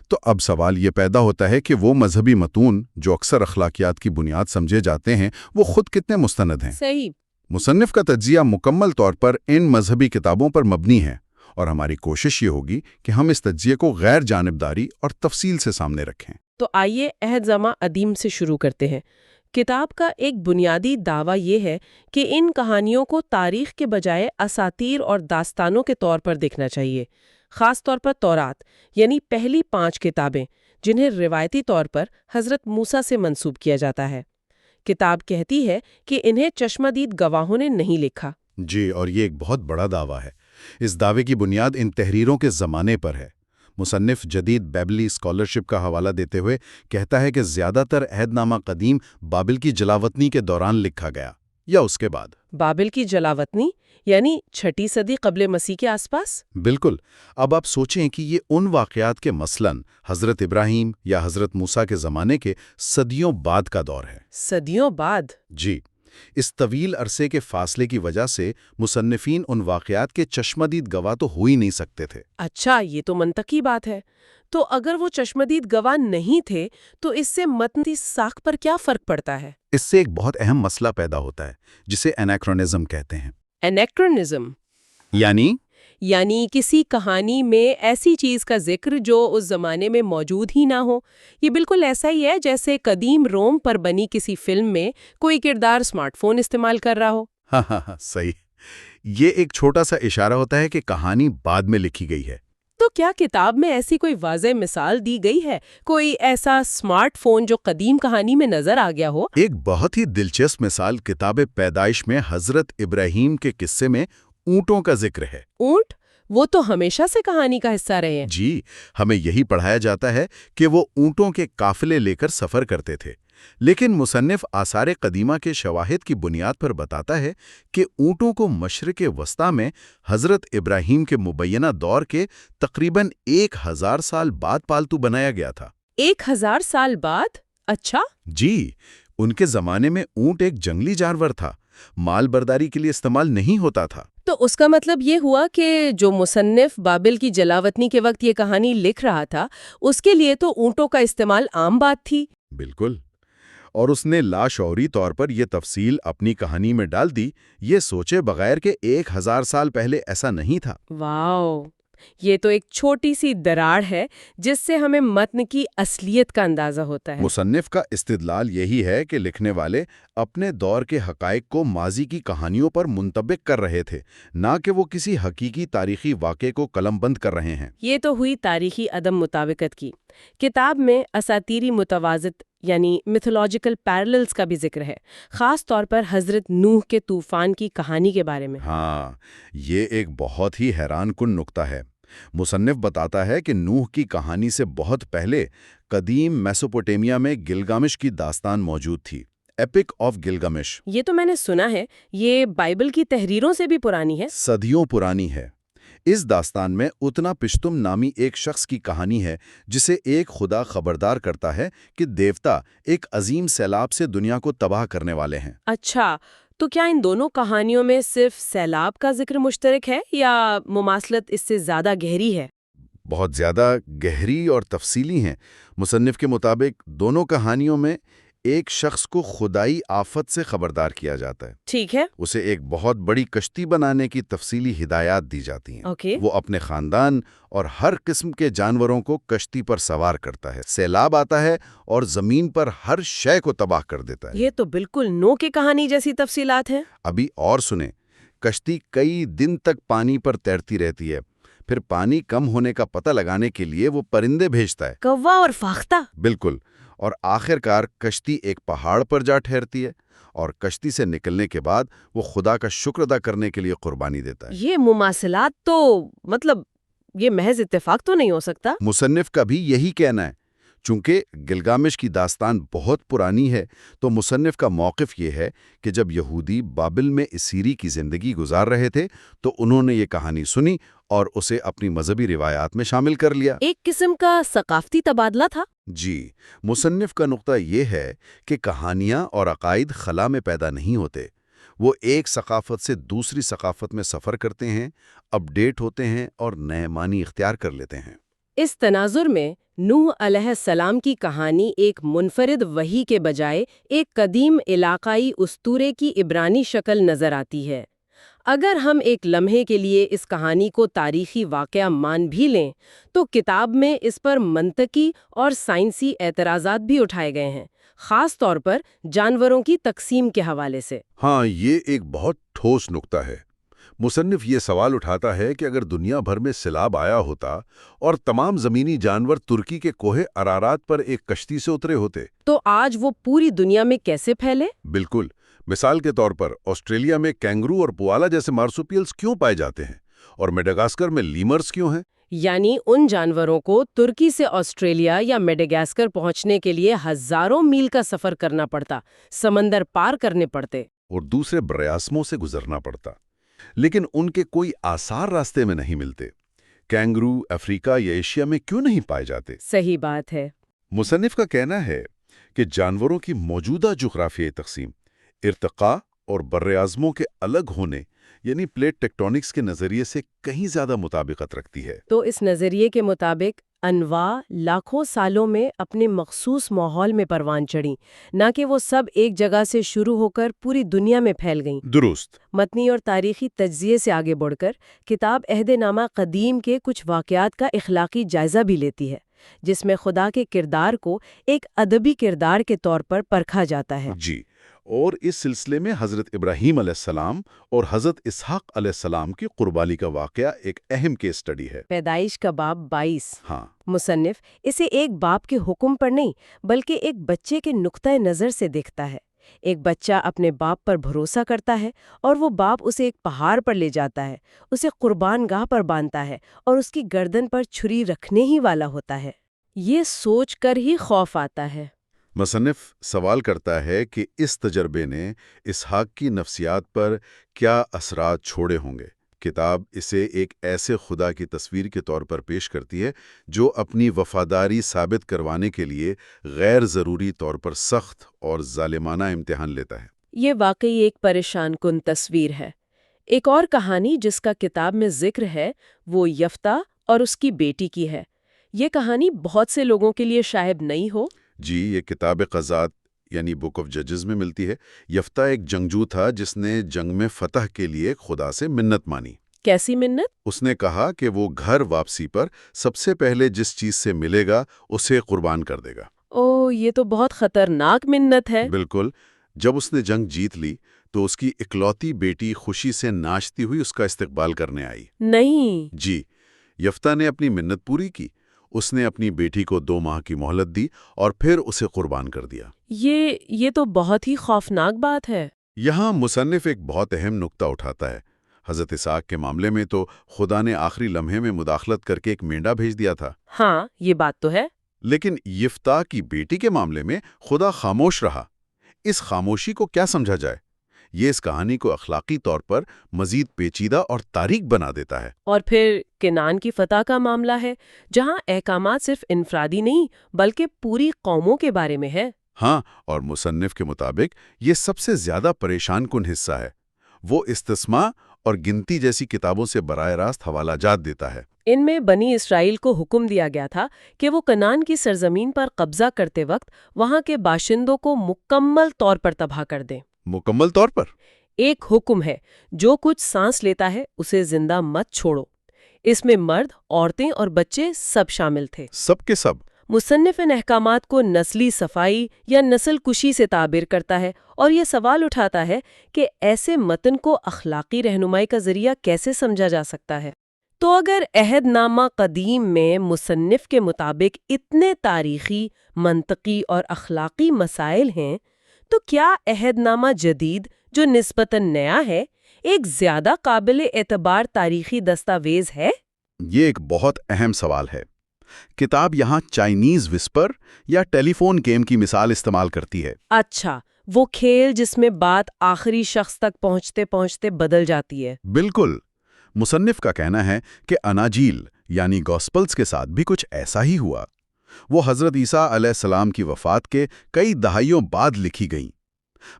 تو اب سوال یہ پیدا ہوتا ہے کہ وہ مذہبی متون جو اکثر اخلاقیات کی بنیاد سمجھے جاتے ہیں، وہ خود کتنے مستند ہیں؟ صحیح۔ مصنف کا تجزیہ مکمل طور پر ان مذہبی کتابوں پر مبنی ہے، اور ہماری کوشش یہ ہوگی کہ ہم اس تجزیے کو غیر جانبداری اور تفصیل سے سامنے رکھیں۔ تو آئیے عہد زماں قدیم سے شروع کرتے ہیں۔ کتاب کا ایک بنیادی دعویٰ یہ ہے کہ ان کہانیوں کو تاریخ کے بجائے اساطیر اور داستانوں کے طور پر دیکھنا چاہیے، خاص طور پر تورات، یعنی پہلی 5 کتابیں جنہیں روایتی طور پر حضرت موسیٰ سے منسوب کیا جاتا ہے۔ کتاب کہتی ہے کہ انہیں چشمہ دید گواہوں نے نہیں لکھا۔ جی، اور یہ ایک بہت بڑا دعویٰ ہے۔ اس دعوے کی بنیاد ان تحریروں کے زمانے پر ہے۔ مصنف جدید بیبلی اسکالرشپ کا حوالہ دیتے ہوئے کہتا ہے کہ زیادہ تر عہد نامہ قدیم بابل کی جلاوطنی کے دوران لکھا گیا یا اس کے بعد۔ بابل کی جلاوطنی یعنی 6 صدی قبل مسیح کے آس پاس؟ بالکل۔ اب آپ سوچیں کہ یہ ان واقعات کے مثلاً حضرت ابراہیم یا حضرت موسیٰ کے زمانے کے صدیوں بعد کا دور ہے۔ صدیوں بعد؟ جی، اس طویل عرصے کے فاصلے کی وجہ سے مصنفین ان واقعات کے چشمدید گواہ تو ہو ہی نہیں سکتے تھے۔ اچھا، یہ تو منطقی بات ہے۔ تو اگر وہ چشمدید گواہ نہیں تھے تو اس سے متن کی ساکھ پر کیا فرق پڑتا ہے؟ اس سے ایک بہت اہم مسئلہ پیدا ہوتا ہے جسے انیکرونزم کہتے ہیں۔ انیکرونزم یعنی کسی کہانی میں ایسی چیز کا ذکر جو اس زمانے میں موجود ہی نہ ہو۔ یہ بالکل ایسا ہی ہے جیسے قدیم روم پر بنی کسی فلم میں کوئی کردار اسمارٹ فون استعمال کر رہا ہو۔ ہاں، صحیح۔ یہ ایک چھوٹا سا اشارہ ہوتا ہے کہ کہانی بعد میں لکھی گئی ہے۔ تو کیا کتاب میں ایسی کوئی واضح مثال دی گئی ہے، کوئی ایسا اسمارٹ فون جو قدیم کہانی میں نظر آ گیا ہو؟ ایک بہت ہی دلچسپ مثال کتاب پیدائش میں حضرت ابراہیم کے قصے میں اونٹوں کا ذکر ہے۔ اونٹ؟ وہ تو ہمیشہ سے کہانی کا حصہ رہے ہیں۔ جی، ہمیں یہی پڑھایا جاتا ہے کہ وہ اونٹوں کے قافلے لے کر سفر کرتے تھے، لیکن مصنف آثار قدیمہ کے شواہد کی بنیاد پر بتاتا ہے کہ اونٹوں کو مشرق وسطیٰ میں حضرت ابراہیم کے مبینہ دور کے تقریباً 1000 سال بعد پالتو بنایا گیا تھا۔ 1000 سال بعد؟ اچھا۔ جی، ان کے زمانے میں اونٹ ایک جنگلی جانور تھا، مال برداری کے لیے استعمال نہیں ہوتا تھا۔ تو اس کا مطلب یہ ہوا کہ جو مصنف بابل کی جلاوطنی کے وقت یہ کہانی لکھ رہا تھا، اس کے لیے تو اونٹوں کا استعمال عام بات تھی۔ بالکل، اور اس نے لاشعوری طور پر یہ تفصیل اپنی کہانی میں ڈال دی، یہ سوچے بغیر کہ 1000 سال پہلے ایسا نہیں تھا۔ واو، یہ تو ایک چھوٹی سی دراڑ ہے جس سے ہمیں متن کی اصلیت کا اندازہ ہوتا ہے۔ مصنف کا استدلال یہی ہے کہ لکھنے والے اپنے دور کے حقائق کو ماضی کی کہانیوں پر منطبق کر رہے تھے، نہ کہ وہ کسی حقیقی تاریخی واقعے کو قلم بند کر رہے ہیں۔ یہ تو ہوئی تاریخی عدم مطابقت کی۔ کتاب میں اساطیری متوازت یعنی میتھولوجیکل پیرللز کا بھی ذکر ہے، خاص طور پر حضرت نوح کے طوفان کی کہانی کے بارے میں۔ ہاں، یہ ایک بہت ہی حیران کن نکتہ ہے۔ مصنف بتاتا ہے کہ نوح کی کہانی سے بہت پہلے قدیم میسوپوٹیمیا میں گلگامش کی داستان موجود تھی، ایپک آف گلگامش۔ یہ تو میں نے سنا ہے، یہ بائبل کی تحریروں سے بھی پرانی ہے۔ صدیوں پرانی ہے۔ اس داستان میں اتنا پشتم نامی ایک شخص کی کہانی ہے جسے ایک خدا خبردار کرتا ہے کہ دیوتا ایک عظیم سیلاب سے دنیا کو تباہ کرنے والے ہیں۔ اچھا، تو کیا ان دونوں کہانیوں میں صرف سیلاب کا ذکر مشترک ہے یا مماثلت اس سے زیادہ گہری ہے؟ بہت زیادہ گہری اور تفصیلی ہیں۔ مصنف کے مطابق دونوں کہانیوں میں ایک شخص کو خدائی آفت سے خبردار کیا جاتا ہے۔ ٹھیک ہے۔ اسے ایک بہت بڑی کشتی بنانے کی تفصیلی ہدایات دی جاتی ہیں۔ اوکے۔ وہ اپنے خاندان اور ہر قسم کے جانوروں کو کشتی پر سوار کرتا ہے۔ سیلاب آتا ہے اور زمین پر ہر شے کو تباہ کر دیتا ہے۔ یہ تو بالکل نو کی کہانی جیسی تفصیلات ہیں۔ ابھی اور سنیں، کشتی کئی دن تک پانی پر تیرتی رہتی ہے، پھر پانی کم ہونے کا پتہ لگانے کے لیے وہ پرندے بھیجتا ہے۔ کوا اور فاختہ۔ بالکل، اور آخر کار کشتی ایک پہاڑ پر جا ٹھہرتی ہے، اور کشتی سے نکلنے کے بعد وہ خدا کا شکر ادا کرنے کے لیے قربانی دیتا ہے۔ یہ مماثلات تو یہ محض اتفاق تو نہیں ہو سکتا؟ مصنف کا بھی یہی کہنا ہے۔ چونکہ گلگامش کی داستان بہت پرانی ہے، تو مصنف کا موقف یہ ہے کہ جب یہودی بابل میں اسیری کی زندگی گزار رہے تھے تو انہوں نے یہ کہانی سنی اور اسے اپنی مذہبی روایات میں شامل کر لیا۔ ایک قسم کا ثقافتی تبادلہ تھا۔ جی، مصنف کا نقطہ یہ ہے کہ کہانیاں اور عقائد خلا میں پیدا نہیں ہوتے، وہ ایک ثقافت سے دوسری ثقافت میں سفر کرتے ہیں، اپڈیٹ ہوتے ہیں اور نئے معنی اختیار کر لیتے ہیں۔ اس تناظر میں نوح علیہ السلام کی کہانی ایک منفرد وحی کے بجائے ایک قدیم علاقائی اسطورے کی عبرانی شکل نظر آتی ہے۔ اگر ہم ایک لمحے کے لیے اس کہانی کو تاریخی واقعہ مان بھی لیں تو کتاب میں اس پر منطقی اور سائنسی اعتراضات بھی اٹھائے گئے ہیں، خاص طور پر جانوروں کی تقسیم کے حوالے سے۔ ہاں، یہ ایک بہت ٹھوس نقطہ ہے۔ مصنف یہ سوال اٹھاتا ہے کہ اگر دنیا بھر میں سیلاب آیا ہوتا اور تمام زمینی جانور ترکی کے کوہ ارارات پر ایک کشتی سے اترے ہوتے تو آج وہ پوری دنیا میں کیسے پھیلے؟ بالکل، مثال کے طور پر آسٹریلیا میں کینگرو اور پوالا جیسے مارسوپیلز کیوں پائے جاتے ہیں اور میڈاگاسکر میں لیمرز کیوں ہیں؟ یعنی ان جانوروں کو ترکی سے آسٹریلیا یا میڈاگاسکر پہنچنے کے لیے ہزاروں میل کا سفر کرنا پڑتا، سمندر پار کرنے پڑتے اور دوسرے براعظموں سے گزرنا پڑتا، لیکن ان کے کوئی آثار راستے میں نہیں ملتے۔ کینگرو افریقہ یا ایشیا میں کیوں نہیں پائے جاتے؟ صحیح بات ہے۔ مصنف کا کہنا ہے کہ جانوروں کی موجودہ جغرافیائی تقسیم ارتقاء اور براعظموں کے الگ ہونے یعنی پلیٹ ٹیکٹونکس کے نظریے سے کہیں زیادہ مطابقت رکھتی ہے۔ تو اس نظریے کے مطابق انواع لاکھوں سالوں میں اپنے مخصوص ماحول میں پروان چڑھیں، نہ کہ وہ سب ایک جگہ سے شروع ہو کر پوری دنیا میں پھیل گئیں۔ درست۔ متنی اور تاریخی تجزیے سے آگے بڑھ کر کتاب عہد نامہ قدیم کے کچھ واقعات کا اخلاقی جائزہ بھی لیتی ہے، جس میں خدا کے کردار کو ایک ادبی کردار کے طور پر پرکھا جاتا ہے۔ جی، اور اس سلسلے میں حضرت ابراہیم علیہ السلام اور حضرت اسحاق علیہ السلام کی قربانی کا واقعہ ایک اہم کیس اسٹڈی ہے۔ پیدائش کا باب 22۔ ہاں، مصنف اسے ایک باپ کے حکم پر نہیں بلکہ ایک بچے کے نقطۂ نظر سے دیکھتا ہے۔ ایک بچہ اپنے باپ پر بھروسہ کرتا ہے اور وہ باپ اسے ایک پہاڑ پر لے جاتا ہے، اسے قربان گاہ پر باندھتا ہے اور اس کی گردن پر چھری رکھنے ہی والا ہوتا ہے۔ یہ سوچ کر ہی خوف آتا ہے۔ مصنف سوال کرتا ہے کہ اس تجربے نے اسحاق کی نفسیات پر کیا اثرات چھوڑے ہوں گے۔ کتاب اسے ایک ایسے خدا کی تصویر کے طور پر پیش کرتی ہے جو اپنی وفاداری ثابت کروانے کے لیے غیر ضروری طور پر سخت اور ظالمانہ امتحان لیتا ہے۔ یہ واقعی ایک پریشان کن تصویر ہے۔ ایک اور کہانی جس کا کتاب میں ذکر ہے وہ یفتح اور اس کی بیٹی کی ہے۔ یہ کہانی بہت سے لوگوں کے لیے شاید نئی ہو۔ جی، یہ کتاب قضات یعنی بک آف ججز میں ملتی ہے۔ یفتح ایک جنگجو تھا جس نے جنگ میں فتح کے لیے خدا سے منت مانی۔ کیسی منت؟ اس نے کہا کہ وہ گھر واپسی پر سب سے پہلے جس چیز سے ملے گا اسے قربان کر دے گا۔ یہ تو بہت خطرناک منت ہے۔ بالکل۔ جب اس نے جنگ جیت لی تو اس کی اکلوتی بیٹی خوشی سے ناچتی ہوئی اس کا استقبال کرنے آئی۔ نہیں۔ جی، یفتح نے اپنی منت پوری کی۔ اس نے اپنی بیٹی کو 2 ماہ کی مہلت دی اور پھر اسے قربان کر دیا۔ یہ تو بہت ہی خوفناک بات ہے۔ یہاں مصنف ایک بہت اہم نقطہ اٹھاتا ہے۔ حضرت اسحاق کے معاملے میں تو خدا نے آخری لمحے میں مداخلت کر کے ایک مینڈا بھیج دیا تھا۔ ہاں، یہ بات تو ہے۔ لیکن یفتح کی بیٹی کے معاملے میں خدا خاموش رہا۔ اس خاموشی کو کیا سمجھا جائے؟ یہ اس کہانی کو اخلاقی طور پر مزید پیچیدہ اور تاریک بنا دیتا ہے۔ اور پھر کنعان کی فتح کا معاملہ ہے، جہاں احکامات صرف انفرادی نہیں بلکہ پوری قوموں کے بارے میں ہے۔ ہاں، اور مصنف کے مطابق یہ سب سے زیادہ پریشان کن حصہ ہے۔ وہ استثماء اور گنتی جیسی کتابوں سے براہ راست حوالہ جات دیتا ہے۔ ان میں بنی اسرائیل کو حکم دیا گیا تھا کہ وہ کنعان کی سرزمین پر قبضہ کرتے وقت وہاں کے باشندوں کو مکمل طور پر تباہ کر دیں۔ مکمل طور پر؟ ایک حکم ہے، جو کچھ سانس لیتا ہے اسے زندہ مت چھوڑو۔ اس میں مرد، عورتیں اور بچے سب شامل تھے۔ سب کے سب؟ مصنف ان احکامات کو نسلی صفائی یا نسل کشی سے تعبیر کرتا ہے اور یہ سوال اٹھاتا ہے کہ ایسے متن کو اخلاقی رہنمائی کا ذریعہ کیسے سمجھا جا سکتا ہے؟ تو اگر عہد نامہ قدیم میں مصنف کے مطابق اتنے تاریخی، منطقی اور اخلاقی مسائل ہیں، تو کیا عہد نامہ جدید جو نسبتاً نیا ہے ایک زیادہ قابل اعتبار تاریخی دستاویز ہے؟ یہ ایک بہت اہم سوال ہے۔ کتاب یہاں چائنیز وسپر یا ٹیلی فون گیم کی مثال استعمال کرتی ہے۔ اچھا، وہ کھیل جس میں بات آخری شخص تک پہنچتے پہنچتے بدل جاتی ہے۔ بالکل۔ مصنف کا کہنا ہے کہ اناجیل یعنی گوسپلز کے ساتھ بھی کچھ ایسا ہی ہوا۔ وہ حضرت عیسیٰ علیہ السلام کی وفات کے کئی دہائیوں بعد لکھی گئیں۔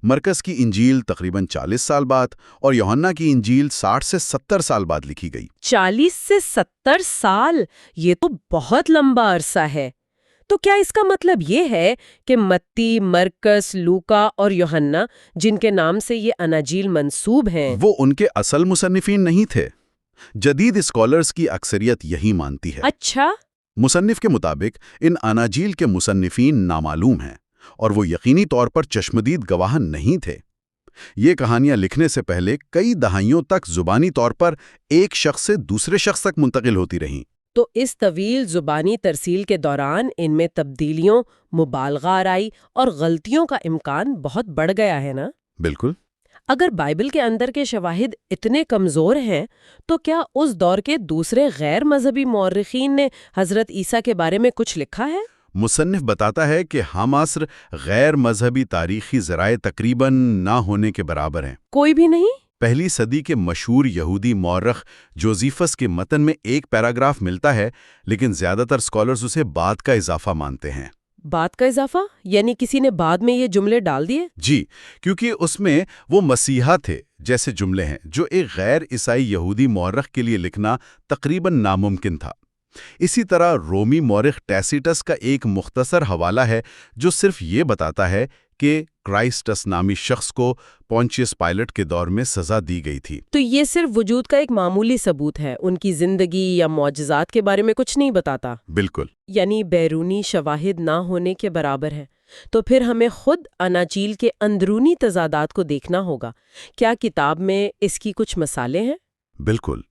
مرکز کی انجیل تقریباً 40 سال بعد اور یوحنا کی انجیل 60 سے 70 سال بعد لکھی گئی۔ 40 سے 70 سال، یہ تو بہت لمبا عرصہ ہے۔ تو کیا اس کا مطلب یہ ہے کہ متی، مرکز، لوکا اور یوحنا، جن کے نام سے یہ اناجیل منسوب ہیں، وہ ان کے اصل مصنفین نہیں تھے؟ جدید اسکالرز کی اکثریت یہی مانتی ہے۔ اچھا، مصنف کے مطابق ان اناجیل کے مصنفین نامعلوم ہیں اور وہ یقینی طور پر چشمدید گواہ نہیں تھے۔ یہ کہانیاں لکھنے سے پہلے کئی دہائیوں تک زبانی طور پر ایک شخص سے دوسرے شخص تک منتقل ہوتی رہیں۔ تو اس طویل زبانی ترسیل کے دوران ان میں تبدیلیوں، مبالغہ آرائی اور غلطیوں کا امکان بہت بڑھ گیا ہے نا؟ بالکل۔ اگر بائبل کے اندر کے شواہد اتنے کمزور ہیں تو کیا اس دور کے دوسرے غیر مذہبی مورخین نے حضرت عیسیٰ کے بارے میں کچھ لکھا ہے؟ مصنف بتاتا ہے کہ ہم عصر غیر مذہبی تاریخی ذرائع تقریباً نہ ہونے کے برابر ہیں۔ کوئی بھی نہیں؟ پہلی صدی کے مشہور یہودی مورخ جوزیفس کے متن میں ایک پیراگراف ملتا ہے، لیکن زیادہ تر اسکالرز اسے بعد کا اضافہ مانتے ہیں۔ بعد کا اضافہ؟ یعنی کسی نے بعد میں یہ جملے ڈال دیے؟ جی، کیونکہ اس میں وہ مسیحا تھے جیسے جملے ہیں جو ایک غیر عیسائی یہودی مورخ کے لیے لکھنا تقریباً ناممکن تھا۔ اسی طرح رومی مورخ ٹیسیٹس کا ایک مختصر حوالہ ہے جو صرف یہ بتاتا ہے کہ کرائسٹس نامی شخص کو پونچیس پائلٹ کے دور میں سزا دی گئی تھی۔ تو یہ صرف وجود کا ایک معمولی ثبوت ہے، ان کی زندگی یا معجزات کے بارے میں کچھ نہیں بتاتا؟ بالکل۔ یعنی بیرونی شواہد نہ ہونے کے برابر ہے۔ تو پھر ہمیں خود اناجیل کے اندرونی تضادات کو دیکھنا ہوگا۔ کیا کتاب میں اس کی کچھ مثالیں ہیں؟ بالکل،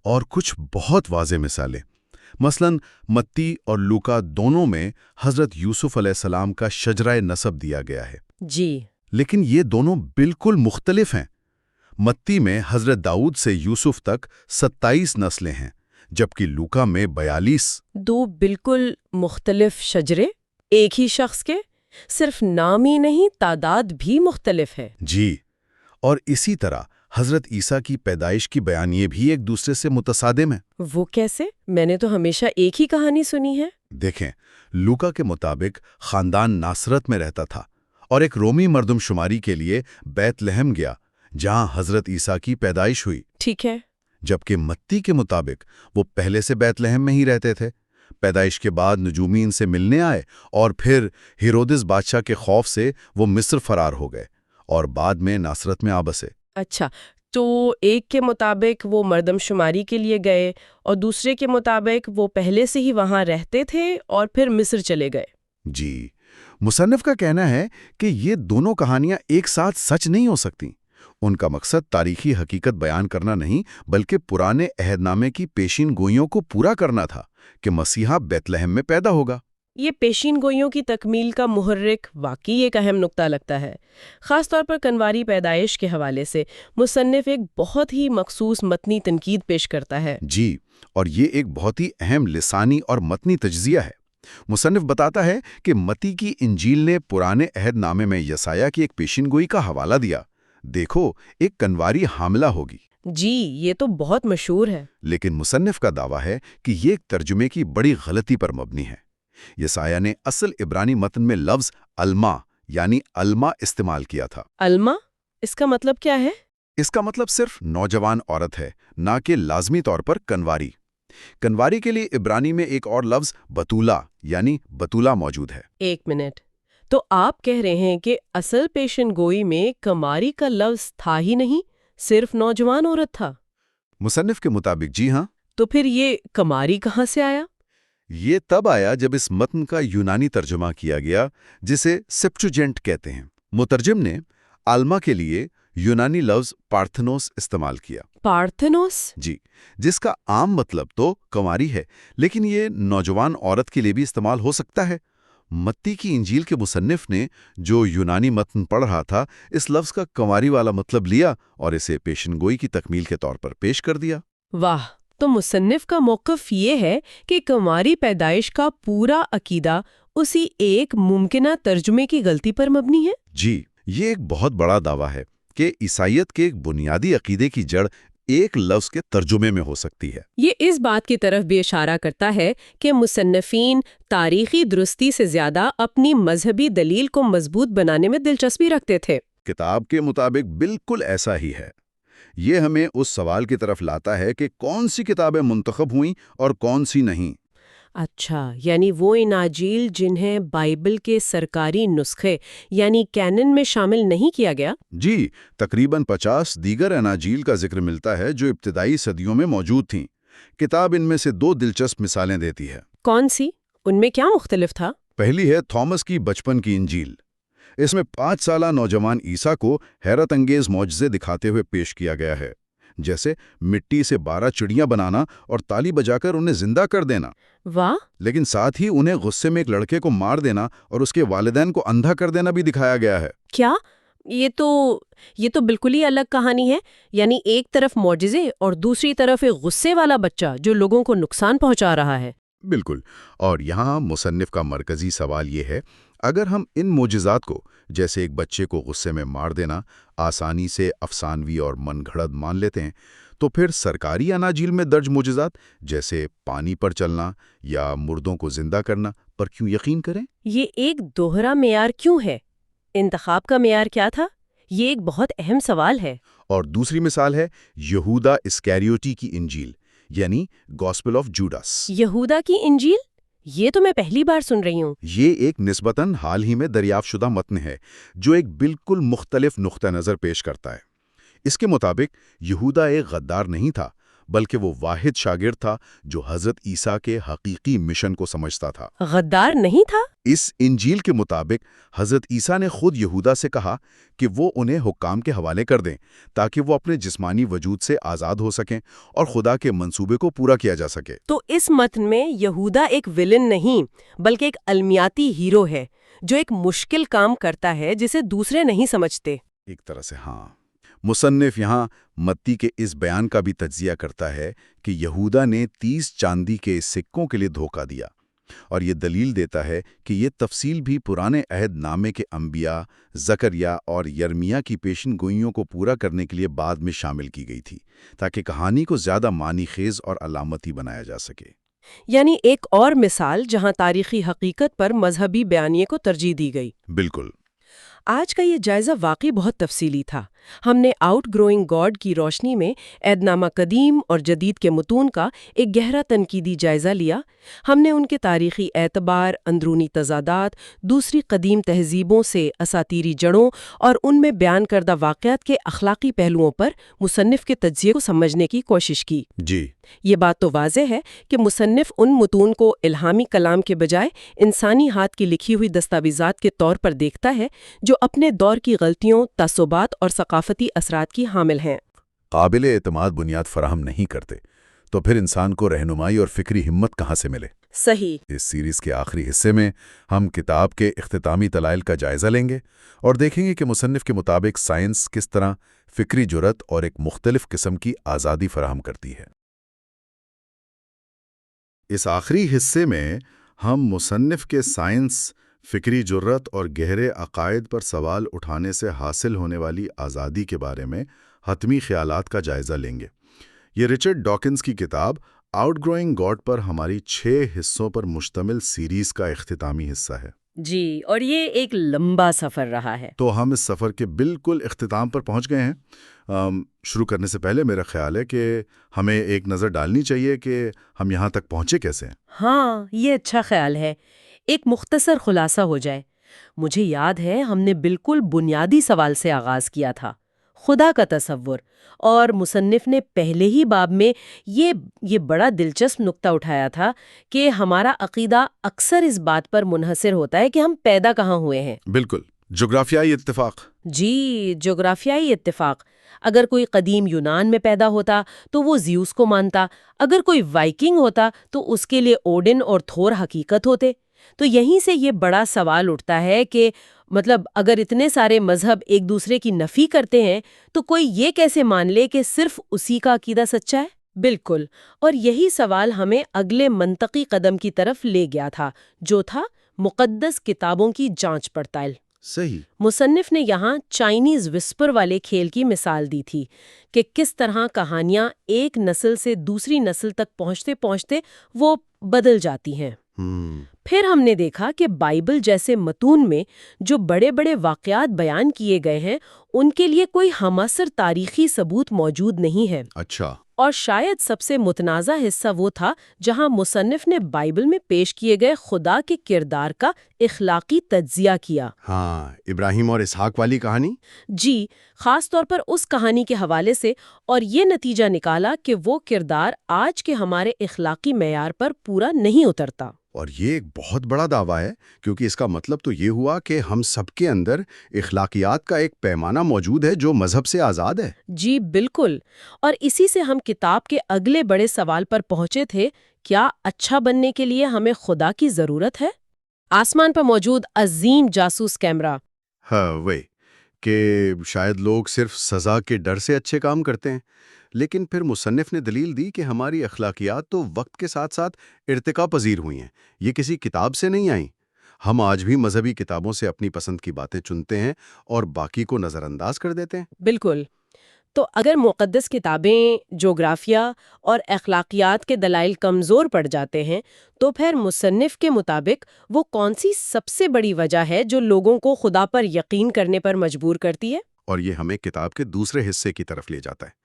اور کچھ بہت واضح مثالیں۔ مثلاً متی اور لوکا دونوں میں حضرت یوسف علیہ السلام کا شجرہ نسب دیا گیا ہے۔ جی، لیکن یہ دونوں بالکل مختلف ہیں۔ متی میں حضرت داؤد سے یوسف تک 27 نسلیں ہیں، جبکہ لوکا میں 42۔ دو بالکل مختلف شجرے ایک ہی شخص کے، صرف نام ہی نہیں تعداد بھی مختلف ہے۔ جی، اور اسی طرح حضرت عیسیٰ کی پیدائش کی بیانیے بھی ایک دوسرے سے متصادم ہیں۔ وہ کیسے؟ میں نے تو ہمیشہ ایک ہی کہانی سنی ہے۔ دیکھیں، لوکا کے مطابق خاندان ناصرت میں رہتا تھا اور ایک رومی مردم شماری کے لیے بیت لحم گیا جہاں حضرت عیسیٰ کی پیدائش ہوئی۔ ٹھیک ہے۔ جبکہ متی کے مطابق وہ پہلے سے بیت لحم میں ہی رہتے تھے۔ پیدائش کے بعد نجومی ان سے ملنے آئے اور پھر ہیرودس بادشاہ کے خوف سے وہ مصر فرار ہو گئے اور بعد میں ناصرت میں آ بسے۔ اچھا، تو ایک کے مطابق وہ مردم شماری کے لیے گئے اور دوسرے کے مطابق وہ پہلے سے ہی وہاں رہتے تھے اور پھر مصر چلے گئے۔ جی، مصنف کا کہنا ہے کہ یہ دونوں کہانیاں ایک ساتھ سچ نہیں ہو سکتی۔ ان کا مقصد تاریخی حقیقت بیان کرنا نہیں بلکہ پرانے عہد نامے کی پیشین گوئیوں کو پورا کرنا تھا کہ مسیحا بیت لحم میں پیدا ہوگا۔ یہ پیشین گوئیوں کی تکمیل کا محرک واقعی ایک اہم نقطہ لگتا ہے۔ خاص طور پر کنواری پیدائش کے حوالے سے مصنف ایک بہت ہی مخصوص متنی تنقید پیش کرتا ہے۔ جی، اور یہ ایک بہت ہی اہم لسانی اور متنی تجزیہ ہے۔ مصنف بتاتا ہے کہ متی کی انجیل نے پرانے عہد نامے میں یسایہ کی ایک پیشین گوئی کا حوالہ دیا، دیکھو ایک کنواری حاملہ ہوگی۔ جی، یہ تو بہت مشہور ہے۔ لیکن مصنف کا دعویٰ ہے کہ یہ ایک ترجمے کی بڑی غلطی پر مبنی ہے۔ یسایہ نے اصل عبرانی متن میں لفظ الما یعنی الما استعمال کیا تھا۔ الما، اس کا مطلب کیا ہے؟ اس کا مطلب صرف نوجوان عورت ہے، نہ کہ لازمی طور پر کنواری۔ کنواری کے لیے عبرانی میں ایک اور لفظ بتولا یعنی بتولا موجود ہے۔ ایک منٹ، تو آپ کہہ رہے ہیں کہ اصل پیشن گوئی میں کماری کا لفظ تھا ہی نہیں، صرف نوجوان عورت تھا؟ مصنف کے مطابق جی ہاں۔ تو پھر یہ کماری کہاں سے آیا؟ یہ تب آیا جب اس متن کا یونانی ترجمہ کیا گیا جسے سیپچوجنٹ کہتے ہیں۔ مترجم نے الما کے لیے یونانی لفظ پارتھنوس استعمال کیا۔ پارتھنوس؟ جی، جس کا عام مطلب تو کنواری ہے، لیکن یہ نوجوان عورت کے لیے بھی استعمال ہو سکتا ہے۔ متی کی انجیل کے مصنف نے جو یونانی متن پڑھ رہا تھا، اس لفظ کا کنواری والا مطلب لیا اور اسے پیشن گوئی کی تکمیل کے طور پر پیش کر دیا۔ واہ، تو مصنف کا موقف یہ ہے کہ کنواری پیدائش کا پورا عقیدہ اسی ایک ممکنہ ترجمے کی غلطی پر مبنی ہے؟ جی، یہ ایک بہت بڑا دعویٰ ہے کہ عیسائیت کے ایک بنیادی عقیدے کی جڑ ایک لفظ کے ترجمے میں ہو سکتی ہے۔ یہ اس بات کی طرف بھی اشارہ کرتا ہے کہ مصنفین تاریخی درستی سے زیادہ اپنی مذہبی دلیل کو مضبوط بنانے میں دلچسپی رکھتے تھے۔ کتاب کے مطابق بالکل ایسا ہی ہے۔ یہ ہمیں اس سوال کی طرف لاتا ہے کہ کون سی کتابیں منتخب ہوئیں اور کون سی نہیں۔ اچھا، یعنی وہ اناجیل جنہیں بائبل کے سرکاری نسخے یعنی کینن میں شامل نہیں کیا گیا؟ جی، تقریباً 50 دیگر اناجیل کا ذکر ملتا ہے جو ابتدائی صدیوں میں موجود تھیں۔ کتاب ان میں سے 2 دلچسپ مثالیں دیتی ہے۔ کون سی؟ ان میں کیا مختلف تھا؟ پہلی ہے تھامس کی بچپن کی انجیل۔ اس میں 5 سالہ نوجوان عیسیٰ کو حیرت انگیز معجزے دکھاتے ہوئے پیش کیا گیا ہے، جیسے مٹی سے 12 چڑیاں بنانا اور تالی بجا کر انہیں زندہ کر دینا۔ واہ! لیکن ساتھ ہی انہیں غصے میں ایک لڑکے کو مار دینا اور اس کے والدین کو اندھا کر دینا بھی دکھایا گیا ہے۔ کیا؟ یہ تو بالکل ہی الگ کہانی ہے، یعنی ایک طرف معجزے اور دوسری طرف ایک غصے والا بچہ جو لوگوں کو نقصان پہنچا رہا ہے۔ بالکل، اور یہاں مصنف کا مرکزی سوال یہ ہے، اگر ہم ان معجزات کو، جیسے ایک بچے کو غصے میں مار دینا، آسانی سے افسانوی اور من گھڑت مان لیتے ہیں، تو پھر سرکاری اناجیل میں درج معجزات جیسے پانی پر چلنا یا مردوں کو زندہ کرنا پر کیوں یقین کریں؟ یہ ایک دوہرا معیار کیوں ہے؟ انتخاب کا معیار کیا تھا؟ یہ ایک بہت اہم سوال ہے۔ اور دوسری مثال ہے یہودا اسکیریوٹی کی انجیل، یعنی گاسپل آف جوڈاس۔ یہودا کی انجیل؟ یہ تو میں پہلی بار سن رہی ہوں۔ یہ ایک نسبتاً حال ہی میں دریافت شدہ متن ہے جو ایک بالکل مختلف نقطہ نظر پیش کرتا ہے۔ اس کے مطابق یہودا ایک غدار نہیں تھا، بلکہ وہ واحد شاگرد تھا جو حضرت عیسیٰ کے حقیقی مشن کو سمجھتا تھا۔ غدار نہیں تھا؟ اس انجیل کے مطابق حضرت عیسیٰ نے خود یہودا سے کہا کہ وہ انہیں حکام کے حوالے کر دیں تاکہ وہ اپنے جسمانی وجود سے آزاد ہو سکیں اور خدا کے منصوبے کو پورا کیا جا سکے۔ تو اس متن میں یہودا ایک ولن نہیں بلکہ ایک المیاتی ہیرو ہے جو ایک مشکل کام کرتا ہے جسے دوسرے نہیں سمجھتے۔ ایک طرح سے ہاں۔ مصنف یہاں متی کے اس بیان کا بھی تجزیہ کرتا ہے کہ یہودا نے 30 چاندی کے سکوں کے لیے دھوکہ دیا، اور یہ دلیل دیتا ہے کہ یہ تفصیل بھی پرانے عہد نامے کے انبیاء زکریا اور یرمیا کی پیشن گوئیوں کو پورا کرنے کے لیے بعد میں شامل کی گئی تھی، تاکہ کہانی کو زیادہ معنی خیز اور علامتی بنایا جا سکے۔ یعنی ایک اور مثال جہاں تاریخی حقیقت پر مذہبی بیانیے کو ترجیح دی گئی۔ بالکل۔ آج کا یہ جائزہ واقعی بہت تفصیلی تھا۔ ہم نے آؤٹ گروئنگ گاڈ کی روشنی میں عہد نامہ قدیم اور جدید کے متون کا ایک گہرا تنقیدی جائزہ لیا۔ ہم نے ان کے تاریخی اعتبار، اندرونی تضادات، دوسری قدیم تہذیبوں سے اساطیری جڑوں اور ان میں بیان کردہ واقعات کے اخلاقی پہلوؤں پر مصنف کے تجزیے کو سمجھنے کی کوشش کی۔ جی، یہ بات تو واضح ہے کہ مصنف ان متون کو الہامی کلام کے بجائے انسانی ہاتھ کی لکھی ہوئی دستاویزات کے طور پر دیکھتا ہے جو اپنے دور کی غلطیوں، تعصبات اور ثقافتی اثرات کی حامل ہیں۔ قابل اعتماد بنیاد فراہم نہیں کرتے تو پھر انسان کو رہنمائی اور فکری ہمت کہاں سے ملے؟ صحیح۔ اس سیریز کے آخری حصے میں ہم کتاب کے اختتامی دلائل کا جائزہ لیں گے اور دیکھیں گے کہ مصنف کے مطابق سائنس کس طرح فکری جرأت اور ایک مختلف قسم کی آزادی فراہم کرتی ہے۔ اس آخری حصے میں ہم مصنف کے سائنس، فکری جرأت اور گہرے عقائد پر سوال اٹھانے سے حاصل ہونے والی آزادی کے بارے میں حتمی خیالات کا جائزہ لیں گے۔ یہ رچرڈ ڈاکنز کی کتاب آؤٹ گروئنگ گاڈ پر ہماری 6 حصوں پر مشتمل سیریز کا اختتامی حصہ ہے۔ جی، اور یہ ایک لمبا سفر رہا ہے۔ تو ہم اس سفر کے بالکل اختتام پر پہنچ گئے ہیں۔ شروع کرنے سے پہلے میرا خیال ہے کہ ہمیں ایک نظر ڈالنی چاہیے کہ ہم یہاں تک پہنچے کیسے ہیں۔ ہاں، یہ اچھا خیال ہے۔ ایک مختصر خلاصہ ہو جائے۔ مجھے یاد ہے ہم نے بالکل بنیادی سوال سے آغاز کیا تھا، خدا کا تصور، اور مصنف نے پہلے ہی باب میں یہ بڑا دلچسپ نقطہ اٹھایا تھا کہ ہمارا عقیدہ اکثر اس بات پر منحصر ہوتا ہے کہ ہم پیدا کہاں ہوئے ہیں۔ بالکل، جغرافیائی اتفاق۔ جی، جغرافیائی اتفاق۔ اگر کوئی قدیم یونان میں پیدا ہوتا تو وہ زیوس کو مانتا، اگر کوئی وائکنگ ہوتا تو اس کے لیے اوڈن اور تھور حقیقت ہوتے۔ تو یہیں سے یہ بڑا سوال اٹھتا ہے کہ اگر اتنے سارے مذہب ایک دوسرے کی نفی کرتے ہیں تو کوئی یہ کیسے مان لے کہ صرف اسی کا عقیدہ سچا ہے؟ بالکل، اور یہی سوال ہمیں اگلے منطقی قدم کی طرف لے گیا تھا، جو تھا مقدس کتابوں کی جانچ پڑتال۔ صحیح۔ مصنف نے یہاں چائنیز وسپر والے کھیل کی مثال دی تھی کہ کس طرح کہانیاں ایک نسل سے دوسری نسل تک پہنچتے پہنچتے وہ بدل جاتی ہیں۔ پھر ہم نے دیکھا کہ بائبل جیسے متون میں جو بڑے بڑے واقعات بیان کیے گئے ہیں ان کے لیے کوئی ہماثر تاریخی ثبوت موجود نہیں ہے۔ اچھا۔ اور شاید سب سے متنازع حصہ وہ تھا جہاں مصنف نے بائبل میں پیش کیے گئے خدا کے کردار کا اخلاقی تجزیہ کیا۔ ہاں، ابراہیم اور اسحاق والی کہانی۔ جی، خاص طور پر اس کہانی کے حوالے سے، اور یہ نتیجہ نکالا کہ وہ کردار آج کے ہمارے اخلاقی معیار پر پورا نہیں اترتا۔ اور یہ ایک بہت بڑا دعویٰ ہے، کیونکہ اس کا مطلب تو یہ ہوا کہ ہم سب کے اندر اخلاقیات کا ایک پیمانہ موجود ہے جو مذہب سے آزاد ہے۔ جی بالکل، اور اسی سے ہم کتاب کے اگلے بڑے سوال پر پہنچے تھے، کیا اچھا بننے کے لیے ہمیں خدا کی ضرورت ہے؟ آسمان پر موجود عظیم جاسوس کیمرہ۔ ہاں، وہی کہ شاید لوگ صرف سزا کے ڈر سے اچھے کام کرتے ہیں، لیکن پھر مصنف نے دلیل دی کہ ہماری اخلاقیات تو وقت کے ساتھ ساتھ ارتقا پذیر ہوئی ہیں، یہ کسی کتاب سے نہیں آئیں۔ ہم آج بھی مذہبی کتابوں سے اپنی پسند کی باتیں چنتے ہیں اور باقی کو نظر انداز کر دیتے ہیں۔ بالکل، تو اگر مقدس کتابیں جغرافیہ اور اخلاقیات کے دلائل کمزور پڑ جاتے ہیں تو پھر مصنف کے مطابق وہ کون سی سب سے بڑی وجہ ہے جو لوگوں کو خدا پر یقین کرنے پر مجبور کرتی ہے؟ اور یہ ہمیں کتاب کے دوسرے حصے کی طرف لے جاتا ہے۔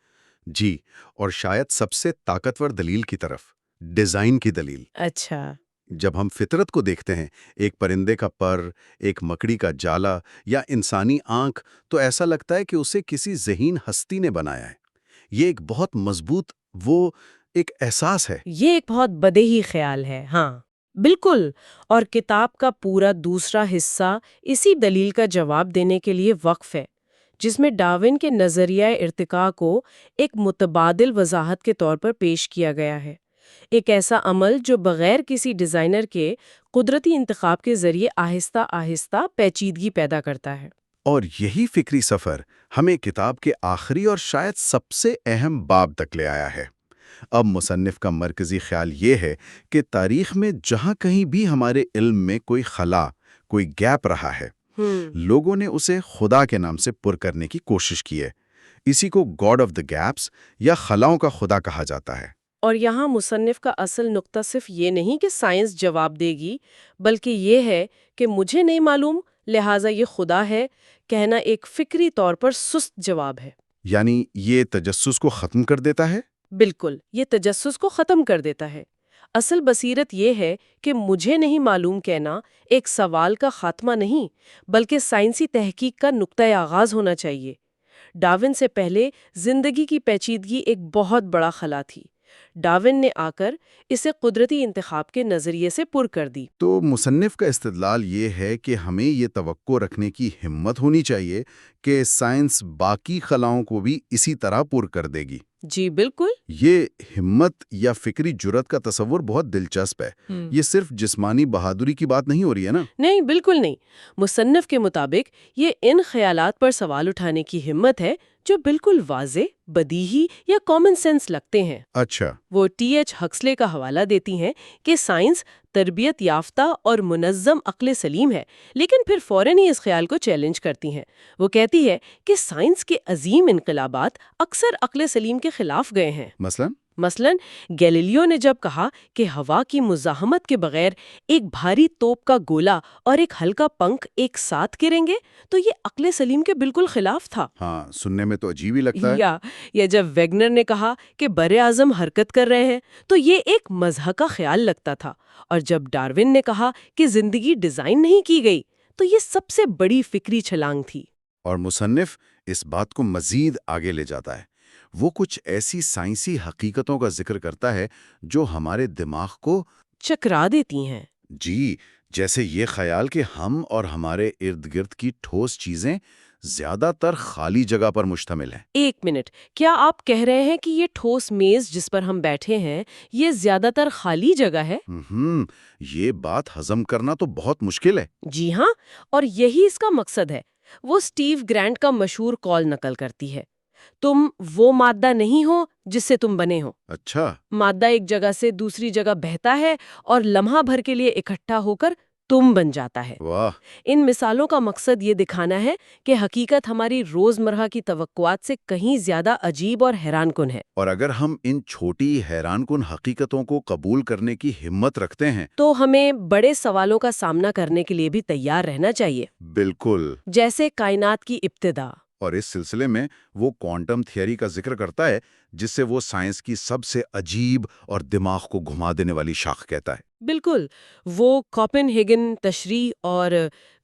جی، اور شاید سب سے طاقتور دلیل کی طرف، ڈیزائن کی دلیل۔ اچھا۔ جب ہم فطرت کو دیکھتے ہیں، ایک پرندے کا پر، ایک مکڑی کا جالا یا انسانی آنکھ، تو ایسا لگتا ہے کہ اسے کسی ذہین ہستی نے بنایا ہے۔ یہ ایک بہت مضبوط ایک احساس ہے۔ یہ ایک بہت بدیہی خیال ہے، ہاں بالکل، اور کتاب کا پورا دوسرا حصہ اسی دلیل کا جواب دینے کے لیے وقف ہے، جس میں ڈارون کے نظریہ ارتقاء کو ایک متبادل وضاحت کے طور پر پیش کیا گیا ہے، ایک ایسا عمل جو بغیر کسی ڈیزائنر کے قدرتی انتخاب کے ذریعے آہستہ آہستہ پیچیدگی پیدا کرتا ہے۔ اور یہی فکری سفر ہمیں کتاب کے آخری اور شاید سب سے اہم باب تک لے آیا ہے۔ اب مصنف کا مرکزی خیال یہ ہے کہ تاریخ میں جہاں کہیں بھی ہمارے علم میں کوئی خلا، کوئی گیپ رہا ہے، لوگوں نے اسے خدا کے نام سے پر کرنے کی کوشش کی ہے۔ اسی کو گاڈ آف دا گیپس یا خلاؤں کا خدا کہا جاتا ہے۔ اور یہاں مصنف کا اصل نقطہ صرف یہ نہیں کہ سائنس جواب دے گی، بلکہ یہ ہے کہ مجھے نہیں معلوم لہٰذا یہ خدا ہے کہنا ایک فکری طور پر سست جواب ہے۔ یعنی یہ تجسس کو ختم کر دیتا ہے؟ بالکل، یہ تجسس کو ختم کر دیتا ہے۔ اصل بصیرت یہ ہے کہ مجھے نہیں معلوم کہنا ایک سوال کا خاتمہ نہیں، بلکہ سائنسی تحقیق کا نقطۂ آغاز ہونا چاہیے۔ ڈارون سے پہلے زندگی کی پیچیدگی ایک بہت بڑا خلا تھی۔ ڈارون نے آ کر اسے قدرتی انتخاب کے نظریے سے پر کر دی۔ تو مصنف کا استدلال یہ ہے کہ ہمیں یہ توقع رکھنے کی ہمت ہونی چاہیے کہ سائنس باقی خلاؤں کو بھی اسی طرح پر کر دے گی۔ جی بالکل۔ یہ ہمت یا فکری جرات کا تصور بہت دلچسپ ہے۔ یہ صرف جسمانی بہادری کی بات نہیں ہو رہی ہے نا؟ نہیں، بالکل نہیں۔ مصنف کے مطابق یہ ان خیالات پر سوال اٹھانے کی ہمت ہے جو بالکل واضح، بدیہی یا کامن سینس لگتے ہیں۔ اچھا۔ وہ ٹی ایچ ہکسلے کا حوالہ دیتی ہیں کہ سائنس تربیت یافتہ اور منظم عقل سلیم ہے، لیکن پھر فوراً ہی اس خیال کو چیلنج کرتی ہیں۔ وہ کہتی ہے کہ سائنس کے عظیم انقلابات اکثر عقل سلیم کے خلاف گئے ہیں۔ مثلاً گیلیلیو نے جب کہا کہ ہوا کی مزاحمت کے بغیر ایک بھاری توپ کا گولا اور ایک ہلکا پنکھ ایک ساتھ گریں گے تو یہ عقل سلیم کے بالکل خلاف تھا۔ ہاں، سننے میں تو عجیب ہی لگتا ہے۔ یا جب ویگنر نے کہا کہ بر اعظم حرکت کر رہے ہیں تو یہ ایک مزاح کا خیال لگتا تھا، اور جب ڈارون نے کہا کہ زندگی ڈیزائن نہیں کی گئی تو یہ سب سے بڑی فکری چھلانگ تھی۔ اور مصنف اس بات کو مزید آگے لے جاتا ہے۔ وہ کچھ ایسی سائنسی حقیقتوں کا ذکر کرتا ہے جو ہمارے دماغ کو چکرا دیتی ہیں۔ جی، جیسے یہ خیال کہ ہم اور ہمارے ارد گرد کی ٹھوس چیزیں زیادہ تر خالی جگہ پر مشتمل ہیں۔ ایک منٹ، کیا آپ کہہ رہے ہیں کہ یہ ٹھوس میز جس پر ہم بیٹھے ہیں یہ زیادہ تر خالی جگہ ہے؟ یہ بات ہضم کرنا تو بہت مشکل ہے۔ جی ہاں، اور یہی اس کا مقصد ہے۔ وہ سٹیو گرانٹ کا مشہور قول نقل کرتی ہے، تم وہ مادہ نہیں ہو جس سے تم بنے ہو۔ اچھا، مادہ ایک جگہ سے دوسری جگہ بہتا ہے اور لمحہ بھر کے لیے اکٹھا ہو کر تم بن جاتا ہے۔ واہ، ان مثالوں کا مقصد یہ دکھانا ہے کہ حقیقت ہماری روزمرہ کی توقعات سے کہیں زیادہ عجیب اور حیران کن ہے۔ اور اگر ہم ان چھوٹی حیران کن حقیقتوں کو قبول کرنے کی ہمت رکھتے ہیں تو ہمیں بڑے سوالوں کا سامنا کرنے کے لیے بھی تیار رہنا چاہیے، بالکل۔ جیسے کائنات کی ابتدا۔ اور اس سلسلے میں وہ کوانٹم تھیوری کا ذکر کرتا ہے جس سے وہ سائنس کی سب سے عجیب اور دماغ کو گھما دینے والی شاخ کہتا ہے۔ بالکل، وہ کوپن ہیگن تشریح اور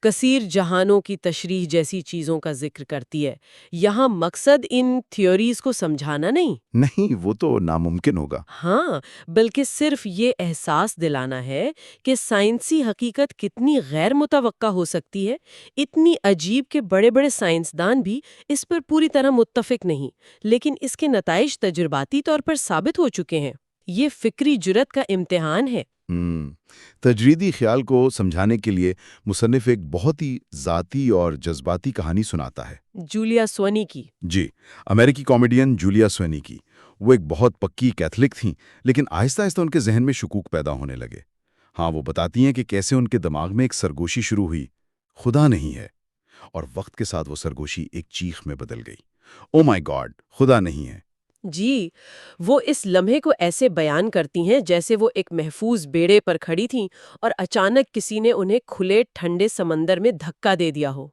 کثیر جہانوں کی تشریح جیسی چیزوں کا ذکر کرتی ہے۔ یہاں مقصد ان تھیوریز کو سمجھانا نہیں، وہ تو ناممکن ہوگا۔ ہاں، بلکہ صرف یہ احساس دلانا ہے کہ سائنسی حقیقت کتنی غیر متوقع ہو سکتی ہے، اتنی عجیب کہ بڑے بڑے سائنسدان بھی اس پر پوری طرح متفق نہیں، لیکن اس کے نتائج تجرباتی طور پر ثابت ہو چکے ہیں۔ یہ فکری جرات کا امتحان ہے۔ تجریدی خیال کو سمجھانے کے لیے مصنف ایک بہت ہی ذاتی اور جذباتی کہانی سناتا ہے۔ جولیا سوینی کی۔ جی، امریکی کامیڈین جولیا سوینی کی۔ وہ ایک بہت پکی کیتھولک تھیں، لیکن آہستہ آہستہ ان کے ذہن میں شکوک پیدا ہونے لگے۔ ہاں، وہ بتاتی ہیں کہ کیسے ان کے دماغ میں ایک سرگوشی شروع ہوئی، خدا نہیں ہے، اور وقت کے ساتھ وہ سرگوشی ایک چیخ میں بدل گئی، او مائی گاڈ، خدا نہیں ہے۔ جی، وہ اس لمحے کو ایسے بیان کرتی ہیں جیسے وہ ایک محفوظ بیڑے پر کھڑی تھیں اور اچانک کسی نے انہیں کھلے ٹھنڈے سمندر میں دھکا دے دیا ہو۔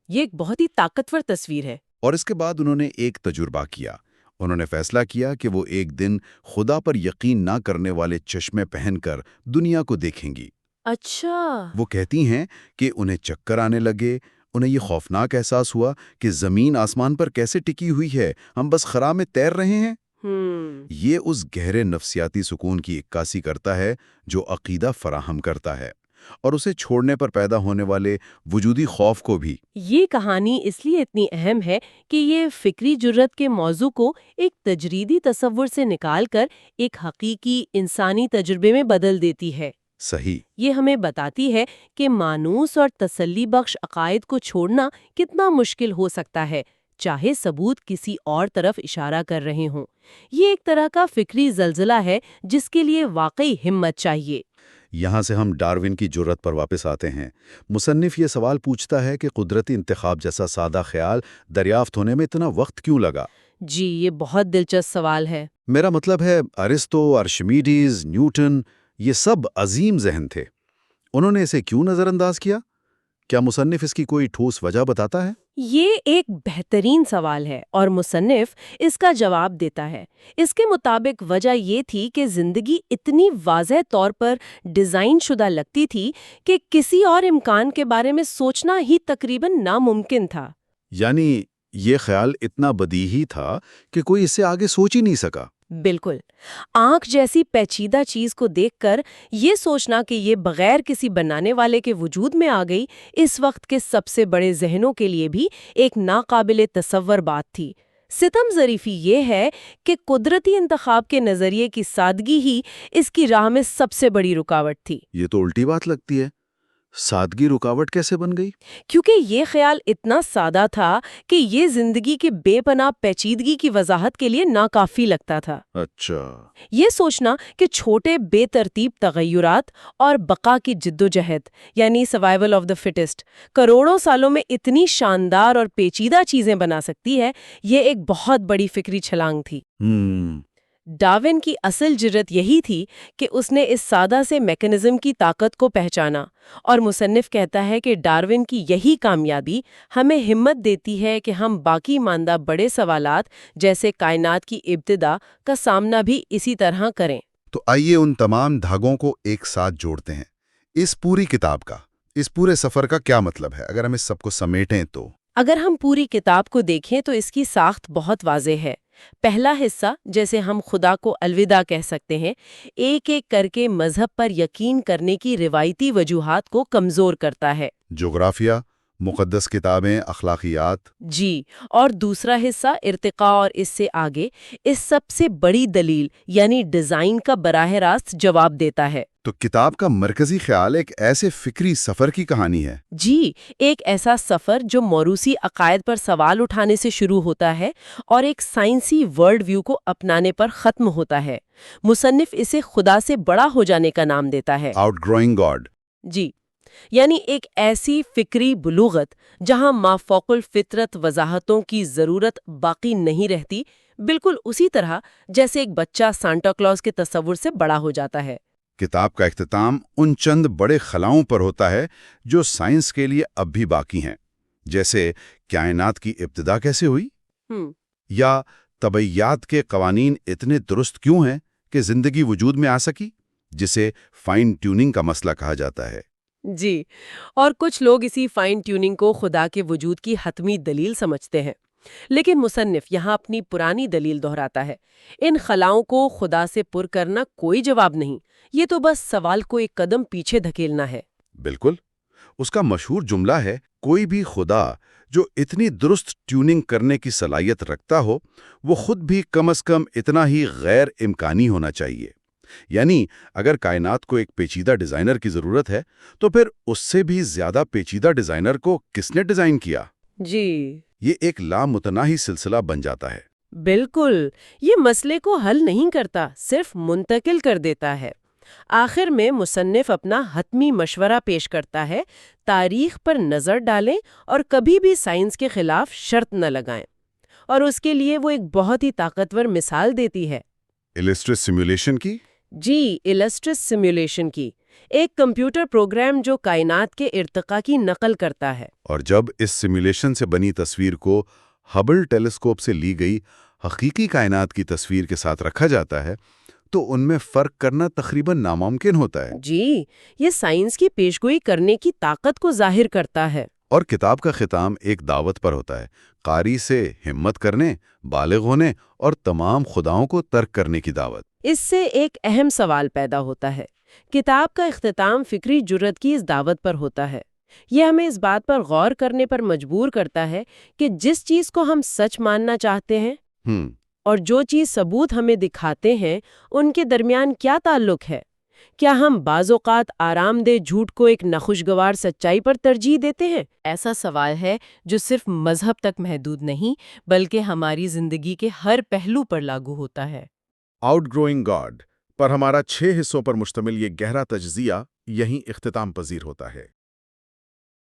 یہ ایک بہت ہی طاقتور تصویر ہے۔ اور اس کے بعد انہوں نے ایک تجربہ کیا۔ انہوں نے فیصلہ کیا کہ وہ ایک دن خدا پر یقین نہ کرنے والے چشمے پہن کر دنیا کو دیکھیں گی۔ اچھا۔ وہ کہتی ہیں کہ انہیں چکر آنے لگے، انہیں یہ خوفناک احساس ہوا کہ زمین آسمان پر کیسے ٹکی ہوئی ہے، ہم بس خلا میں تیر رہے ہیں۔ یہ اس گہرے نفسیاتی سکون کی عکاسی کرتا ہے جو عقیدہ فراہم کرتا ہے، اور اسے چھوڑنے پر پیدا ہونے والے وجودی خوف کو بھی۔ یہ کہانی اس لیے اتنی اہم ہے کہ یہ فکری جرات کے موضوع کو ایک تجریدی تصور سے نکال کر ایک حقیقی انسانی تجربے میں بدل دیتی ہے۔ صحیح۔ یہ ہمیں بتاتی ہے کہ مانوس اور تسلی بخش عقائد کو چھوڑنا کتنا مشکل ہو سکتا ہے، چاہے ثبوت کسی اور طرف اشارہ کر رہے ہوں۔ یہ ایک طرح کا فکری زلزلہ ہے جس کے لیے واقعی ہمت چاہیے۔ یہاں سے ہم ڈارون کی جرات پر واپس آتے ہیں۔ مصنف یہ سوال پوچھتا ہے کہ قدرتی انتخاب جیسا سادہ خیال دریافت ہونے میں اتنا وقت کیوں لگا؟ جی، یہ بہت دلچسپ سوال ہے۔ میرا مطلب ہے ارسطو، ارشمیڈیز، نیوٹن، یہ سب عظیم ذہن تھے، انہوں نے اسے کیوں نظر انداز کیا؟ کیا مصنف اس کی کوئی ٹھوس وجہ بتاتا ہے؟ یہ ایک بہترین سوال ہے اور مصنف اس کا جواب دیتا ہے۔ اس کے مطابق وجہ یہ تھی کہ زندگی اتنی واضح طور پر ڈیزائن شدہ لگتی تھی کہ کسی اور امکان کے بارے میں سوچنا ہی تقریباً ناممکن تھا۔ یعنی یہ خیال اتنا بدیہی تھا کہ کوئی اس سے آگے سوچ ہی نہیں سکا۔ بالکل، آنکھ جیسی پیچیدہ چیز کو دیکھ کر یہ سوچنا کہ یہ بغیر کسی بنانے والے کے وجود میں آ گئی، اس وقت کے سب سے بڑے ذہنوں کے لیے بھی ایک ناقابل تصور بات تھی۔ ستم ظریفی یہ ہے کہ قدرتی انتخاب کے نظریے کی سادگی ہی اس کی راہ میں سب سے بڑی رکاوٹ تھی۔ یہ تو الٹی بات لگتی ہے، سادگی رکاوٹ کیسے بن گئی؟ کیونکہ یہ خیال اتنا سادہ تھا کہ یہ زندگی کے بے پناہ پیچیدگی کی وضاحت کے لیے ناکافی لگتا تھا۔ اچھا، یہ سوچنا کہ چھوٹے بے ترتیب تغیرات اور بقا کی جدوجہد یعنی سروائیول آف دا فٹسٹ کروڑوں سالوں میں اتنی شاندار اور پیچیدہ چیزیں بنا سکتی ہے، یہ ایک بہت بڑی فکری چھلانگ تھی۔ ڈارون کی اصل جرت یہی تھی کہ اس نے اس سادہ سے میکانزم کی طاقت کو پہچانا، اور مصنف کہتا ہے کہ ڈارون کی یہی کامیابی ہمیں ہمت دیتی ہے کہ ہم باقی ماندہ بڑے سوالات جیسے کائنات کی ابتدا کا سامنا بھی اسی طرح کریں۔ تو آئیے ان تمام دھاگوں کو ایک ساتھ جوڑتے ہیں۔ اس پوری کتاب کا، اس پورے سفر کا کیا مطلب ہے اگر ہم اس سب کو سمیٹیں تو؟ اگر ہم پوری کتاب کو دیکھیں تو اس کی ساخت بہت واضح ہے۔ پہلا حصہ، جیسے ہم خدا کو الوداع کہہ سکتے ہیں، ایک ایک کر کے مذہب پر یقین کرنے کی روایتی وجوہات کو کمزور کرتا ہے۔ جغرافیہ، مقدس کتابیں، اخلاقیات۔ جی، اور دوسرا حصہ ارتقاء اور اس سے آگے اس سب سے بڑی دلیل یعنی ڈیزائن کا براہ راست جواب دیتا ہے۔ تو کتاب کا مرکزی خیال ایک ایسے فکری سفر کی کہانی ہے۔ جی، ایک ایسا سفر جو موروثی عقائد پر سوال اٹھانے سے شروع ہوتا ہے اور ایک سائنسی ورلڈ ویو کو اپنانے پر ختم ہوتا ہے۔ مصنف اسے خدا سے بڑا ہو جانے کا نام دیتا ہے۔ Out growing God. جی، یعنی ایک ایسی فکری بلوغت جہاں مافوق الفطرت وضاحتوں کی ضرورت باقی نہیں رہتی، بالکل اسی طرح جیسے ایک بچہ سانتا کلاus کے تصور سے بڑا ہو جاتا ہے۔ کتاب کا اختتام ان چند بڑے خلاؤں پر ہوتا ہے جو سائنس کے لیے اب بھی باقی ہیں، جیسے کائنات کی ابتدا کیسے ہوئی، یا طبیعیات کے قوانین اتنے درست کیوں ہیں کہ زندگی وجود میں آ سکی، جسے فائن ٹیوننگ کا مسئلہ کہا جاتا ہے۔ جی، اور کچھ لوگ اسی فائن ٹیوننگ کو خدا کے وجود کی حتمی دلیل سمجھتے ہیں، لیکن مصنف یہاں اپنی پرانی دلیل دہراتا ہے۔ ان خلاؤں کو خدا سے پر کرنا کوئی جواب نہیں، یہ تو بس سوال کو ایک قدم پیچھے دھکیلنا ہے۔ بالکل، اس کا مشہور جملہ ہے، کوئی بھی خدا جو اتنی درست ٹیوننگ کرنے کی صلاحیت رکھتا ہو، وہ خود بھی کم از کم اتنا ہی غیر امکانی ہونا چاہیے۔ یعنی اگر کائنات کو ایک پیچیدہ ڈیزائنر کی ضرورت ہے تو پھر اس سے بھی زیادہ پیچیدہ ڈیزائنر کو کس نے ڈیزائن کیا؟ جی، یہ ایک لامتناہی سلسلہ بن جاتا ہے۔ بالکل، یہ مسئلے کو حل نہیں کرتا، صرف منتقل کر دیتا ہے۔ آخر میں مصنف اپنا حتمی مشورہ پیش کرتا ہے، تاریخ پر نظر ڈالیں اور کبھی بھی سائنس کے خلاف شرط نہ لگائیں، اور اس کے لیے وہ ایک بہت ہی طاقتور مثال دیتی ہے۔ السٹرس سیمولیشن کی؟ جی، السٹرس سیمولیشن کی، ایک کمپیوٹر پروگرام جو کائنات کے ارتقاء کی نقل کرتا ہے۔ اور جب اس سیمولیشن سے بنی تصویر کو ہبل ٹیلیسکوپ سے لی گئی حقیقی کائنات کی تصویر کے ساتھ رکھا جاتا ہے تو ان میں فرق کرنا تقریباً ناممکن ہوتا ہے۔ جی، یہ سائنس کی پیشگوئی کرنے کی طاقت کو ظاہر کرتا ہے۔ اور کتاب کا ختام ایک دعوت پر ہوتا ہے، قاری سے ہمت کرنے، بالغ ہونے اور تمام خداؤں کو ترک کرنے کی دعوت۔ اس سے ایک اہم سوال پیدا ہوتا ہے۔ کتاب کا اختتام فکری جرت کی اس دعوت پر ہوتا ہے۔ یہ ہمیں اس بات پر غور کرنے پر مجبور کرتا ہے کہ جس چیز کو ہم سچ ماننا چاہتے ہیں اور جو چیز ثبوت ہمیں دکھاتے ہیں، ان کے درمیان کیا تعلق ہے؟ کیا ہم بعض اوقات آرام دہ جھوٹ کو ایک ناخوشگوار سچائی پر ترجیح دیتے ہیں؟ ایسا سوال ہے جو صرف مذہب تک محدود نہیں بلکہ ہماری زندگی کے ہر پہلو پر لاگو ہوتا ہے۔ آؤٹ گروئنگ گاڈ پر ہمارا 6 حصوں پر مشتمل یہ گہرا تجزیہ یہیں اختتام پذیر ہوتا ہے۔